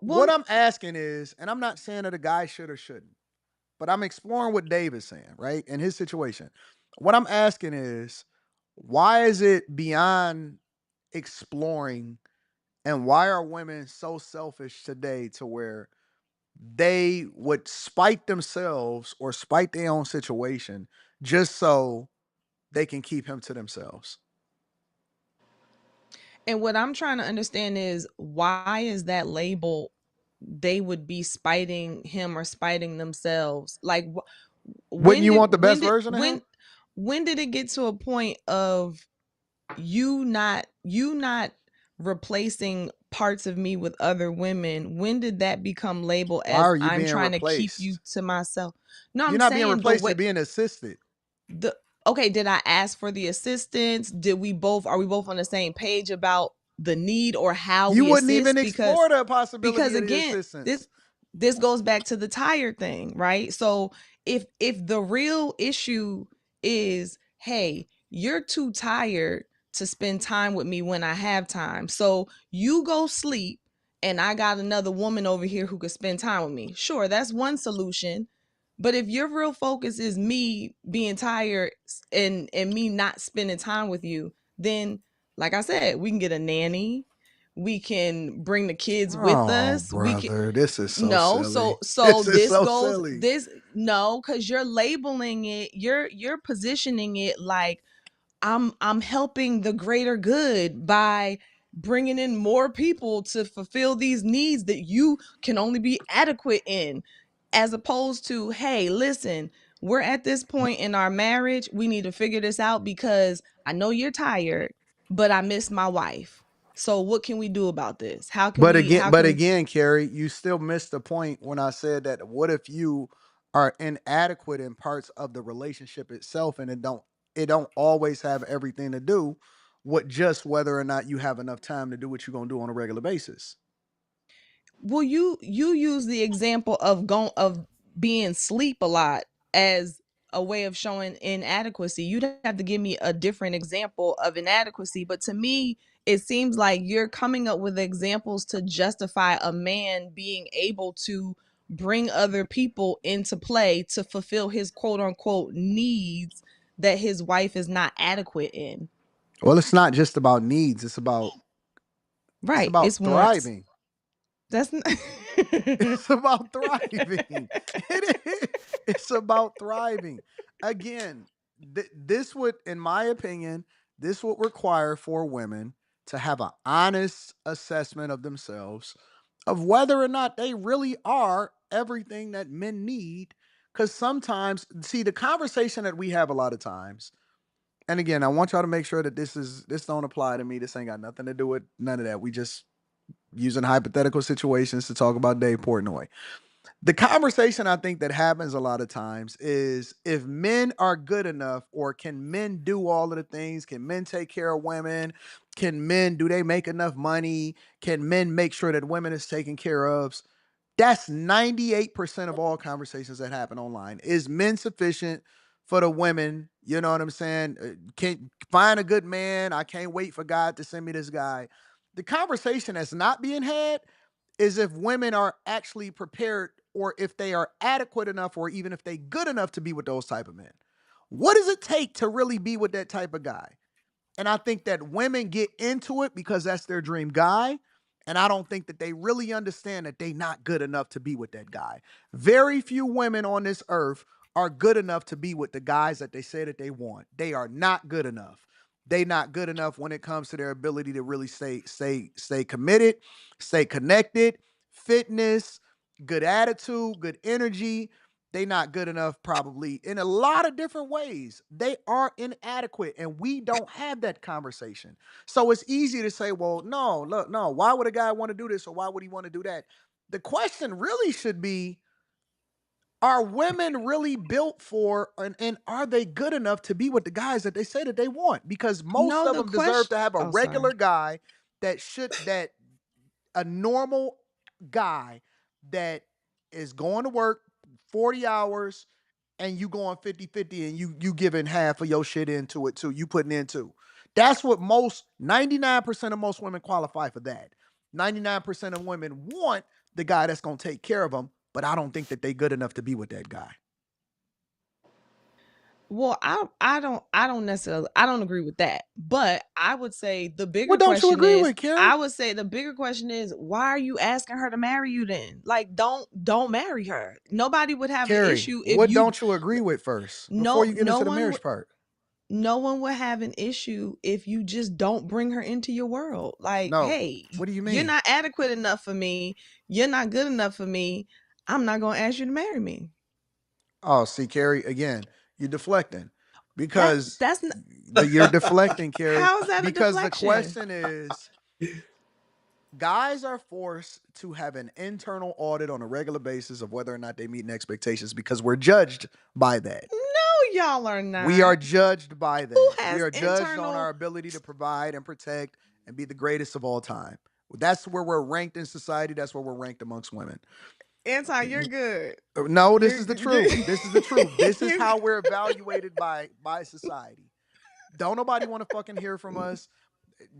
What Well, I'm asking is, and I'm not saying that a guy should or shouldn't, but I'm exploring what Dave is saying, right? In his situation. What I'm asking is, why is it beyond exploring, and why are women so selfish today to where they would spite themselves or spite their own situation just so they can keep him to themselves? and what I'm trying to understand is, why is that label they would be spiting him or spiting themselves? Like, Wouldn't when you did want the best when did version of him? when did it get to a point of you not replacing parts of me with other women? When did that become labeled Why as are you I'm being trying to keep you replaced? to myself? No, You're I'm not being saying the replaced, way you're being assisted. the okay, did I ask for the assistance? Are we both on the same page about the need or how You we wouldn't even assist? explore the possibility Because of the again, assistance. this goes back to the tired thing, right? So if the real issue is, hey, you're too tired to spend time with me when I have time, so you go sleep and I got another woman over here who could spend time with me. Sure, that's one solution. But if your real focus is me being tired and me not spending time with you, then like I said, we can get a nanny. We can bring the kids with Oh, us. We can brother, this is so no, silly. so This is this so goes silly. this no, because you're labeling it, you're positioning it like I'm helping the greater good by bringing in more people to fulfill these needs that you can only be adequate in, as opposed to, hey, listen, we're at this point in our marriage, we need to figure this out because I know you're tired, but I miss my wife. So what can we do about this? How But can we again, Carrie, you still missed the point when I said that. What if you are inadequate in parts of the relationship itself, and it don't always have everything to do with just whether or not you have enough time to do what you're gonna do on a regular basis? Well, you use the example of being sleep a lot as a way of showing inadequacy. You'd have to give me a different example of inadequacy, but to me, it seems like you're coming up with examples to justify a man being able to bring other people into play to fulfill his quote unquote needs that his wife is not adequate in. Well, it's not just about needs. It's Right. about It's wants. thriving. That's not It's about thriving. It is. It's about thriving. Again, this would, in my opinion, this would require for women to have an honest assessment of themselves, of whether or not they really are everything that men need. Because sometimes, see, the conversation that we have a lot of times, and again, I want y'all to make sure that this don't apply to me. This ain't got nothing to do with none of that. We just using hypothetical situations to talk about Dave Portnoy. The conversation I think that happens a lot of times is, if men are good enough, or can men do all of the things? Can men take care of women? Do they make enough money? Can men make sure that women is taken care of? That's 98% of all conversations that happen online. Is men sufficient for the women? You know what I'm saying? Can find a good man. I can't wait for God to send me this guy. The conversation that's not being had is if women are actually prepared, or if they are adequate enough, or even if they good enough to be with those type of men. What does it take to really be with that type of guy? And I think that women get into it because that's their dream guy. And I don't think that they really understand that they not good enough to be with that guy. Very few women on this earth are good enough to be with the guys that they say that they want. They are not good enough. They not good enough when it comes to their ability to really stay committed, stay connected, fitness, good attitude, good energy. they not good enough probably in a lot of different ways. They are inadequate, and we don't have that conversation. So it's easy to say, well, no, look, no, why would a guy want to do this or why would he want to do that? The question really should be, are women really built for, and are they good enough to be with the guys that they say that they want? Because most No, of the them deserve question. to have a Oh, sorry. regular guy that a normal guy that is going to work 40 hours and you going 50-50 and you giving half of your shit into it too. You putting into. That's what 99% of most women qualify for that. 99% of women want the guy that's going to take care of them, but I don't think that they good enough to be with that guy. Well, I don't necessarily, I don't agree with that. But I would say the bigger What don't you question agree is, with, Carrie? I would say the bigger question is, why are you asking her to marry you then? Like, don't marry her. Nobody would have an Carrie, issue if what you don't you agree with first before you get into the marriage part? No one would have an issue if you just don't bring her into your world. Like, No. hey, What do you you're mean? not adequate enough for me. You're not good enough for me. I'm not going to ask you to marry me. Oh, see, Carrie, again, you're deflecting because That's not, you're deflecting, Carrie. how is that a Because the deflection? question is, guys are forced to have an internal audit on a regular basis of whether or not they meet expectations because we're judged by that. No, y'all are not. We are judged by that. Who has We are judged on internal? our ability to provide and protect and be the greatest of all time. That's where we're ranked in society. That's where we're ranked amongst women. Anton, you're good. No, this is the truth. This is the truth. This is how we're evaluated by society. Don't nobody want to fucking hear from us.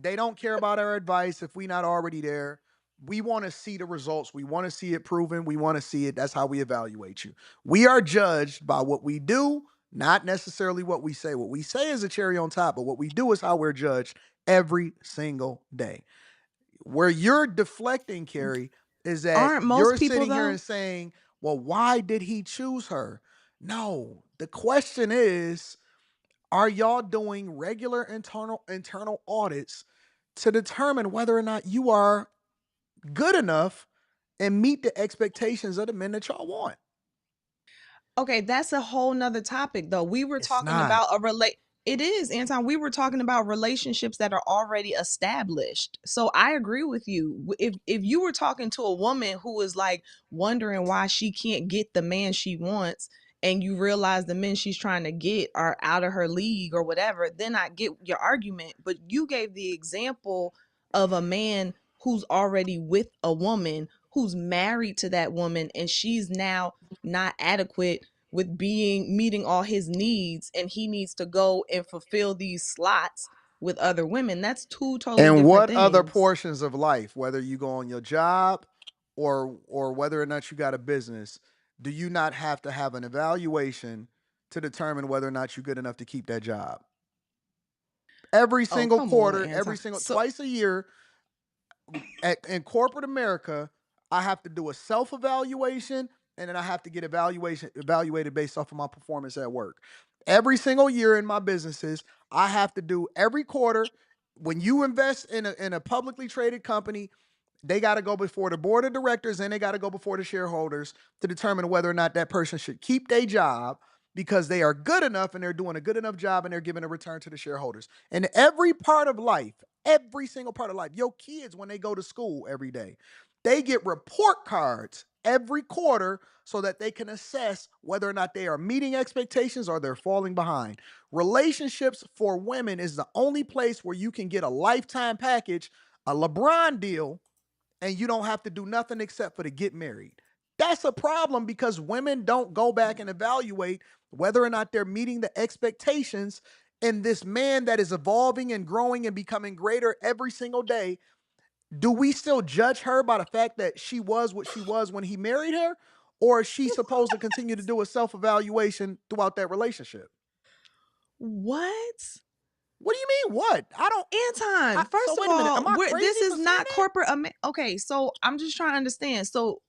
They don't care about our advice if we not already there. We want to see the results. We want to see it proven. We want to see it. That's how we evaluate you. We are judged by what we do, not necessarily what we say. What we say is a cherry on top, but what we do is how we're judged every single day. Where you're deflecting, Carrie, is that Aren't most you're people, sitting here though? and saying, well, why did he choose her? No, the question is, are y'all doing regular internal audits to determine whether or not you are good enough and meet the expectations of the men that y'all want? Okay, that's a whole nother topic, though. We were It's talking not. about it is, Anton. We were talking about relationships that are already established. So I agree with you. If you were talking to a woman who is like wondering why she can't get the man she wants, and you realize the men she's trying to get are out of her league or whatever, then I get your argument. But you gave the example of a man who's already with a woman who's married to that woman, and she's now not adequate with meeting all his needs, and he needs to go and fulfill these slots with other women. That's two totally And different what other things. portions of life, whether you go on your job or whether or not you got a business, do you not have to have an evaluation to determine whether or not you're good enough to keep that job? Every single quarter, twice a year, in corporate America, I have to do a self-evaluation, and then I have to get evaluated based off of my performance at work. Every single year in my businesses, I have to do every quarter. When you invest in a publicly traded company, they got to go before the board of directors and they got to go before the shareholders to determine whether or not that person should keep their job because they are good enough and they're doing a good enough job and they're giving a return to the shareholders. And every part of life, every single part of life, your kids, when they go to school every day, they get report cards every quarter so that they can assess whether or not they are meeting expectations or they're falling behind. Relationships for women is the only place where you can get a lifetime package, a LeBron deal, and you don't have to do nothing except for to get married. That's a problem because women don't go back and evaluate whether or not they're meeting the expectations in this man that is evolving and growing and becoming greater every single day. Do we still judge her by the fact that she was what she was when he married her? Or is she supposed to continue to do a self-evaluation throughout that relationship? What? What do you mean, what? I don't. Anton, first So of wait a minute. all, Am I crazy this is for saying not that? corporate. Okay, so I'm just trying to understand. So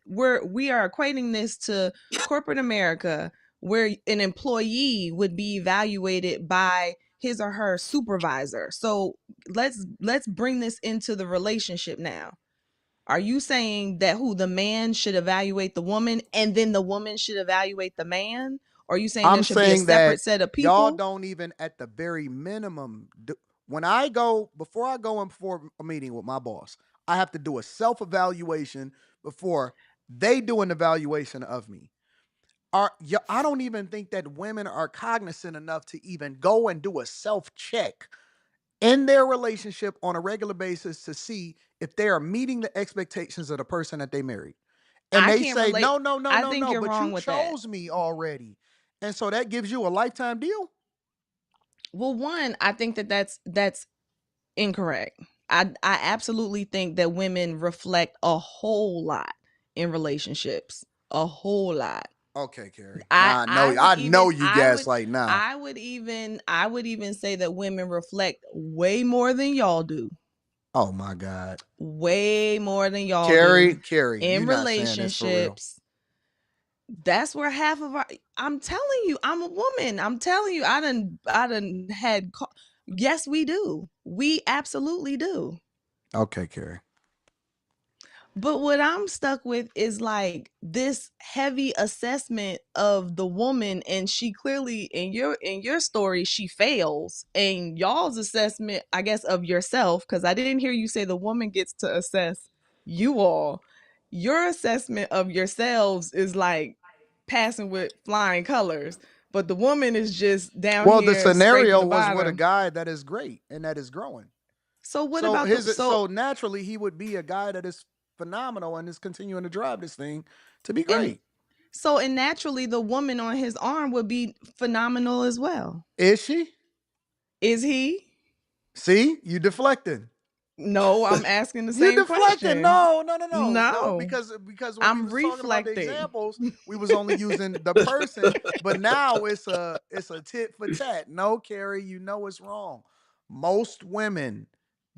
we are equating this to corporate America, where an employee would be evaluated by his or her supervisor. So let's bring this into the relationship now. Are you saying that the man should evaluate the woman and then the woman should evaluate the man? Or are you saying there I'm should be a saying that separate set of y'all people? don't even at the very minimum before I go in for a meeting with my boss, I have to do a self-evaluation before they do an evaluation of me. I don't even think that women are cognizant enough to even go and do a self-check in their relationship on a regular basis to see if they are meeting the expectations of the person that they married. And I they can't say, relate. no, no, no, I no, think no, you're but wrong you with that. chose me already. And so that gives you a lifetime deal? Well, one, I think that's incorrect. I absolutely think that women reflect a whole lot in relationships. A whole lot. Okay, Carrie. I Nah, I no, would I know even you gaslight now. I would even say that women reflect way more than y'all do. Oh my God. Way more than y'all Carrie, do Carrie, you in not saying this for real. relationships. That's where half of our I'm telling you, I'm a woman. I'm telling you, I done had yes, we do. We absolutely do. Okay, Carrie. But what I'm stuck with is like this heavy assessment of the woman, and she clearly in your story she fails, and y'all's assessment, I guess, of yourself, because I didn't hear you say the woman gets to assess you all. Your assessment of yourselves is like passing with flying colors, but the woman is just down Well, the here scraping scenario the was with a bottom. guy that is great and that is growing. So what So about the so naturally he would be a guy that is phenomenal and is continuing to drive this thing to be and great. and naturally the woman on his arm would be phenomenal as well. Is she? Is he? See, you deflecting. No, I'm asking the You same deflecting. question. No, no, no, no, no. No, Because when we I'm was talking about the reflecting. examples, we was only using the person, but now it's a tit for tat. No, Carrie, you know it's wrong. Most women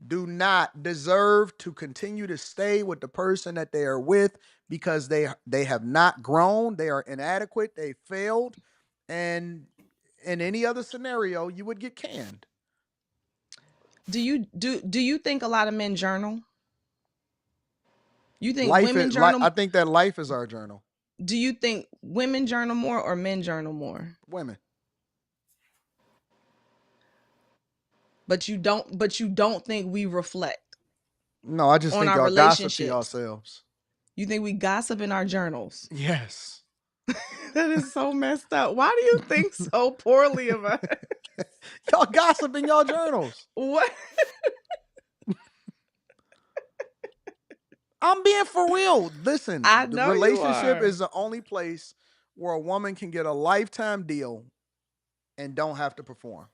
do not deserve to continue to stay with the person that they are with because they have not grown, they are inadequate, they failed, and in any other scenario, you would get canned. Do you think a lot of men journal? You think Life women is like I journal? think that life is our journal. Do you think women journal more or men journal more? Women. But you don't think we reflect No, I just on think our y'all gossip to relationships. yourselves. You think we gossip in our journals? Yes. That is so messed up. Why do you think so poorly of us? Y'all gossip in y'all journals. What? I'm being for real. Listen, I the know you relationship are. is the only place where a woman can get a lifetime deal and don't have to perform.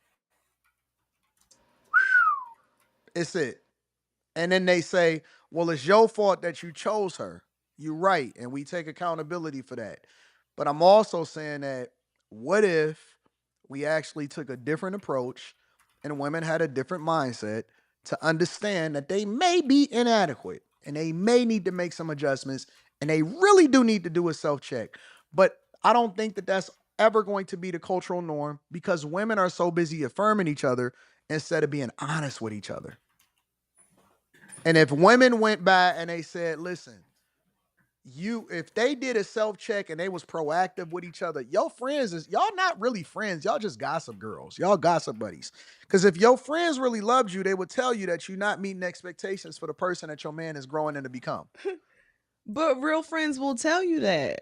It's it. And then they say, well, it's your fault that you chose her. You're right. And we take accountability for that. But I'm also saying that what if we actually took a different approach and women had a different mindset to understand that they may be inadequate and they may need to make some adjustments and they really do need to do a self check. But I don't think that that's ever going to be the cultural norm because women are so busy affirming each other instead of being honest with each other. And if women went by and they said, listen, if they did a self-check and they was proactive with each other, your friends y'all not really friends, y'all just gossip girls, y'all gossip buddies. Because if your friends really loved you, they would tell you that you're not meeting expectations for the person that your man is growing into become. But real friends will tell you that.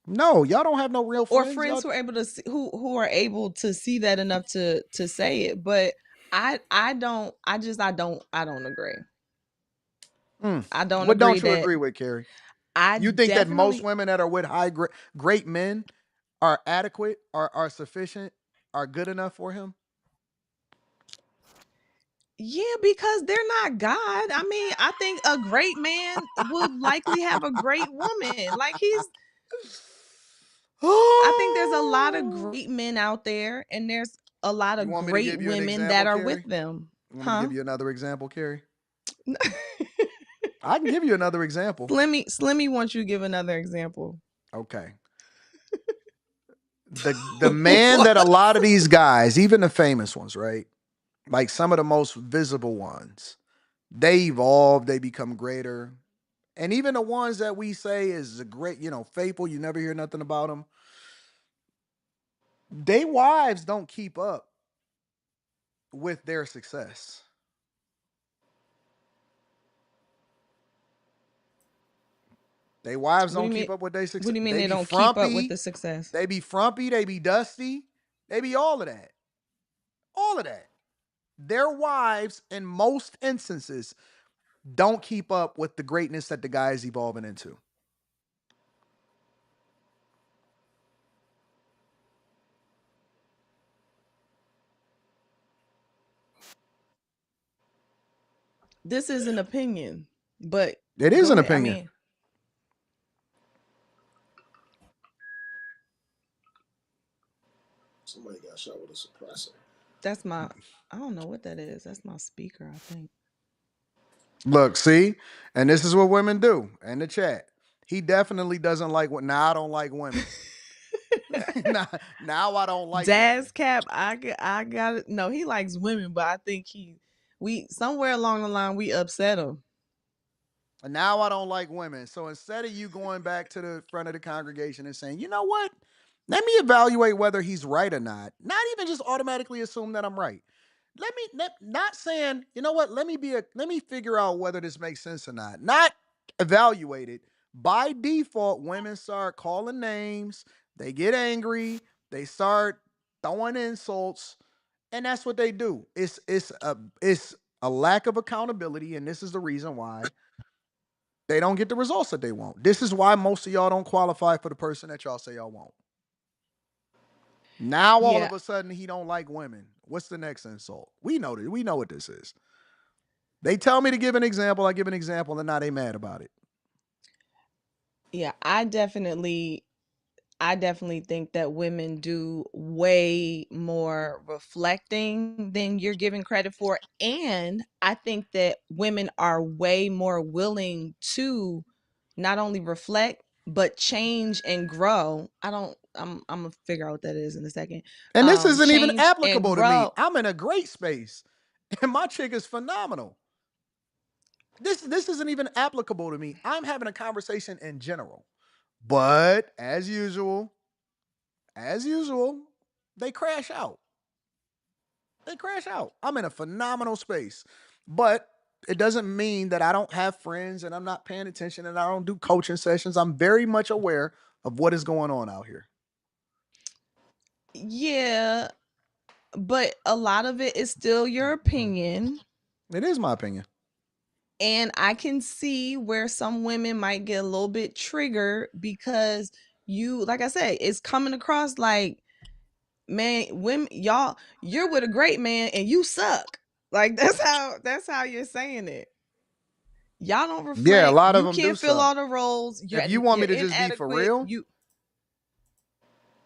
No, y'all don't have no real Or friends. friends who are able to see, who are able to see that enough to say it. But I don't agree. I don't What agree don't you that agree with, Carrie? I You think that most definitely. women that are with great men are adequate, are sufficient, are good enough for him? Yeah, because they're not God. I mean, I think a great man would likely have a great woman. Like I think there's a lot of great men out there, and there's a lot You of want me to great give you an women that example, are with Carrie? them. You want me to Huh? give you another example, Carrie? I can give you another example. Slimmy wants you to give another example. Okay. The man that a lot of these guys, even the famous ones, right? Like some of the most visible ones, they evolve, they become greater, And even the ones that we say is a great, faithful, you never hear nothing about them. They wives don't keep up with their success. They wives What do don't you keep mean? up with their What success. do you mean They they be don't keep up with frumpy. the success? They be frumpy. They be dusty. They be all of that. All of that. Their wives, in most instances, don't keep up with the greatness that the guy is evolving into. This is an opinion, but It is go an ahead. I opinion. mean, Somebody got shot with a suppressor. that's my. I don't know what that is. That's my speaker, I think. Look, see, and this is what women do in the chat. He definitely doesn't like what. Now I don't like women. now I don't like Daz women. Cap, I got it. No, he likes women, but I think we somewhere along the line we upset him. And now I don't like women. So instead of you going back to the front of the congregation and saying, you know what? Let me evaluate whether he's right or not. Not even just automatically assume that I'm right. Not saying, you know what, let me figure out whether this makes sense or not. Not evaluate it. By default, women start calling names, they get angry, they start throwing insults, and that's what they do. It's a lack of accountability, and this is the reason why they don't get the results that they want. This is why most of y'all don't qualify for the person that y'all say y'all want. Now all Yeah, of a sudden he don't like women. What's the next insult? We know that. We know what this is. They tell me to give an example. I give an example, and now they mad about it. yeah. I definitely think that women do way more reflecting than you're giving credit for. And I think that women are way more willing to not only reflect, but change and grow. I'm gonna figure out what that is in a second. And this isn't even Change and applicable to me. grow. I'm in a great space, and my chick is phenomenal. This isn't even applicable to me. I'm having a conversation in general. But as usual, they crash out. They crash out. I'm in a phenomenal space. But it doesn't mean that I don't have friends and I'm not paying attention and I don't do coaching sessions. I'm very much aware of what is going on out here. Yeah, but a lot of it is still your opinion. It is my opinion. And I can see where some women might get a little bit triggered because you, like I said, it's coming across like, man, women, y'all, you're with a great man and you suck. Like that's how you're saying it. Y'all don't Yeah, a reflect. lot of You them do can't fill suck. all the roles. If you want You're me to just be for inadequate. real,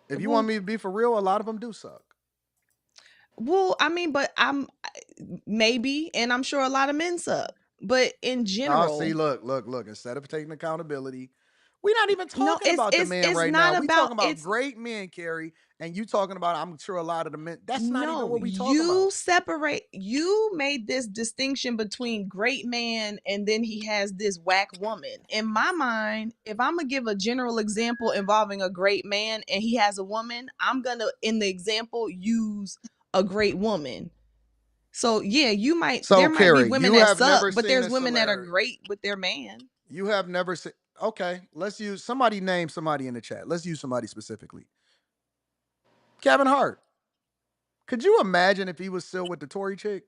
if you want Well, me to be for real, a lot of them do suck. I mean, but I'm maybe, and I'm sure a lot of men suck. But in Oh, see, general, look. Instead of taking accountability, we're not even no, talking it's about the it's man it's right now. not We about talking about it's great men, Carrie, and you talking about. I'm sure a lot of the men. That's not even no, what we talking about. you made this distinction between great man and then he has this whack woman. In my mind, if I'm gonna give a general example involving a great man and he has a woman, I'm gonna in the example use a great woman. So yeah, So, there might be Carrie, women you that have suck, never but seen there's a women that are celebrity. great with their man. You have never seen. Okay, let's use somebody. Name somebody in the chat. Let's use somebody specifically. Kevin Hart. Could you imagine if he was still with the Tory chick?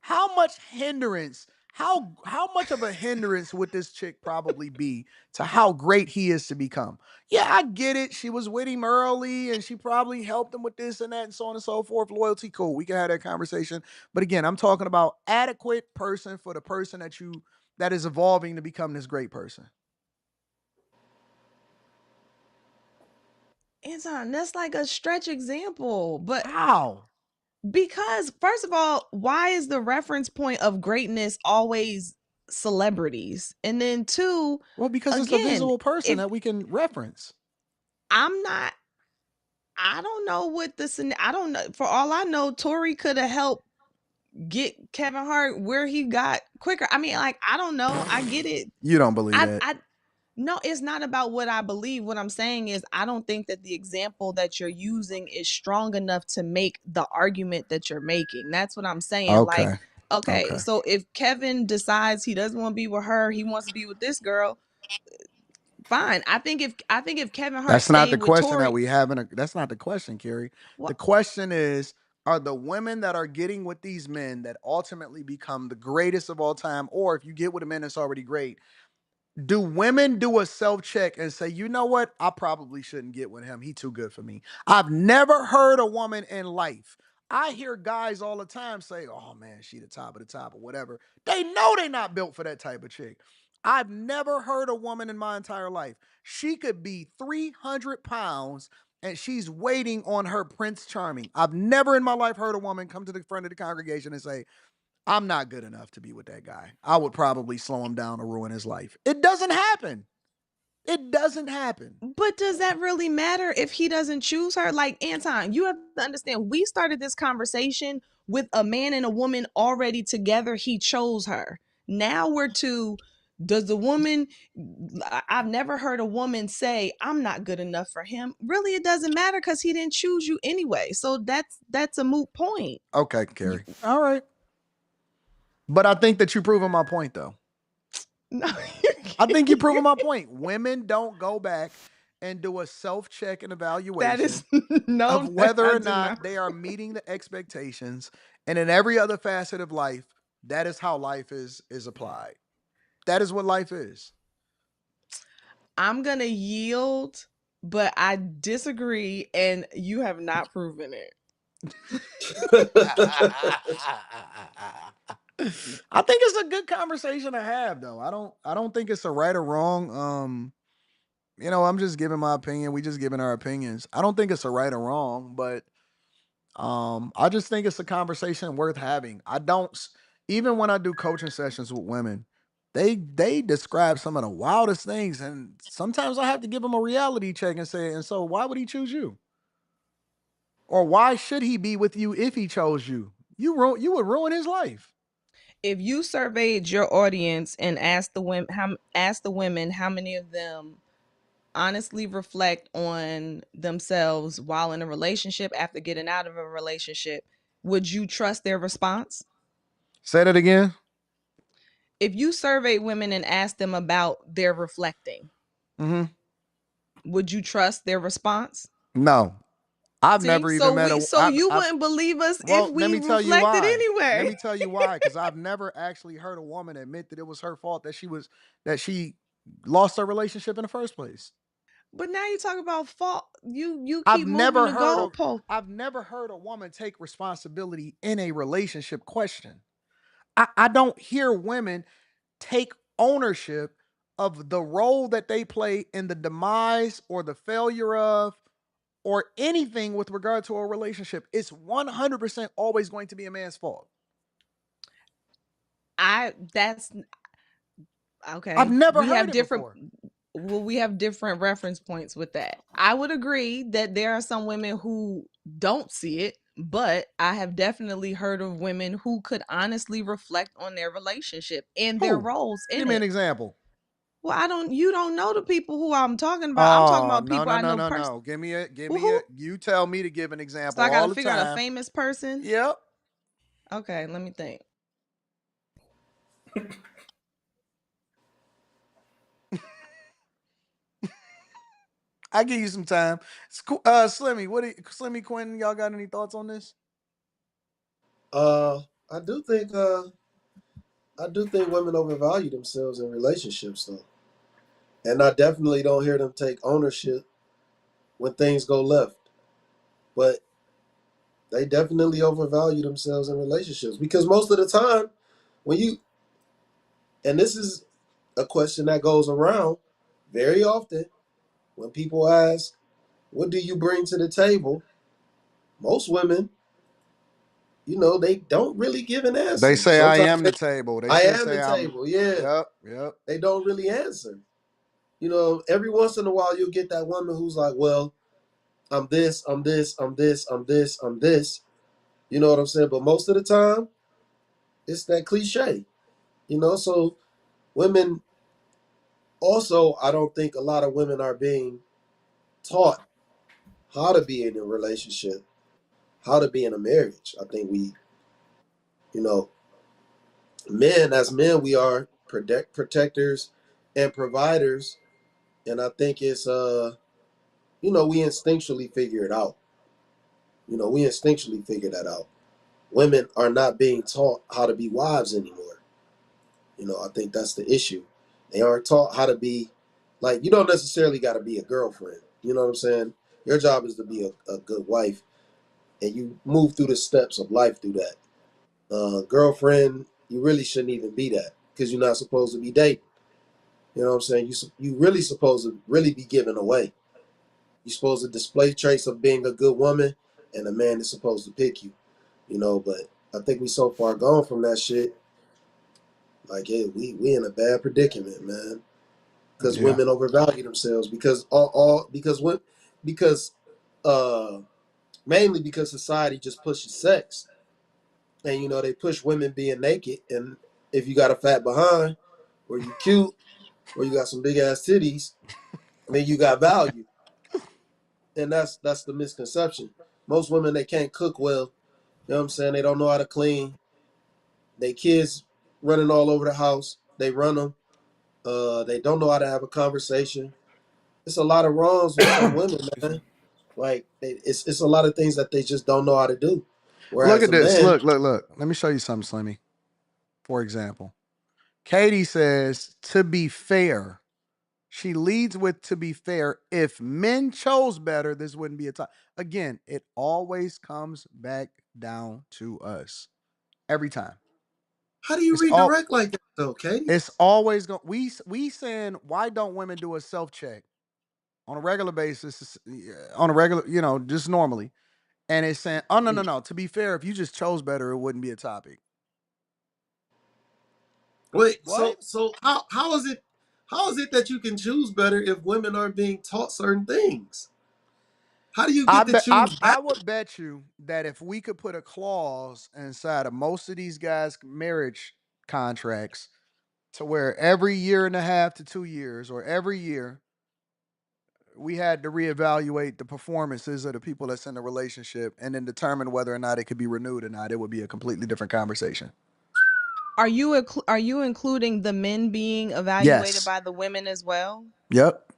How much hindrance? How much of a hindrance would this chick probably be to how great he is to become? Yeah, I get it. She was with him early and she probably helped him with this and that and so on and so forth. Loyalty, cool. We can have that conversation. But again, I'm talking about adequate person for the person that is evolving to become this great person. Anton, that's like a stretch example, but How? because first of all, why is the reference point of greatness always celebrities? And then two, Well, because it's a again, visual person if that we can reference. I'm not, I don't know what I don't know. For all I know, Tori could have helped get Kevin Hart where he got quicker. I mean, like, I don't know. I get it. You don't believe that. No, it's not about what I believe. What I'm saying is I don't think that the example that you're using is strong enough to make the argument that you're making. That's what I'm saying. Okay. Like, okay, so if Kevin decides he doesn't want to be with her, he wants to be with this girl, fine. I think if Kevin Hart That's not the stayed with question that Tori, we have. That's not the question, Carrie. The question is, are the women that are getting with these men that ultimately become the greatest of all time, or if you get with a man that's already great, do women do a self-check and say, you know what? I probably shouldn't get with him. He too good for me. I've never heard a woman in life. I hear guys all the time say, oh man, she the top of the top or whatever. They know they're not built for that type of chick. I've never heard a woman in my entire life. She could be 300 pounds and she's waiting on her Prince Charming. I've never in my life heard a woman come to the front of the congregation and say, I'm not good enough to be with that guy. I would probably slow him down or ruin his life. It doesn't happen. It doesn't happen. but does that really matter if he doesn't choose her? Like, Anton, you have to understand, we started this conversation with a man and a woman already together. He chose her. Now we're to, does the woman, I've never heard a woman say, I'm not good enough for him. Really, it doesn't matter because he didn't choose you anyway. So that's a moot point. Okay, Carrie. All right. But I think that you're proving my point, though. No, I think you're proving my point. Women don't go back and do a self-check and evaluation that is no, of whether I or do not they are meeting the expectations. And in every other facet of life, that is how life is applied. That is what life is. I'm gonna yield, but I disagree, and you have not proven it. I think it's a good conversation to have, though. I don't think it's a right or wrong. I'm just giving my opinion. We just giving our opinions. I don't think it's a right or wrong, but I just think it's a conversation worth having. Even when I do coaching sessions with women, they describe some of the wildest things, and sometimes I have to give them a reality check and say, and so why would he choose you? Or why should he be with you if he chose you? You would ruin his life. If you surveyed your audience and asked the women how many of them honestly reflect on themselves while in a relationship after getting out of a relationship, would you trust their response? Say that again. If you surveyed women and asked them about their reflecting, would you trust their response? No. I've See, never even met a. so you wouldn't believe us if Let we me tell you reflected why. anyway. Let me tell you why. Because I've never actually heard a woman admit that it was her fault that she lost her relationship in the first place. But now you talk about fault. You I've keep moving never the heard of. goalpost. I've never heard a woman take responsibility in a relationship question. I don't hear women take ownership of the role that they play in the demise or the failure of or anything with regard to a relationship. It's 100% always going to be a man's fault. That's okay. I've never We heard have it different before. well, we have different reference points with that. I would agree that there are some women who don't see it, but I have definitely heard of women who could honestly reflect on their relationship and their roles in Give me it. an example. Well, you don't know the people who I'm talking about. I'm talking Oh, about no, people no, I no, know no, personally. no. You tell me to give an So example I got all to the figure out a time. famous person. Yep. Okay, let me think. I give you some time. Slimmy, Slimmy Quinn, y'all got any thoughts on this? I do think women overvalue themselves in relationships though. And I definitely don't hear them take ownership when things go left. But they definitely overvalue themselves in relationships because most of the time and this is a question that goes around very often when people ask, what do you bring to the table? Most women, they don't really give an answer. They say I Sometimes am the table. They I should am say the I'm. table. Yeah. Yep. They don't really answer. Every once in a while you'll get that woman who's like, well, I'm this, I'm this, I'm this, I'm this, I'm this. You know what I'm saying? But most of the time, it's that cliche, you know. So women also, I don't think a lot of women are being taught how to be in a relationship, how to be in a marriage. I think we, you know, men as men, we are protectors and providers, and I think it's you know, we instinctually figure it out. You know, we instinctually figure that out. Women are not being taught how to be wives anymore. You know, I think that's the issue. They aren't taught how to be, like, you don't necessarily got to be a girlfriend. You know what I'm saying? Your job is to be a good wife, and you move through the steps of life through that. Girlfriend, you really shouldn't even be that because you're not supposed to be dating. You know what I'm saying? You really supposed to really be giving away. You're supposed to display traits of being a good woman, and a man is supposed to pick you. You know, but I think we so far gone from that shit. Like, yeah, we in a bad predicament, man. Because Yeah. women overvalue themselves because because uh mainly because society just pushes sex, and you know they push women being naked, and if you got a fat behind, or you cute, or you got some big ass titties, then you got value, and that's the misconception. Most women, they can't cook well. You know what I'm saying? They don't know how to clean. They kids running all over the house. They run them. They don't know how to have a conversation. It's a lot of wrongs with some women, Excuse man. me. Like it's a lot of things that they just don't know how to do. Look Whereas at a this. man, Look. Let me show you something, Slimmy. For example, Katie says, to be fair, she leads with to be fair. If men chose better, this wouldn't be a time. Again, it always comes back down to us every time. how do you It's all. redirect like that though, Katie? It's always going. We saying, why don't women do a self check on a regular basis? On a regular, just normally. And it's saying, oh no. To be fair, if you just chose better, it wouldn't be a topic. Wait, What? so how is it that you can choose better if women aren't being taught certain things? How do you I get to bet I, choose I better? would bet you that if we could put a clause inside of most of these guys' marriage contracts to where every year and a half to 2 years or every year we had to reevaluate the performances of the people that's in the relationship and then determine whether or not it could be renewed or not, it would be a completely different conversation. Are you including the men being evaluated Yes. by the women as well? Yep.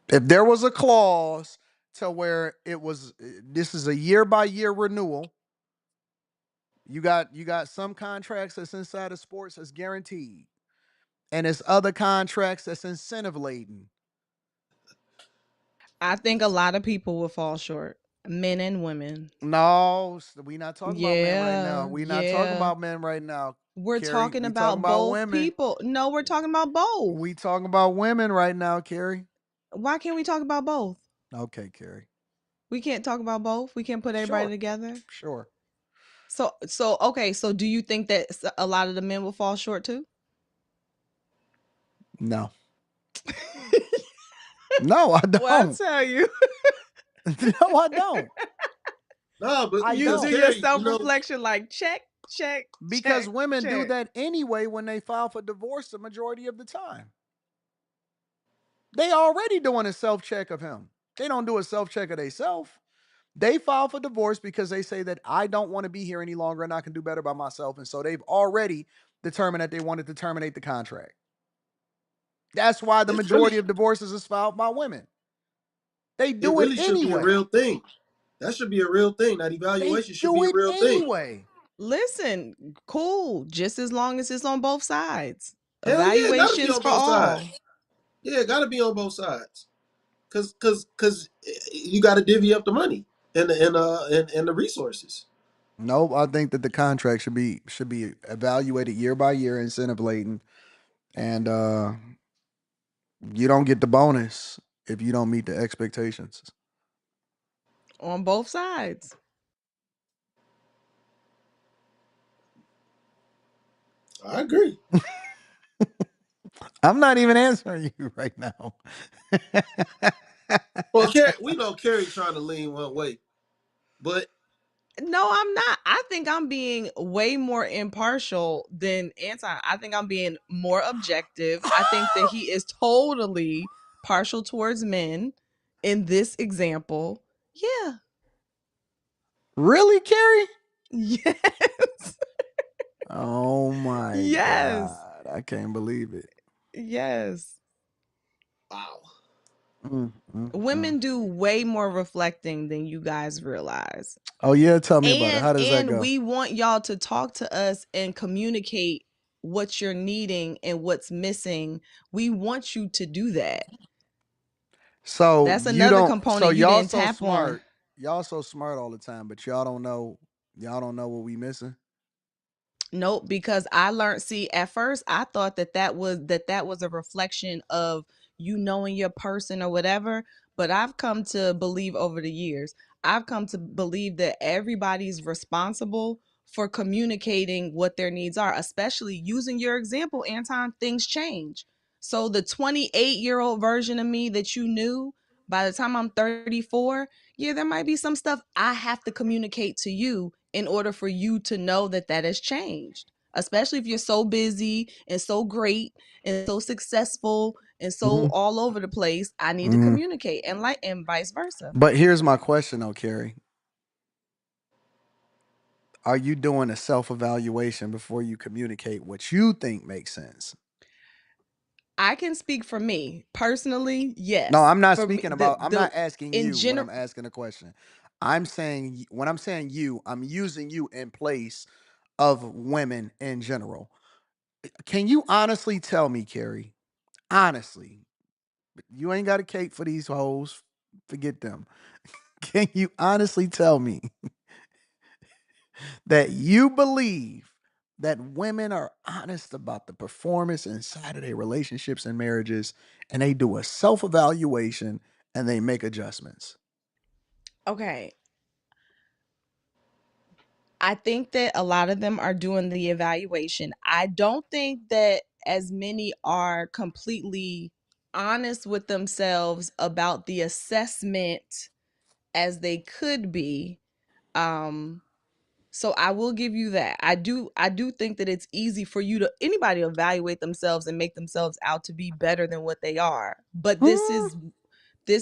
If there was a clause to where it was this is a year by year renewal. You got some contracts that's inside of sports that's guaranteed, and it's other contracts that's incentive laden. I think a lot of people will fall short, men and women. No, we not talking about men right now. Yeah, We not talking yeah. about men right now, We're Carrie. talking We talking about about both women. people. No, we're talking about both. We talking about women right now, Carrie. Why can't we talk about both? Okay, Carrie. We can't talk about both. We can't put everybody Sure, together. sure. So okay. So do you think that a lot of the men will fall short too? No, no, I Well, I don't. tell you, No, I don't. No, but I you because do don't. your Carrie, self reflection like check, check, Because check, women do check. that anyway when they file for divorce the majority of the time. They already doing a self check of him. They don't do a self check of themselves. They file for divorce because they say that I don't want to be here any longer and I can do better by myself. And so they've already determined that they wanted to terminate the contract. That's why the it's majority really of divorces is filed by women. They it do it really should be a anyway. real thing. That should be a real thing. That They evaluation should do be a it real thing. anyway. Listen, cool. Just as long as it's on both sides. Hell yeah, it gotta be Evaluations on for both all. sides. Yeah, it gotta be on both sides. Cause you gotta divvy up the money and the resources. Nope, I think that the contract should be evaluated year by year, incentive laden, and you don't get the bonus if you don't meet the expectations. On both sides. I agree. I'm not even answering you right now. Well, we know Carrie trying to lean one way, but No, I'm not. I think I'm being way more impartial than Anton. I think I'm being more objective. I think that he is totally partial towards men in this example. Yeah. Really, Carrie? Yes. Oh my Yes. God. I can't believe it. Yes. Wow. Women do way more reflecting than you guys realize. Oh yeah, tell me about it. How does that And go? we want y'all to talk to us and communicate what you're needing and what's missing. We want you to do that. So That's you another don't. So component you y'all didn't so tap on. smart. Y'all so smart all the time, but y'all don't know. Y'all don't know what we missing. Nope, because I learned. See, at first, I thought that was a reflection of you knowing your person or whatever. But I've come to believe over the years, I've come to believe that everybody's responsible for communicating what their needs are. Especially using your example, Anton, things change. So the 28-year-old version of me that you knew, by the time I'm 34, yeah, there might be some stuff I have to communicate to you in order for you to know that has changed. Especially if you're so busy and so great and so successful and so all over the place, I need to communicate, and vice versa. But here's my question, though, Carrie. Are you doing a self-evaluation before you communicate what you think makes sense? I can speak for me personally. Yes. No, I'm not For me, speaking about. I'm the not asking in you when general. I'm asking a question. I'm saying when I'm saying you, I'm using you in place of women in general. Can you honestly tell me, Carrie? Honestly, you ain't got a cake for these hoes. Forget them. Can you honestly tell me that you believe that women are honest about the performance inside of their relationships and marriages and they do a self evaluation and they make adjustments? Okay. I think that a lot of them are doing the evaluation. I don't think that as many are completely honest with themselves about the assessment as they could be. So I will give you that. I do think that it's easy for anybody to evaluate themselves and make themselves out to be better than what they are. But this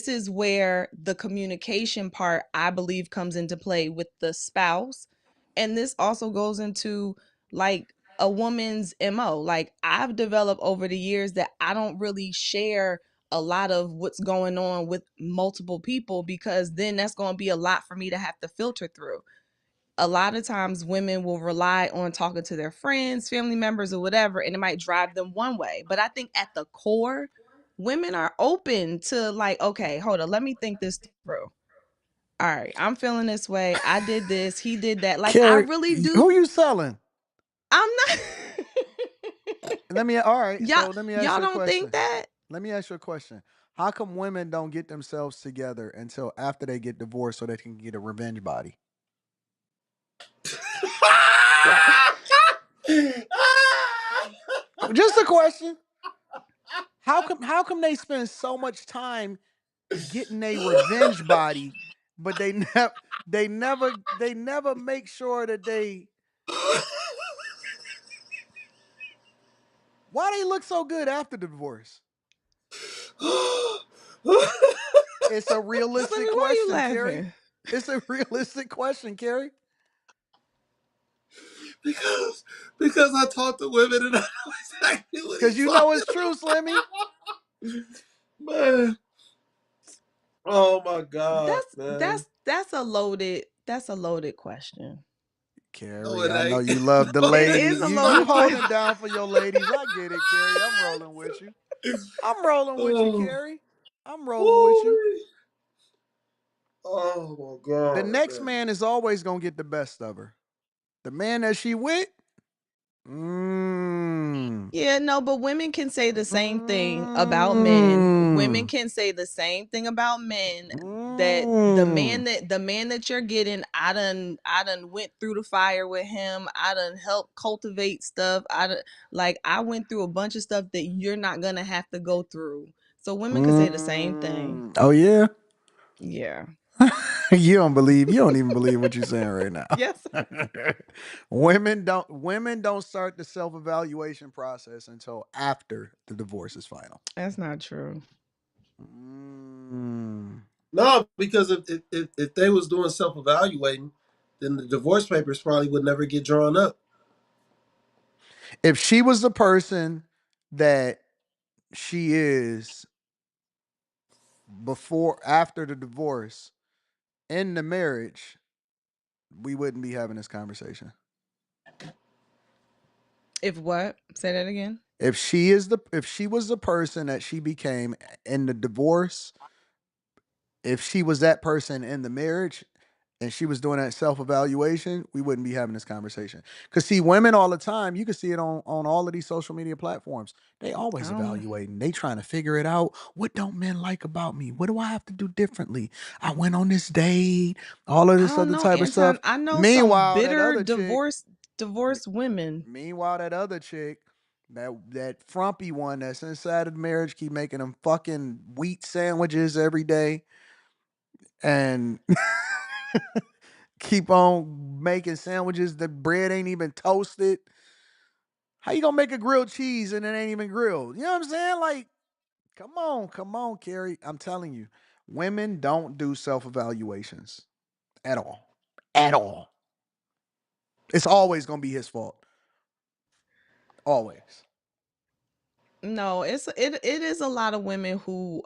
is where the communication part, I believe, comes into play with the spouse. And this also goes into like a woman's MO. Like, I've developed over the years that I don't really share a lot of what's going on with multiple people, because then that's going to be a lot for me to have to filter through. A lot of times women will rely on talking to their friends, family members, or whatever, and it might drive them one way. But I think at the core, women are open to like, okay, hold on, let me think this through. All right, I'm feeling this way. I did this, he did that. Like, I Carrie, really do. who you selling? I'm not. All right, y'all, so let me ask y'all you a don't think question. that? Let me ask you a question. How come women don't get themselves together until after they get divorced so they can get a revenge body? Well, Just a question. How come they spend so much time getting a revenge body, but they never make sure that they why they look so good after the divorce? It's a realistic Slimmy, why are you question, Carrie. laughing? It's a realistic question, Carrie. because I talk to women and I know exactly what Because he's you know talking it's true, Slimmy. Man. Oh my God, man. That's a loaded question. No, Carrie, it I know ain't. you love the No, It it ladies. is a You loaded holding question. down for your ladies. I get it, Carrie. I'm rolling with you. I'm rolling with you, oh, Carrie. I'm rolling with you. holy. Oh my The God, next man. man is always gonna get the best of her. The man that she with, mm, Yeah, no, but women can say the same thing about men. Women mm, can say the same thing about men, that mm, the man that you're getting, I done went through the fire with him. I done helped cultivate stuff. I went through a bunch of stuff that you're not gonna have to go through. So women could say the same thing. Oh yeah. Yeah. You don't even believe what you're saying right now. Yes. Women don't start the self-evaluation process until after the divorce is final. That's not true. No, because if they was doing self-evaluating, then the divorce papers probably would never get drawn up. If she was the person that she is after the divorce, in the marriage, we wouldn't be having this conversation. If what? Say that again. If she was the person that she became in the divorce, if she was that person in the marriage and she was doing that self-evaluation, we wouldn't be having this conversation. Because see, women all the time, you can see it on all of these social media platforms. They always evaluating. They trying to figure it out. What don't men like about me? What do I have to do differently? I went on this date, all of this other type of stuff. I know Meanwhile, some bitter that other chick, divorced women. Meanwhile, that other chick, that frumpy one that's inside of the marriage, keep making them fucking wheat sandwiches every day. And keep on making sandwiches. The bread ain't even toasted. How you gonna make a grilled cheese and it ain't even grilled? You know what I'm saying? Like, come on, Carrie. I'm telling you, women don't do self-evaluations at all. At all. It's always gonna be his fault. Always. No, it is a lot of women who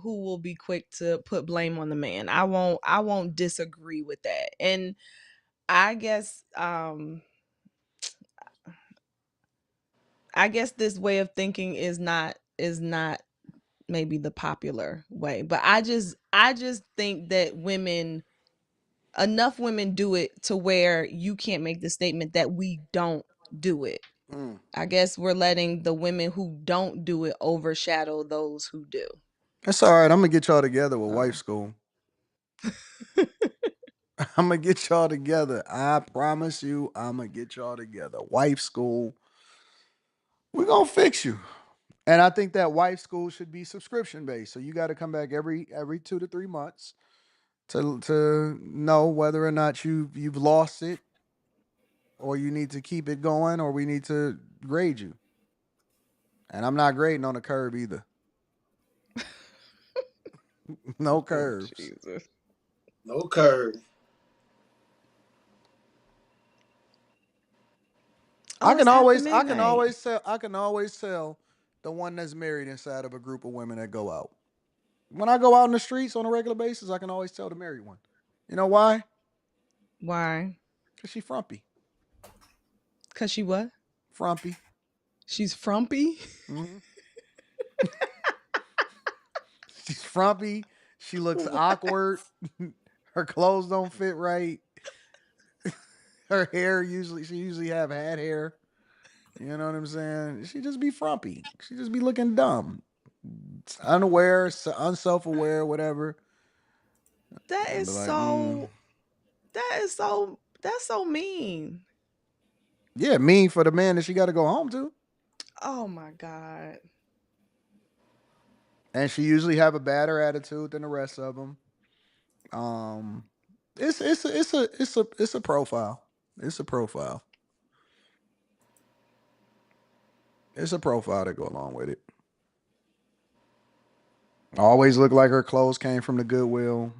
will be quick to put blame on the man. I won't disagree with that. And I guess this way of thinking is not maybe the popular way, but I just think that enough women do it to where you can't make the statement that we don't do it. I guess we're letting the women who don't do it overshadow those who do. That's all right. I'm gonna get y'all together with wife school. I'm gonna get y'all together. I promise you, I'm gonna get y'all together. Wife school. We're gonna fix you. And I think that wife school should be subscription based. So you got to come back every 2 to 3 months to know whether or not you've lost it, or you need to keep it going, or we need to grade you. And I'm not grading on a curve either. No curves. Jesus. No curve. I can always tell the one that's married inside of a group of women that go out. When I go out in the streets on a regular basis, I can always tell the married one. You know why? Why? Because she frumpy. Because she what? Frumpy. She's frumpy? Mm-hmm. She's frumpy. She looks awkward. Her clothes don't fit right. Her hair she usually have hat hair. You know what I'm saying? She just be frumpy. She just be looking dumb. Unaware, unself-aware, whatever. That's so mean. Yeah, mean for the man that she got to go home to. Oh my God. And she usually have a badder attitude than the rest of them. It's a profile. It's a profile. It's a profile to go along with it. Always look like her clothes came from the Goodwill.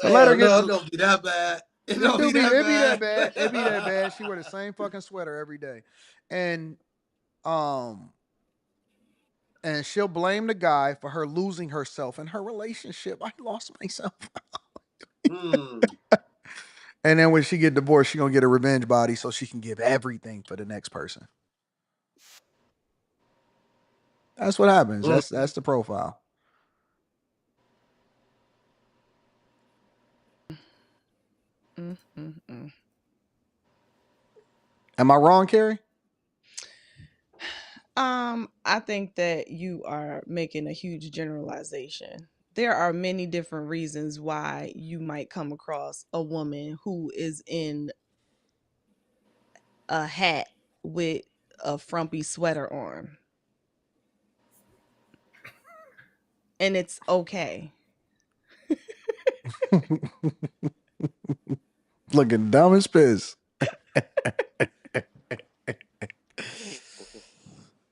But let her get. No, it don't be that bad. It don't be that bad. It be that bad. She wear the same fucking sweater every day, and she'll blame the guy for her losing herself in her relationship. I lost myself. And then when she get divorced, she gonna get a revenge body so she can give everything for the next person. That's what happens. That's the profile. Am I wrong, Carrie? I think that you are making a huge generalization. There are many different reasons why you might come across a woman who is in a hat with a frumpy sweater on. And it's okay. Looking dumb as piss.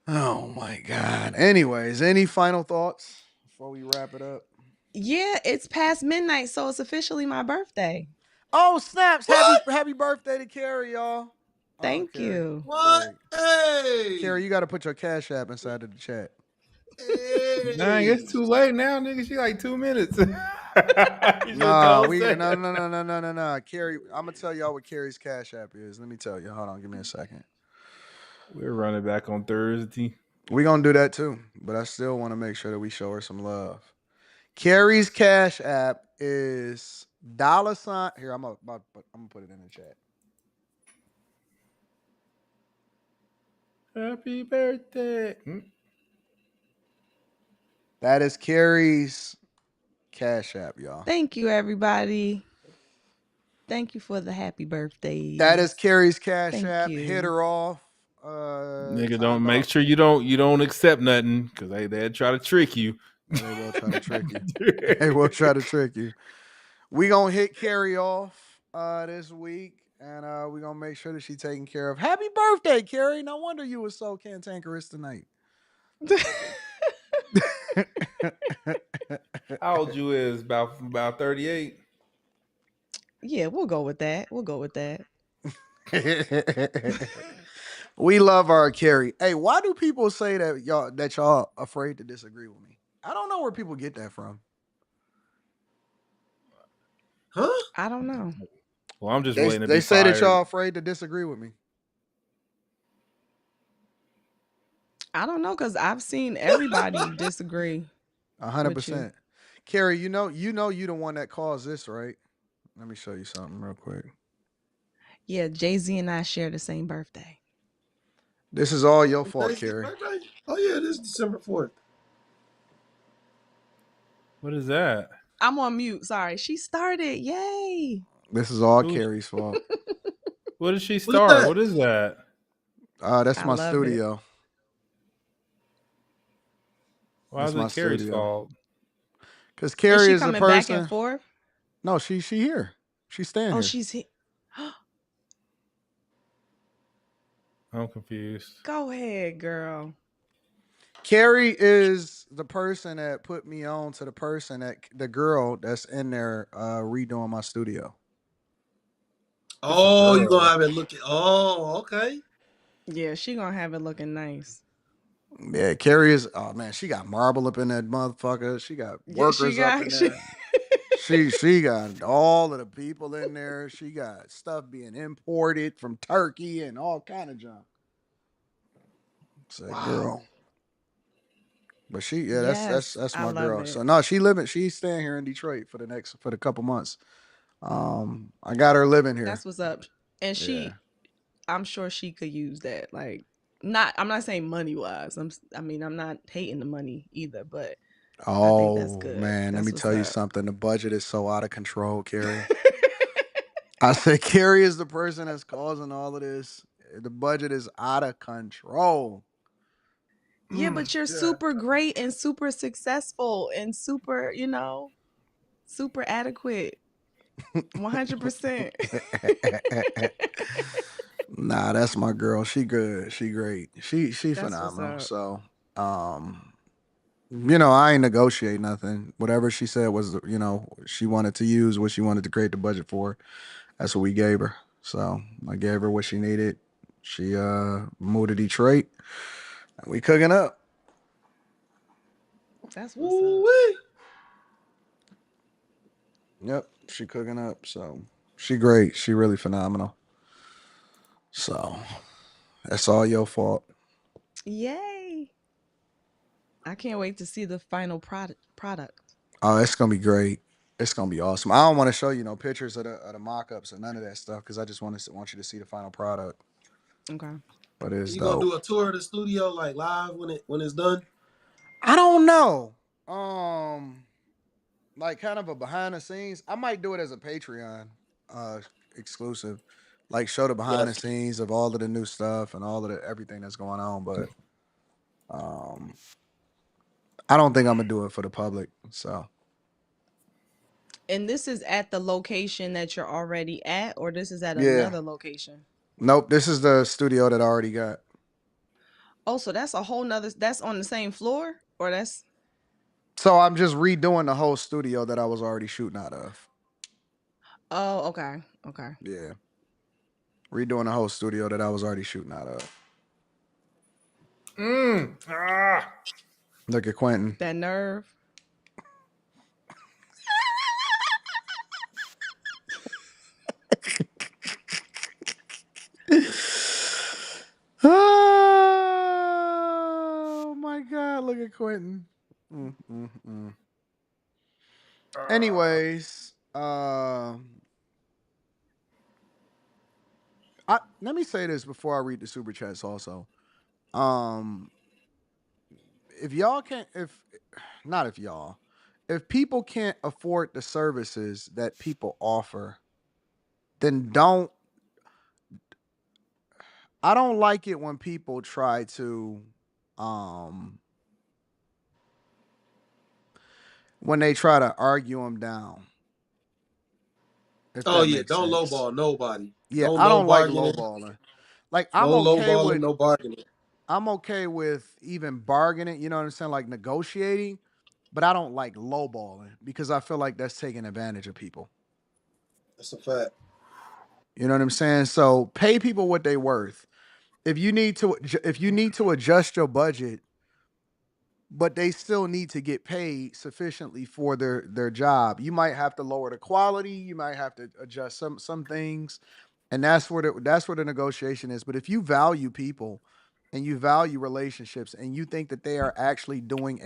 Oh my God. Anyways, any final thoughts before we wrap it up? Yeah, it's past midnight, so it's officially my birthday. Oh, snaps. What? Happy birthday to Carrie, y'all. Oh, Thank Carrie. you. What? Carrie. Hey. Carrie, you got to put your Cash App inside of the chat. Dang, Hey. it's too late now, nigga. She like 2 minutes. You just No, don't say it. no. Carrie, I'm gonna tell y'all what Carrie's Cash App is. Let me tell you. Hold on, give me a second. We're running back on Thursday. We're gonna do that too, but I still want to make sure that we show her some love. Carrie's Cash App is $. Here, I'm gonna put it in the chat. Happy birthday. That is Carrie's Cash App, y'all. Thank you, everybody. Thank you for the happy birthdays. That is Carrie's Cash Thank App. you. Hit her off. Nigga, don't Top make up. sure you don't accept nothing because they'll try to trick you. They will try to trick you. They will try to trick you. We gonna hit Carrie off this week, and we gonna make sure that she's taken care of. Happy birthday, Carrie! No wonder you were so cantankerous tonight. How old you is? About 38. Yeah, we'll go with that. We love our Carrie. Hey, why do people say that y'all afraid to disagree with me? I don't know where people get that from. Huh? I don't know. Well, I'm just They waiting to they be say that fired. y'all afraid to disagree with me. I don't know because I've seen everybody disagree. 100%. Carrie, you know you the one that caused this, right? Let me show you something real quick. Yeah, Jay-Z and I share the same birthday. This is all your fault, Carrie. Oh yeah, this is December 4th. What is that? I'm on mute. Sorry. She started. Yay. This is all Carrie's fault. What did she What is start? that? What is that? That's I my love it. studio. Why That's is my it Carrie's studio. fault? Because Is Carrie she is the coming back and person. forth? No, she here. She's staying Oh, here. she's here. I'm confused. Go ahead, girl. Carrie is the person that put me on to the girl that's in there redoing my studio. Oh, you gonna have it looking. Oh, okay. Yeah, she gonna have it looking nice. Yeah, Carrie is. Oh man, she got marble up in that motherfucker. She got Yeah, workers up in there. She got all of the people in there. She got stuff being imported from Turkey and all kind of junk. Say, wow. Girl. But Yes, that's I my love girl. it. So no, she's staying here in Detroit for the couple months. I got her living here. That's what's up. And Yeah. I'm sure she could use that. Like, I'm not saying money wise. I'm not hating the money either, but I think that's Oh good. man, let That's me what's tell you up. something. The budget is so out of control, Carrie. I said Carrie is the person that's causing all of this. The budget is out of control. Yeah, but you're super great and super successful and super, super adequate. 100%. Nah, that's my girl. She good. She great. She That's what's phenomenal. up. So, I ain't negotiate nothing. Whatever she said was, she wanted to use what she wanted to create the budget for. That's what we gave her. So I gave her what she needed. She moved to Detroit. And we cooking up. That's what's up. Yep, she cooking up. So she great. She really phenomenal. So that's all your fault. Yay. I can't wait to see the final product. Oh, it's gonna be great. It's gonna be awesome. I don't want to show you no pictures of the mock-ups and none of that stuff because I just want you to see the final product. Okay. But it's You dope. gonna do a tour of the studio like live when it's done? I don't know. Like kind of a behind the scenes. I might do it as a Patreon exclusive. Like show the behind the scenes of all of the new stuff and all of everything that's going on. But I don't think I'm gonna do it for the public. So And this is at the location that you're already at, or this is at Yeah. another location? Nope. This is the studio that I already got. Oh, so that's a whole nother, that's on the same floor? Or that's So I'm just redoing the whole studio that I was already shooting out of. Oh, okay. Okay. Yeah. Redoing the whole studio that I was already shooting out of. Look at Quentin. That nerve. Oh my God! Look at Quentin. Anyways, let me say this before I read the super chats. Also, if y'all can't, if people can't afford the services that people offer, then don't. I don't like it when people try to, when they try to argue them down. If Oh that yeah, makes don't sense. lowball nobody. Yeah, No I low don't like bargaining. lowballing. Like No lowballing, no bargaining. I'm okay with even bargaining, you know what I'm saying? Like negotiating, but I don't like lowballing because I feel like that's taking advantage of people. That's a fact. You know what I'm saying? So pay people what they worth. If you need to adjust your budget, but they still need to get paid sufficiently for their job, you might have to lower the quality, you might have to adjust some things, and that's where the negotiation is. But if you value people and you value relationships and you think that they are actually doing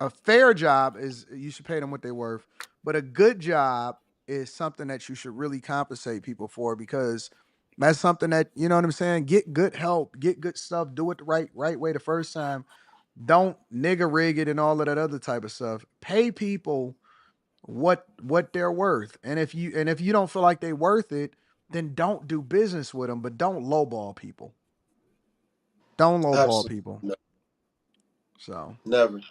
a fair job, is you should pay them what they're worth. But a good job is something that you should really compensate people for, because that's something that, you know what I'm saying, get good help, get good stuff, do it the right way the first time. Don't nigga rig it and all of that other type of stuff. Pay people what they're worth. And if you don't feel like they're worth it, then don't do business with them, but don't lowball people. Don't lowball Absolutely. people. So Never.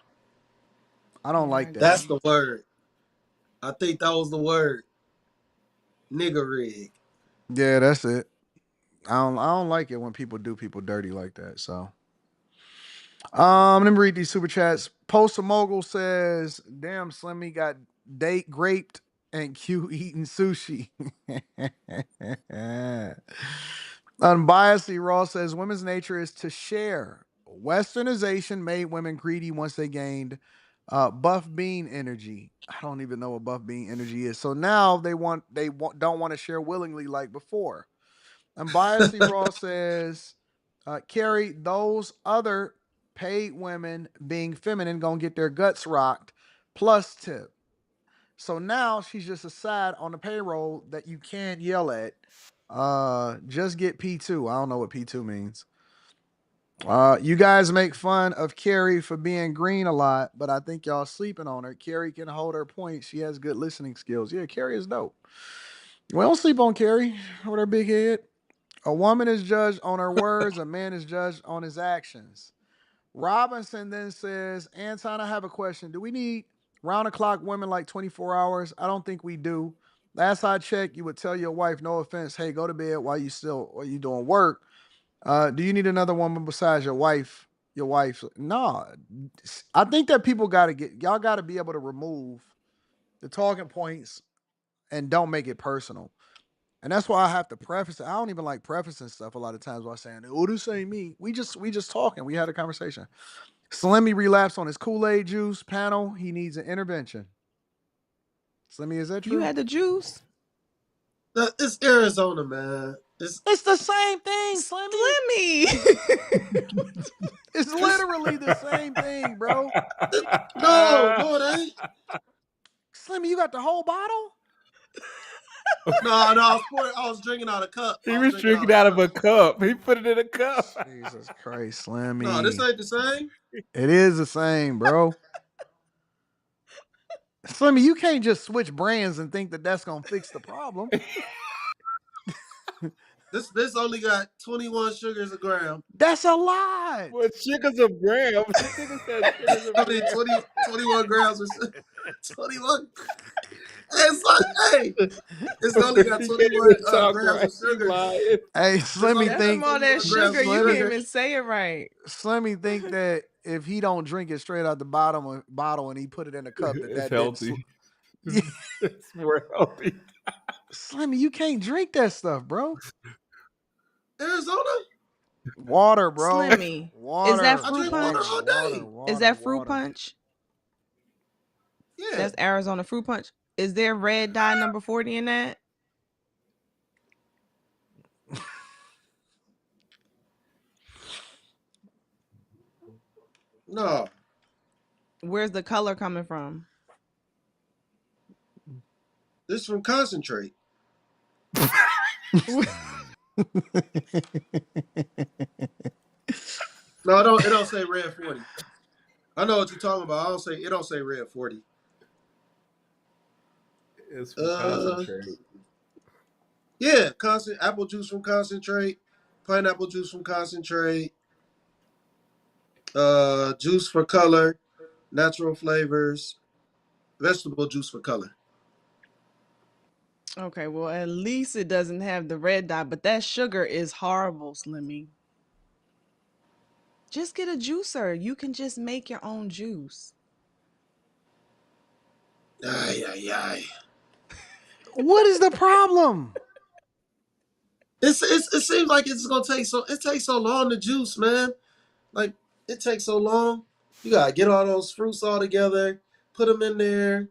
I don't like that. That's the word. I think that was the word. Nigga rig. Yeah, that's it. I don't like it when people do people dirty like that. So let me read these super chats. Poster Mogul says, "Damn, Slimmy got date graped and Q eating sushi." Unbiasedly Raw says, "Women's nature is to share. Westernization made women greedy once they gained buff bean energy." I don't even know what buff bean energy is. So now they don't want to share willingly like before. Unbiasedly Raw says, Carrie, those other paid women being feminine gonna get their guts rocked plus tip. So now she's just a side on the payroll that you can yell at. Just get P2. I don't know what P2 means. You guys make fun of Carrie for being green a lot, but I think y'all sleeping on her. Carrie can hold her point. She has good listening skills. Yeah, Carrie is dope. We don't sleep on Carrie with her big head. A woman is judged on her words, a man is judged on his actions. Robinson then says, Anton, I have a question. Do we need round the clock women like 24 hours? I don't think we do. Last I checked, you would tell your wife, no offense, hey, go to bed while you doing work. Do you need another woman besides your wife? Your wife? No. I think that y'all got to be able to remove the talking points and don't make it personal. And that's why I have to preface it. I don't even like prefacing stuff a lot of times while saying, "Oh, this ain't me." We just talking. We had a conversation. Slimmy relapsed on his Kool-Aid juice panel. He needs an intervention. Slimmy, is that true? You had the juice? It's Arizona, man. It's the same thing, Slimmy. It's literally the same thing, bro. No, it ain't. Slimmy, you got the whole bottle? No, I was drinking out of a cup. He was drinking out of a cup. He put it in a cup. Jesus Christ, Slimmy. No, this ain't the same. It is the same, bro. Slimmy, you can't just switch brands and think that that's gonna fix the problem. This only got 21 sugars a gram. That's a lot. What sugars a gram? This nigga said sugars a gram. 21 grams of sugar. 21. It's only got 21 Talk grams right. of sugar. Lying. Hey, It's Slimmy only That's got from think all that 21 grams sugar. of You can't sugar. even say it right. Slimmy think that if he don't drink it straight out the bottle and he put it in a cup, It's that didn't. healthy. Yeah. It's more healthy. Slimmy, you can't drink that stuff, bro. Arizona? Water, bro. Slimmy, is that Water. I fruit drink water Water. punch? all Water. day. Is Water. that fruit Water. punch? Yeah. That's Arizona fruit punch. Is there red dye number 40 in that? No. Where's the color coming from? This is from concentrate. No, it don't say red 40. I know what you're talking about. It don't say red 40. It's from concentrate. Yeah, apple juice from concentrate, pineapple juice from concentrate, juice for color, natural flavors, vegetable juice for color. Okay, well, at least it doesn't have the red dye, but that sugar is horrible, Slimmy. Just get a juicer. You can just make your own juice. Ay, ay, ay. What is the problem? It seems like it takes so long to juice, man. Like, it takes so long. You gotta get all those fruits all together, put them in there.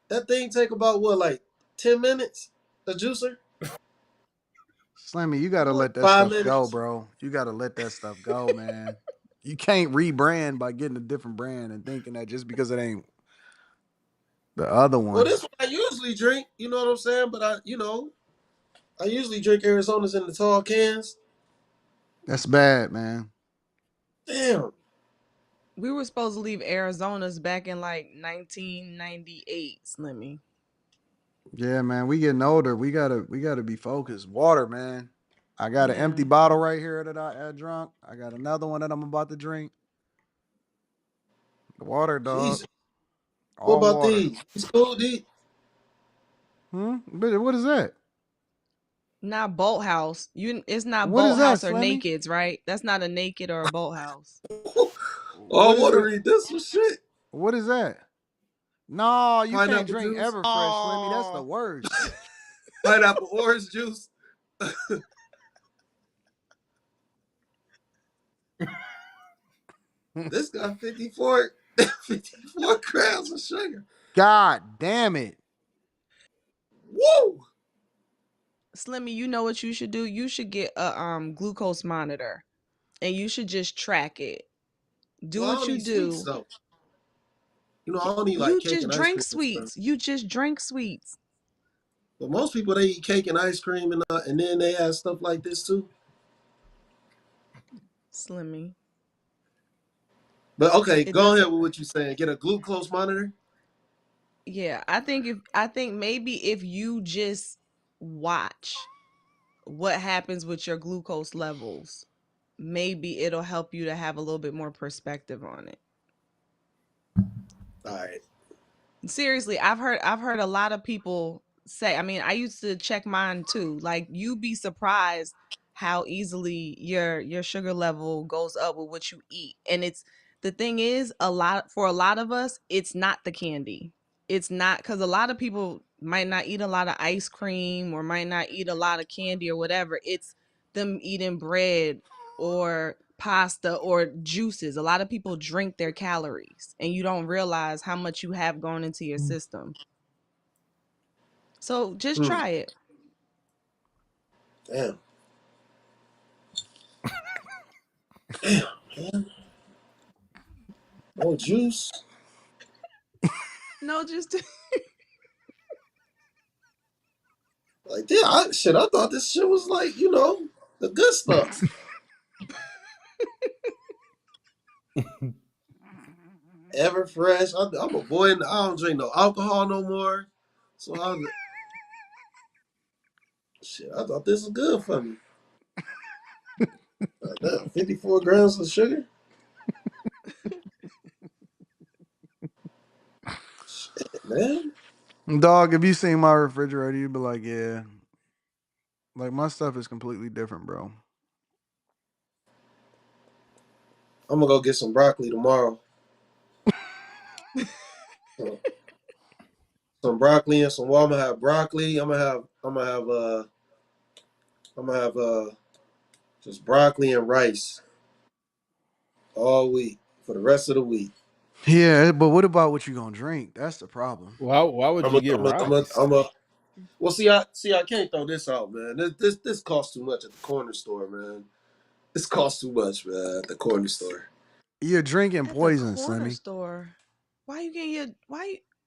That thing take about what, like 10 minutes? A juicer? Slimmy, you gotta What? let that 5 stuff go, minutes? bro. You gotta let that stuff go, man. You can't rebrand by getting a different brand and thinking that just because it ain't the other Well, one. this one I usually drink. You know what I'm saying? But I usually drink Arizona's in the tall cans. That's bad, man. Damn. We were supposed to leave Arizona's back in like 1998, Slimmy. Yeah, man. We getting older. We gotta be focused. Water, man. I got an Yeah. empty bottle right here that I drunk. I got another one that I'm about to drink. The water, dog. Jesus. What All about water. these? These cool, these? But what is that? Not Bolt House. It's not What is Bolt that, House or Slimmy? Nakeds, right? That's not a Naked or a Bolt House. Oh, What I is want to it? read this one. Shit. What is that? No, you can't Pineapple drink juice, Everfresh, Slimmy. That's the Oh, worst. pineapple orange juice. This got 54 grams of sugar. God damn it. Woo! Slimmy, you know what you should do? You should get a glucose monitor and you should just track it. Do Well, I what don't you eat sweets do. though. I don't eat like You cake just and ice drink cream and stuff. sweets. You just drink sweets. But most people they eat cake and ice cream and then they have stuff like this too. Slimmy. But okay, It go doesn't. ahead with what you're saying. Get a glucose monitor. Yeah, I think maybe if you just watch what happens with your glucose levels, maybe it'll help you to have a little bit more perspective on it. All right. Seriously, I've heard a lot of people say, I mean, I used to check mine too. Like, you'd be surprised how easily your sugar level goes up with what you eat. And it's the thing is, a lot of us, it's not the candy. It's not, because a lot of people might not eat a lot of ice cream or might not eat a lot of candy or whatever. It's them eating bread or pasta or juices. A lot of people drink their calories and you don't realize how much you have going into your system. So just Hmm. try it. Damn. Damn, man. No juice. No, just Like, yeah, I thought this shit was like, the good stuff. Ever fresh. I'm avoiding. I don't drink no alcohol no more. So I thought this was good for me. Like, damn, 54 grams of sugar. man. Dog, if you seen my refrigerator, you'd be like, yeah. Like, my stuff is completely different, bro. I'm gonna go get some broccoli tomorrow. Some broccoli and some. Well, I'm gonna have broccoli. I'm gonna have just broccoli and rice all week for the rest of the week. Yeah, but what about what you gonna drink? That's the problem. Why would you get rice? Well, see, I can't throw this out, man. This costs too much at the corner store, man. This costs too much, man, at the corner store. You're drinking At poison, the corner Slimmy. store. Why you getting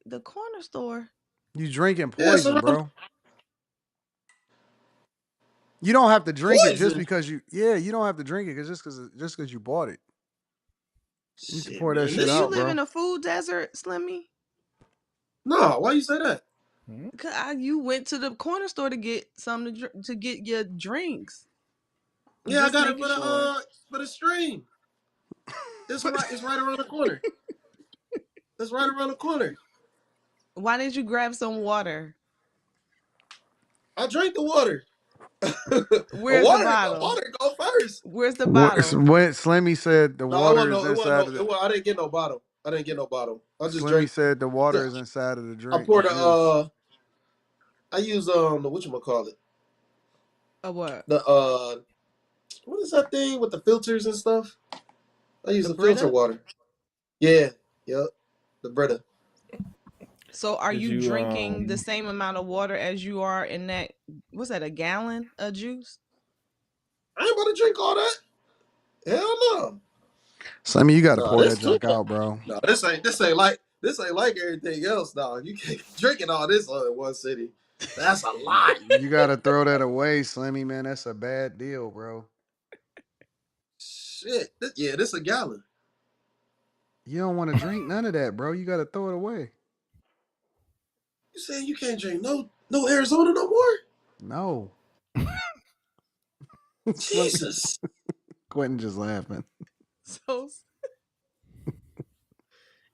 the corner store? You drinking Yeah, it's poison, around bro. You don't have to drink it just poison. because you. Yeah, you don't have to drink it just because you bought it. You can Shit, pour that man. shit Do you out, live bro. in a food desert, Slimmy? No, why you say that? Cause you went to the corner store to get something to get your drinks. I'm Yeah, I just got it making sure. for the stream. It's right around the corner. It's right around the corner. Why didn't you grab some water? I drank the water. Where's the Water bottle? go first. Where's the What bottle? Slimmy said the No, water is inside of the. I didn't get no bottle. I didn't get no bottle. I just Slimmy drank. said the water Yeah, is inside of the I drink, the poured juice. I use the whatchamacallit. A what? The what is that thing with the filters and stuff? I use The the filter Brita? water. Yeah, yep. The Brita. So are Did you you drinking the same amount of water as you are in that? What's that? A gallon of juice? I ain't about to drink all that. Hell no. Slimmy, you got to No, pour that this too junk much. out, bro. No, this ain't like everything else, dog. You can't drinking all this all in one city. That's a lot. You got to throw that away, Slimmy, man. That's a bad deal, bro. Shit. This a gallon. You don't want to drink none of that, bro. You got to throw it away. You saying you can't drink no Arizona no more? No. Jesus. Quentin just laughing. So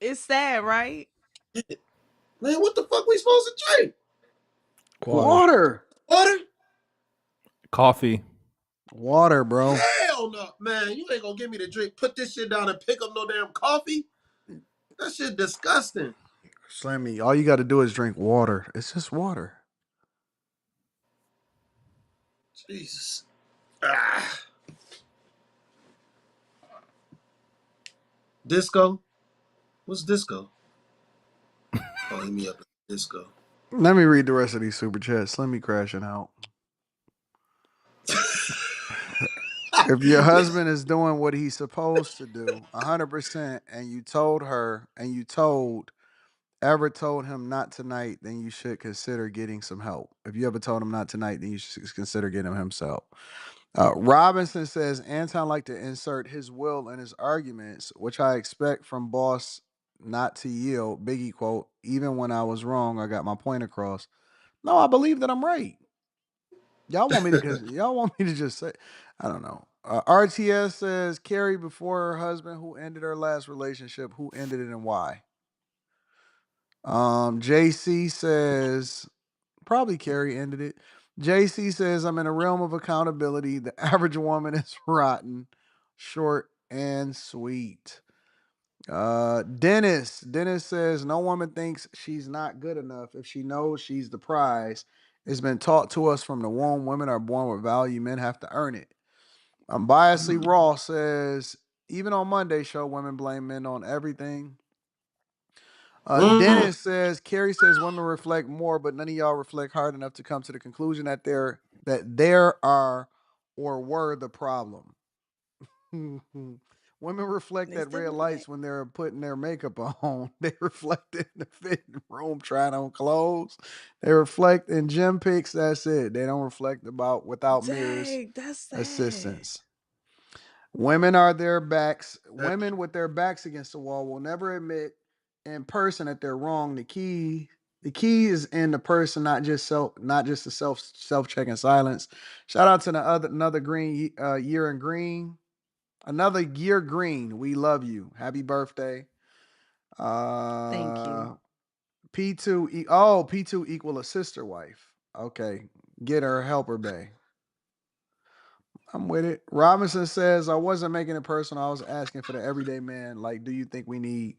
it's sad, right? Man, what the fuck we supposed to drink? Water. Water? coffee? Water, bro. Hell no. Man, you ain't gonna give me the drink. Put this shit down and pick up no damn coffee? That shit disgusting. Slimmy, all you got to do is drink water. It's just water. Jesus. Ah. Disco? What's disco? Oh, hit me up. Disco. Let me read the rest of these super chats. Slimmy crashing out. If your husband is doing what he's supposed to do 100% and you told ever told him not tonight, then you should consider getting some help. If you ever told him not tonight, then you should consider getting him some help. Robinson says Anton like to insert his will in his arguments, which I expect from boss not to yield. Biggie quote, even when I was wrong, I got my point across. No, I believe that I'm right. Y'all want me to just say, I don't know. RTS says Carrie before her husband who ended her last relationship, who ended it and why. JC says probably Carrie ended it. JC says I'm in a realm of accountability. The average woman is rotten, short and sweet. Dennis says no woman thinks she's not good enough if she knows she's the prize. It's been taught to us from the womb. Women are born with value. Men have to earn it. Biasly Raw says even on Monday show, women blame men on everything. Dennis says Carrie says women reflect more, but none of y'all reflect hard enough to come to the conclusion that there are or were the problem. Women reflect at red lights when they're putting their makeup on. They reflect in the fitting room trying on clothes. They reflect in gym pics. That's it. They don't reflect without mirrors. That's sad. Assistance. Women are their backs. Women with their backs against the wall will never admit in person that they're wrong. The key is in the person, not just the self checking silence. Shout out to another green year in green. Another year green. We love you. Happy birthday. Thank you. P2 P2 equal a sister wife. Okay. Get her, help her, bae. I'm with it. Robinson says, I wasn't making it personal. I was asking for the everyday man. Like, do you think we need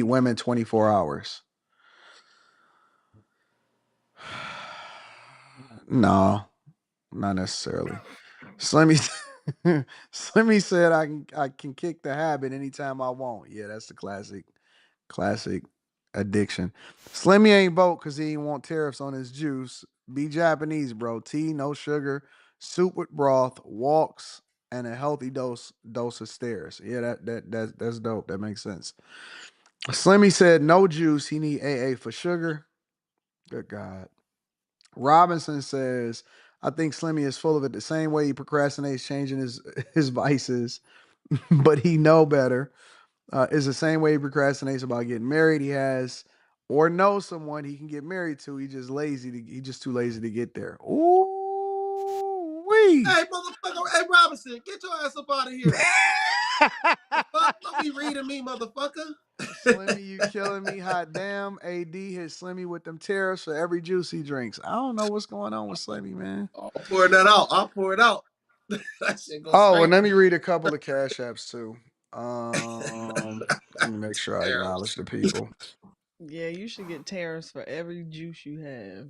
women 24 hours? No, not necessarily. Slimmy Slimmy said I can kick the habit anytime I want. Yeah, that's the classic addiction. Slimmy ain't vote because he ain't want tariffs on his juice. Be Japanese, bro. Tea, no sugar, soup with broth, walks, and a healthy dose of stairs. Yeah, that's dope. That makes sense. Slimmy said no juice. He need AA for sugar. Good God. Robinson says, I think Slimmy is full of it the same way he procrastinates changing his vices, but he know better. Is the same way he procrastinates about getting married. He has or knows someone he can get married to. He just too lazy to get there. Ooh wee. Hey, motherfucker. Hey, Robinson, get your ass up out of here. Fuck, don't be reading me, motherfucker. Slimmy, you killing me. Hot damn. AD hit Slimmy with them tariffs for every juice he drinks. I don't know what's going on with Slimmy, man. I'll pour that out. I'll pour it out. That shit goes Oh, straight. and let me read a couple of Cash Apps too. Let me make sure I acknowledge the people. Yeah, you should get tariffs for every juice you have.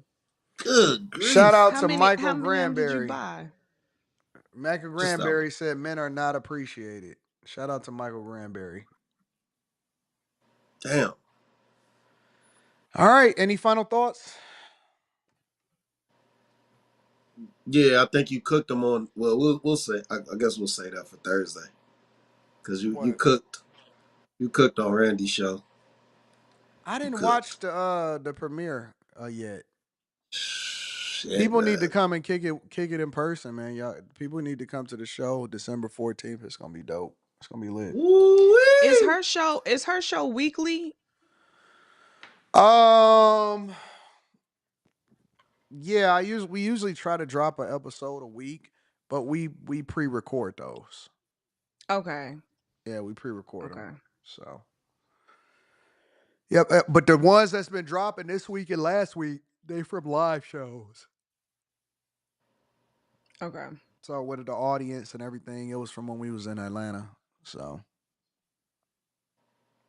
Good grief. Shout out to How Michael many of them did you Granberry. buy? Michael Granberry said men are not appreciated. Shout out to Michael Granberry. Damn. All right. Any final thoughts? Yeah, I think you cooked them on. Well, we'll say. I guess we'll say that for Thursday, because you cooked on Randy's show. I didn't watch the premiere yet. Shit, People man. need to come and kick it in person, man. Y'all, people need to come to the show December 14th. It's gonna be dope. It's gonna be lit. Woo-wee. Is her show weekly? Yeah, we usually try to drop an episode a week, but we pre-record those. Okay. Yeah, we pre-record them. Okay. So, yep. But the ones that's been dropping this week and last week, they from live shows. Okay. So with the audience and everything, it was from when we was in Atlanta. So,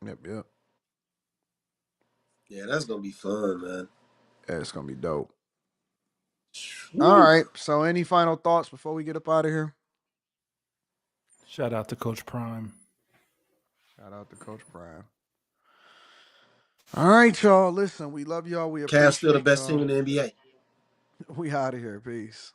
yep. Yeah, that's gonna be fun, man. Yeah, it's gonna be dope. Woo. All right. So, any final thoughts before we get up out of here? Shout out to Coach Prime. Shout out to Coach Prime. All right, y'all. Listen, we love y'all. We appreciate Cavs still the best y'all. team in the NBA. We out of here. Peace.